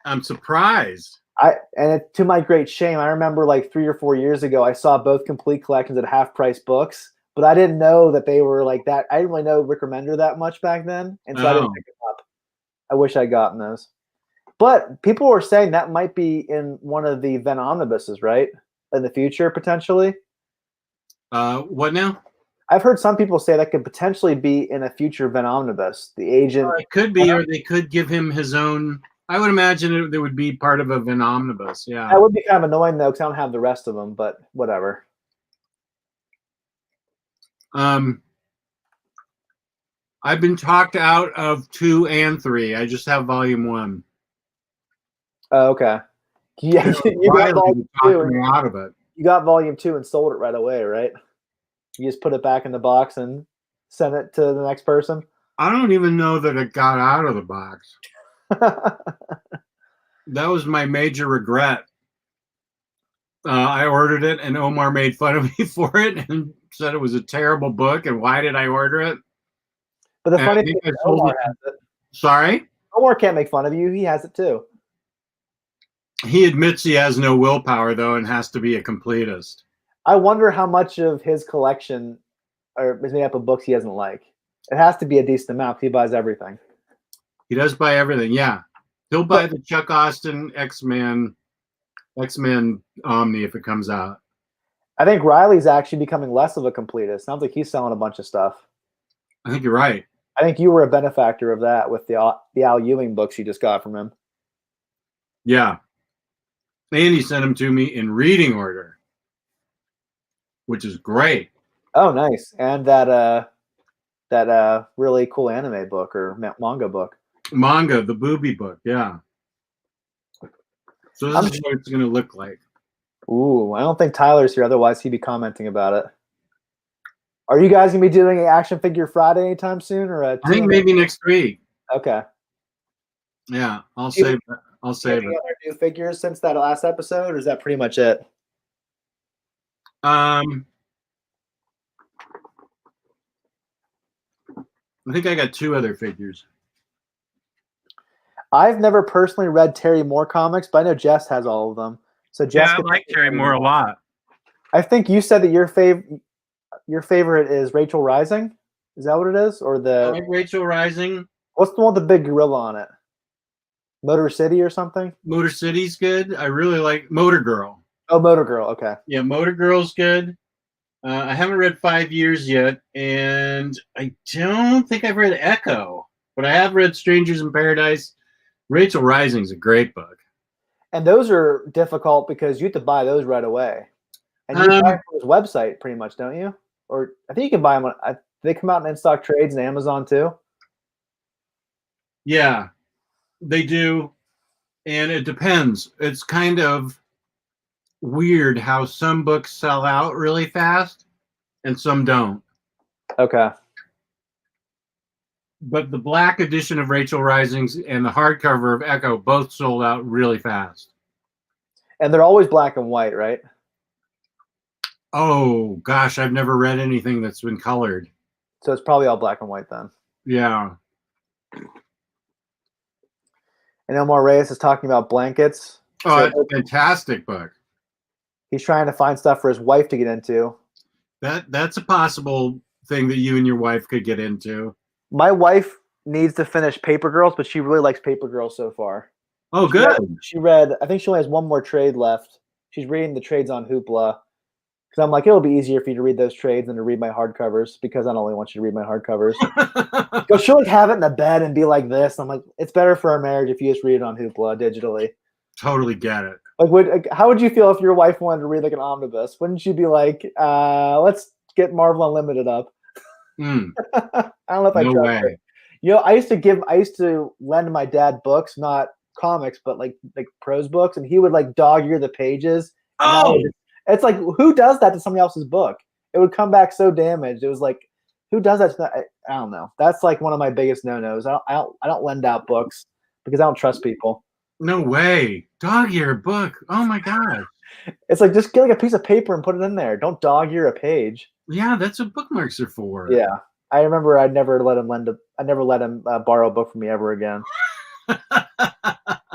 I'm surprised. To my great shame, I remember like 3 or 4 years ago, I saw both complete collections at Half Price Books, but I didn't know that they were like that. I didn't really know Rick Remender that much back then, and so I didn't pick them up. I wish I'd gotten those. But people were saying that might be in one of the Ven omnibuses, right? In the future, potentially. What now? I've heard some people say that could potentially be in a future Ven omnibus. The agent. It could be, or they could give him his own. I would imagine it would be part of a Ven omnibus. Yeah. That would be kind of annoying though, because I don't have the rest of them. But whatever. I've been talked out of 2 and 3. I just have volume 1. Oh, okay. Yeah, you got volume 2. Out of it. You got volume 2 and sold it right away, right? You just put it back in the box and sent it to the next person. I don't even know that it got out of the box. That was my major regret. I ordered it, and Omar made fun of me for it and said it was a terrible book. And why did I order it? But the And funny I thing think I is, sold Omar it. has it. Sorry? Omar can't make fun of you. He has it too. He admits he has no willpower, though, and has to be a completist. I wonder how much of his collection is made up of books he doesn't like. It has to be a decent amount. He buys everything. He does buy everything, yeah. He'll buy the Chuck Austin X-Men Omni if it comes out. I think Riley's actually becoming less of a completist. Sounds like he's selling a bunch of stuff. I think you're right. I think you were a benefactor of that with the Al Ewing books you just got from him. Yeah. And he sent them to me in reading order, which is great. Oh, nice. And that really cool anime book or manga book. Manga, the booby book, yeah. So this is what it's going to look like. Ooh, I don't think Tyler's here. Otherwise, he'd be commenting about it. Are you guys going to be doing an Action Figure Friday anytime soon? Or I think maybe next week. Okay. Yeah, I'll save it. I'll save it. Other new figures since that last episode, or is that pretty much it? I think I got 2 other figures. I've never personally read Terry Moore comics, but I know Jess has all of them. So Jess, I like Terry Moore a lot. I think you said that your favorite is Rachel Rising. Is that what it is, or I like Rachel Rising. What's the one with the big gorilla on it? Motor City or something? Motor City's good. I really like Motor Girl. Oh, Motor Girl. Okay. Yeah, Motor Girl's good. I haven't read 5 Years yet, and I don't think I've read Echo, but I have read Strangers in Paradise. Rachel Rising's a great book. And those are difficult because you have to buy those right away. And you buy them from his website pretty much, don't you? Or I think you can buy them on, they come out in in-stock trades and Amazon too. Yeah, they do. And it depends. It's kind of weird how some books sell out really fast and some don't. Okay. But the black edition of Rachel Rising's and the hardcover of Echo both sold out really fast. And they're always black and white, right? Oh, gosh, I've never read anything that's been colored. So it's probably all black and white then. Yeah. And Omar Reyes is talking about blankets. Oh, it's a fantastic book. He's trying to find stuff for his wife to get into. That's a possible thing that you and your wife could get into. My wife needs to finish Paper Girls, but she really likes Paper Girls so far. Oh, good. She read, I think she only has one more trade left. She's reading the trades on Hoopla. Because I'm like, it'll be easier for you to read those trades than to read my hardcovers, because I don't only want you to read my hardcovers. Because she'll like have it in the bed and be like this. I'm like, it's better for our marriage if you just read it on Hoopla digitally. Totally get it. How would you feel if your wife wanted to read like an omnibus? Wouldn't you be like, let's get Marvel Unlimited up? Mm. I don't know if I No trust way. her. You know, I used to lend my dad books, not comics, but like prose books, and he would like dog ear the pages. Oh, It's like, who does that to somebody else's book? It would come back so damaged. It was like, who does that? I don't know. That's like one of my biggest no-nos. I don't lend out books because I don't trust people. no way. Dog ear book. Oh my God. It's like, just get like a piece of paper and put it in there. Don't dog ear a page. Yeah, that's what bookmarks are for. Yeah. I remember I never let him borrow a book from me ever again.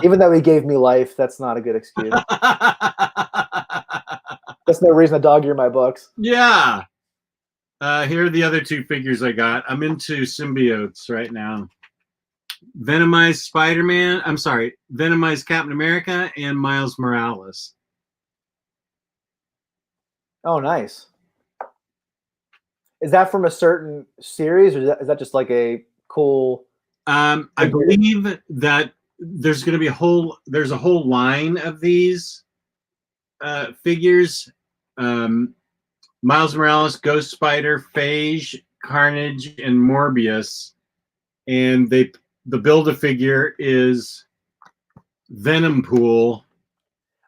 Even though he gave me life, that's not a good excuse. That's no reason to dog ear my books. Yeah. Here are the other 2 figures I got. I'm into symbiotes right now. Venomized Spider-Man. I'm sorry. Venomized Captain America and Miles Morales. Oh, nice. Is that from a certain series, or is that just like a cool? I believe that there's going to be there's a whole line of these figures. Miles Morales, Ghost Spider, Phage, Carnage, and Morbius. And the Build-A-Figure is Venom Pool.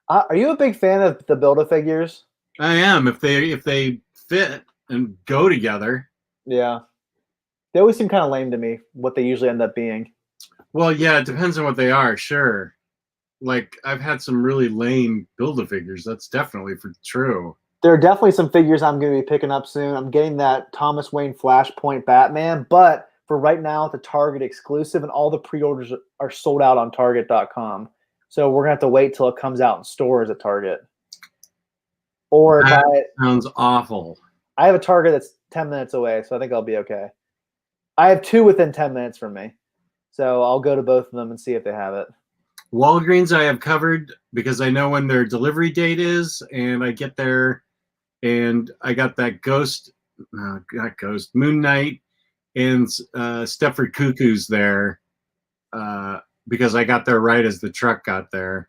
Are you a big fan of the Build-A-Figures? I am, if they fit and go together. Yeah. They always seem kind of lame to me, what they usually end up being. Well, yeah, it depends on what they are, sure. Like, I've had some really lame Build-A-Figures. That's definitely true. There are definitely some figures I'm going to be picking up soon. I'm getting that Thomas Wayne Flashpoint Batman, but for right now, it's a Target exclusive, and all the pre-orders are sold out on Target.com. So we're going to have to wait till it comes out in stores at Target. Or That sounds awful. I have a Target that's 10 minutes away, so I think I'll be okay. I have 2 within 10 minutes from me. So I'll go to both of them and see if they have it. Walgreens I have covered because I know when their delivery date is, and I get there, and I got that Moon Knight and Stepford Cuckoo's there because I got there right as the truck got there.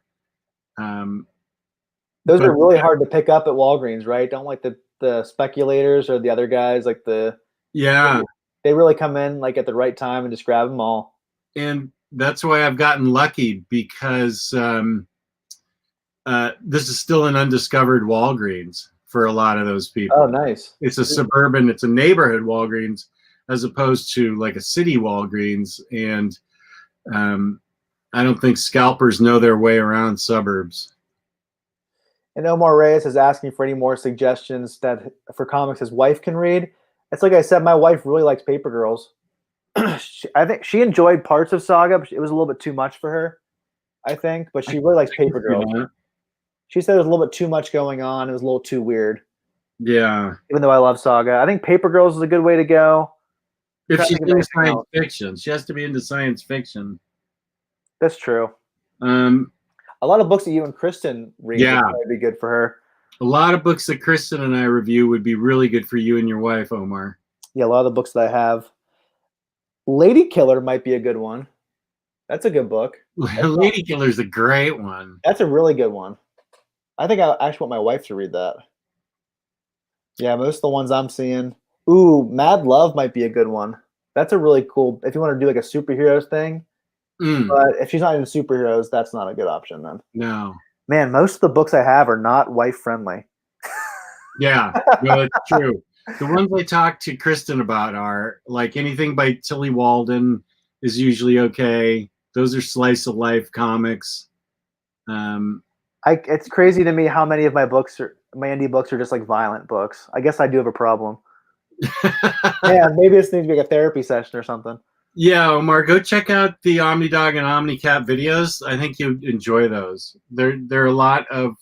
Those are really hard to pick up at Walgreens, right? Don't like the speculators or the other guys, like they really come in like at the right time and just grab them all. And that's why I've gotten lucky because this is still an undiscovered Walgreens for a lot of those people. Oh, nice. It's a neighborhood Walgreens as opposed to like a city Walgreens. And I don't think scalpers know their way around suburbs. And Omar Reyes is asking for any more suggestions that for comics his wife can read. It's like I said, my wife really likes Paper Girls. I think she enjoyed parts of Saga, but it was a little bit too much for her, I think. But she really likes Paper Girls. Yeah. She said there was a little bit too much going on. It was a little too weird. Yeah. Even though I love Saga. I think Paper Girls is a good way to go. If she's into science fiction. She has to be into science fiction. That's true. A lot of books that you and Kristen read would be good for her. A lot of books that Kristen and I review would be really good for you and your wife, Omar. Yeah, a lot of the books that I have. Lady Killer might be a good one. That's a good book. Lady Killer is a great one. That's a really good one. I think I actually want my wife to read that. Yeah, most of the ones I'm seeing. Ooh, Mad Love might be a good one. That's a really cool, if you want to do like a superheroes thing. But if she's not into superheroes, that's not a good option then. No. Man, most of the books I have are not wife friendly. Yeah, no, it's true. The ones I talk to Kristen about are like anything by Tilly Walden is usually okay. Those are slice of life comics. It's crazy to me how many of my indie books are just like violent books. I guess I do have a problem. Yeah, maybe this needs to be like a therapy session or something. Yeah, Omar, go check out the OmniDog and OmniCat videos. I think you'd enjoy those. There are a lot of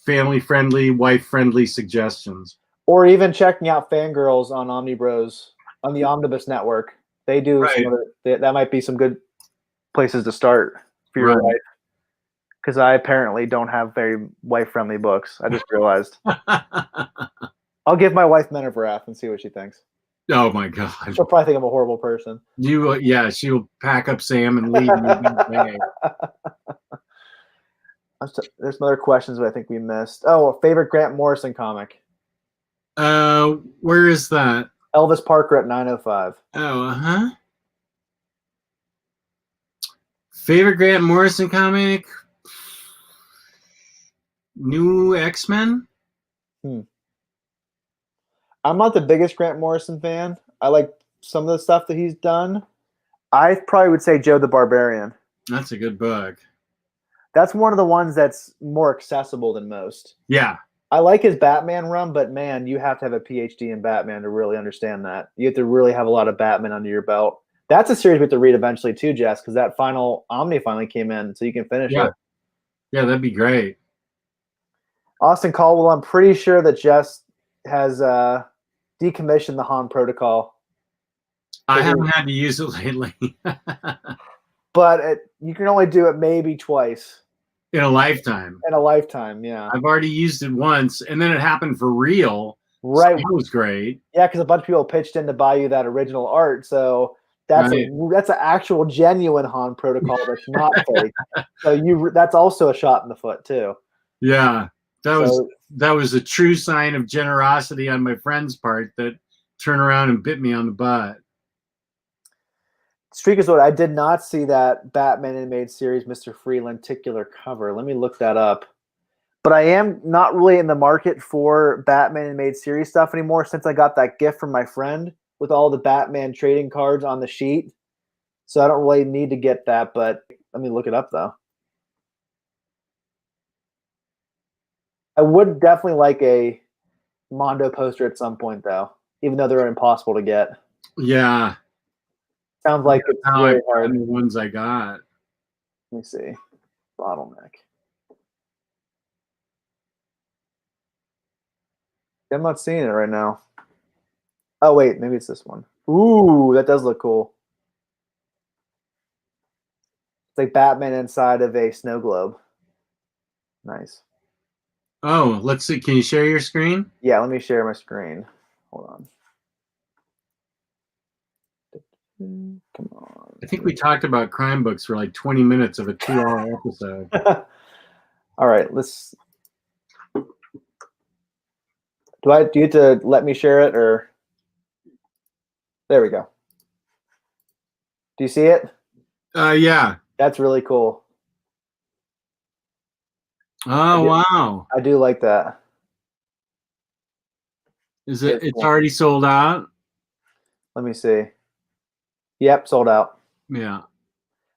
family-friendly, wife-friendly suggestions. Or even checking out Fangirls on Omnibros on the Omnibus Network. They do that might be some good places to start for your wife. Because I apparently don't have very wife-friendly books. I just realized. I'll give my wife Men of Wrath and see what she thinks. Oh my God! She'll probably think I'm a horrible person. She'll pack up Sam and leave. There's some other questions that I think we missed. Oh, a favorite Grant Morrison comic. Where is that? Elvis Parker at 905. Oh, Favorite Grant Morrison comic? New X-Men? I'm not the biggest Grant Morrison fan. I like some of the stuff that he's done. I probably would say Joe the Barbarian. That's a good book. That's one of the ones that's more accessible than most. Yeah. I like his Batman run, but man, you have to have a PhD in Batman to really understand that. You have to really have a lot of Batman under your belt. That's a series we have to read eventually too, Jess, because that final Omni finally came in, so you can finish it. Yeah, that'd be great. Austin Caldwell, I'm pretty sure that Jess has decommissioned the Han Protocol. I haven't had to use it lately. But you can only do it maybe twice. In a lifetime. In a lifetime, yeah. I've already used it once, and then it happened for real. Right. So that was great. Yeah, because a bunch of people pitched in to buy you that original art, so that's an actual genuine Han Protocol that's not fake. So that's also a shot in the foot too. Yeah. That was a true sign of generosity on my friend's part that turned around and bit me on the butt. Streakers, I did not see that Batman animated series Mr. Freeland lenticular cover. Let me look that up. But I am not really in the market for Batman animated series stuff anymore since I got that gift from my friend with all the Batman trading cards on the sheet. So I don't really need to get that, but let me look it up though. I would definitely like a Mondo poster at some point though, even though they're impossible to get. Yeah. Sounds like it's How very I've hard. gotten the ones I got. Let me see. Bottleneck. I'm not seeing it right now. Oh, wait. Maybe it's this one. Ooh, that does look cool. It's like Batman inside of a snow globe. Nice. Oh, let's see. Can you share your screen? Yeah, let me share my screen. Hold on. Come on. I think we talked about crime books for like 20 minutes of a 2-hour episode. All right, let's. Do you have to let me share it or? There we go. Do you see it? Yeah. That's really cool. Oh, wow. I do like that. Is it? It's already sold out? Let me see. Yep, sold out. Yeah.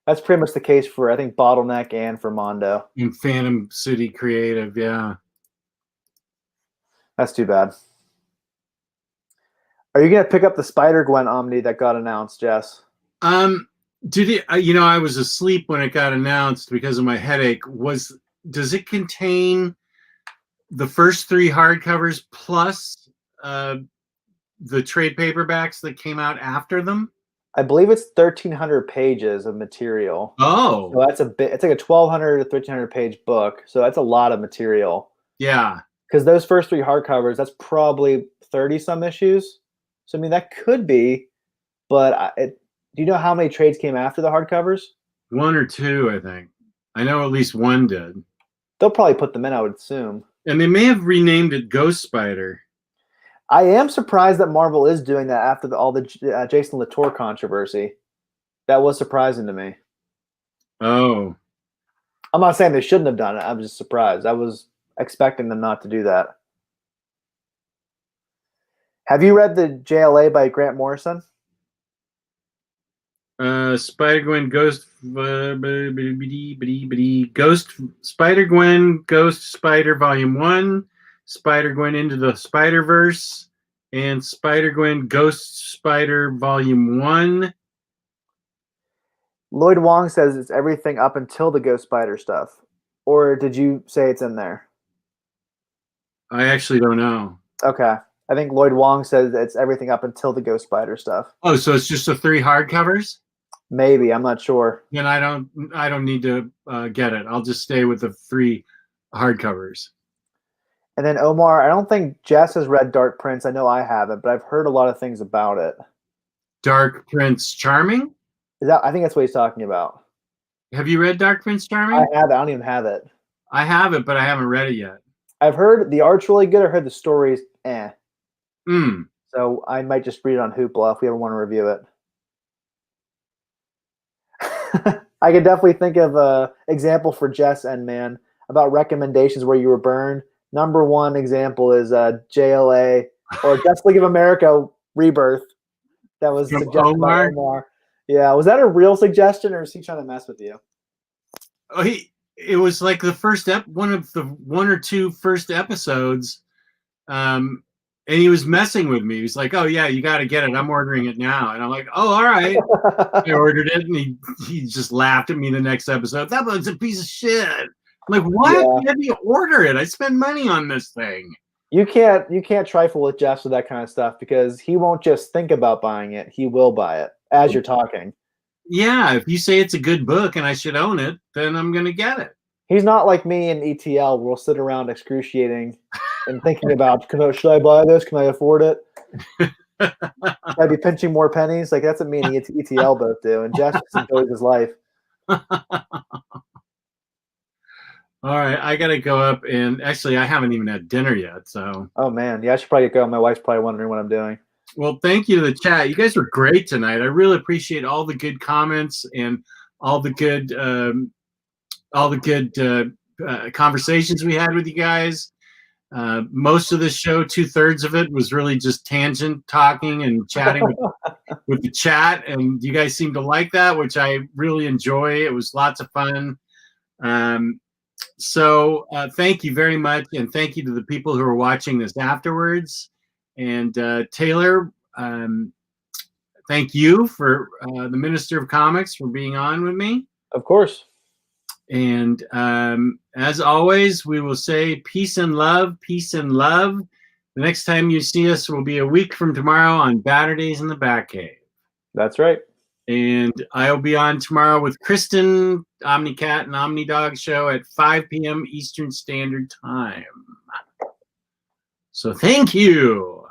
That's pretty much the case for, I think, Bottleneck and for Mondo. In Phantom City Creative, yeah. That's too bad. Are you going to pick up the Spider-Gwen Omni that got announced, Jess? Did it? I was asleep when it got announced because of my headache. Does it contain the first 3 hardcovers plus the trade paperbacks that came out after them? I believe it's 1,300 pages of material. Oh, so that's a bit. It's like a 1,200 to 1,300 page book. So that's a lot of material. Yeah, because those first 3 hardcovers, that's probably 30 some issues. So I mean, that could be, but do you know how many trades came after the hardcovers? 1 or 2, I think. I know at least 1 did. They'll probably put them in, I would assume. And they may have renamed it Ghost Spider. I am surprised that Marvel is doing that after all the Jason Latour controversy. That was surprising to me. Oh. I'm not saying they shouldn't have done it. I'm just surprised. I was expecting them not to do that. Have you read the JLA by Grant Morrison? Spider-Gwen Ghost Spider-Gwen Ghost Spider Volume 1, Spider-Gwen Into the Spider-Verse, and Spider-Gwen Ghost Spider Volume 1. Lloyd Wong says it's everything up until the Ghost Spider stuff. Or did you say it's in there? I actually don't know. Okay. I think Lloyd Wong says it's everything up until the Ghost Spider stuff. Oh, so it's just the 3 hardcovers? Maybe. I'm not sure. Then I don't need to get it. I'll just stay with the 3 hardcovers. And then Omar, I don't think Jess has read Dark Prince. I know I haven't, but I've heard a lot of things about it. Dark Prince Charming? I think that's what he's talking about. Have you read Dark Prince Charming? I have it. I don't even have it. I have it, but I haven't read it yet. I've heard the art's really good. I heard the story's eh. Hmm. So I might just read it on Hoopla if we ever want to review it. I could definitely think of an example for Jess and Man about recommendations where you were burned. Number 1 example is JLA or Justice League of America Rebirth. That was From suggested Omar? by Omar. Yeah, was that a real suggestion or is he trying to mess with you? Oh, it was like the first one of the 1 or 2 first episodes. And he was messing with me. He was like, "Oh yeah, you got to get it. I'm ordering it now." And I'm like, "Oh, all right." I ordered it, and he just laughed at me the next episode. That was a piece of shit. I'm like, what? Yeah. You had me order it. I spend money on this thing. You can't trifle with Jeff with that kind of stuff because he won't just think about buying it. He will buy it as you're talking. Yeah, if you say it's a good book and I should own it, then I'm gonna get it. He's not like me and ETL. We'll sit around excruciating and thinking about, should I buy this? Can I afford it? Should I be pinching more pennies? Like that's what me and ETL both do. And Jeff just enjoys his life. All right, I gotta go up and actually I haven't even had dinner yet. So. Oh man, yeah, I should probably go. My wife's probably wondering what I'm doing. Well, thank you to the chat. You guys were great tonight. I really appreciate all the good comments and all the good conversations we had with you guys. Most of the show, 2/3 of it, was really just tangent talking and chatting with the chat, and you guys seem to like that, which I really enjoy. It was lots of fun. So thank you very much, and thank you to the people who are watching this afterwards. And Taylor, thank you for the Minister of Comics for being on with me. Of course. And as always, we will say peace and love, peace and love. The next time you see us will be a week from tomorrow on Batterdays in the Batcave. That's right. And I'll be on tomorrow with Kristen, Omnicat and Omnidog show at 5 p.m. Eastern Standard Time. So thank you.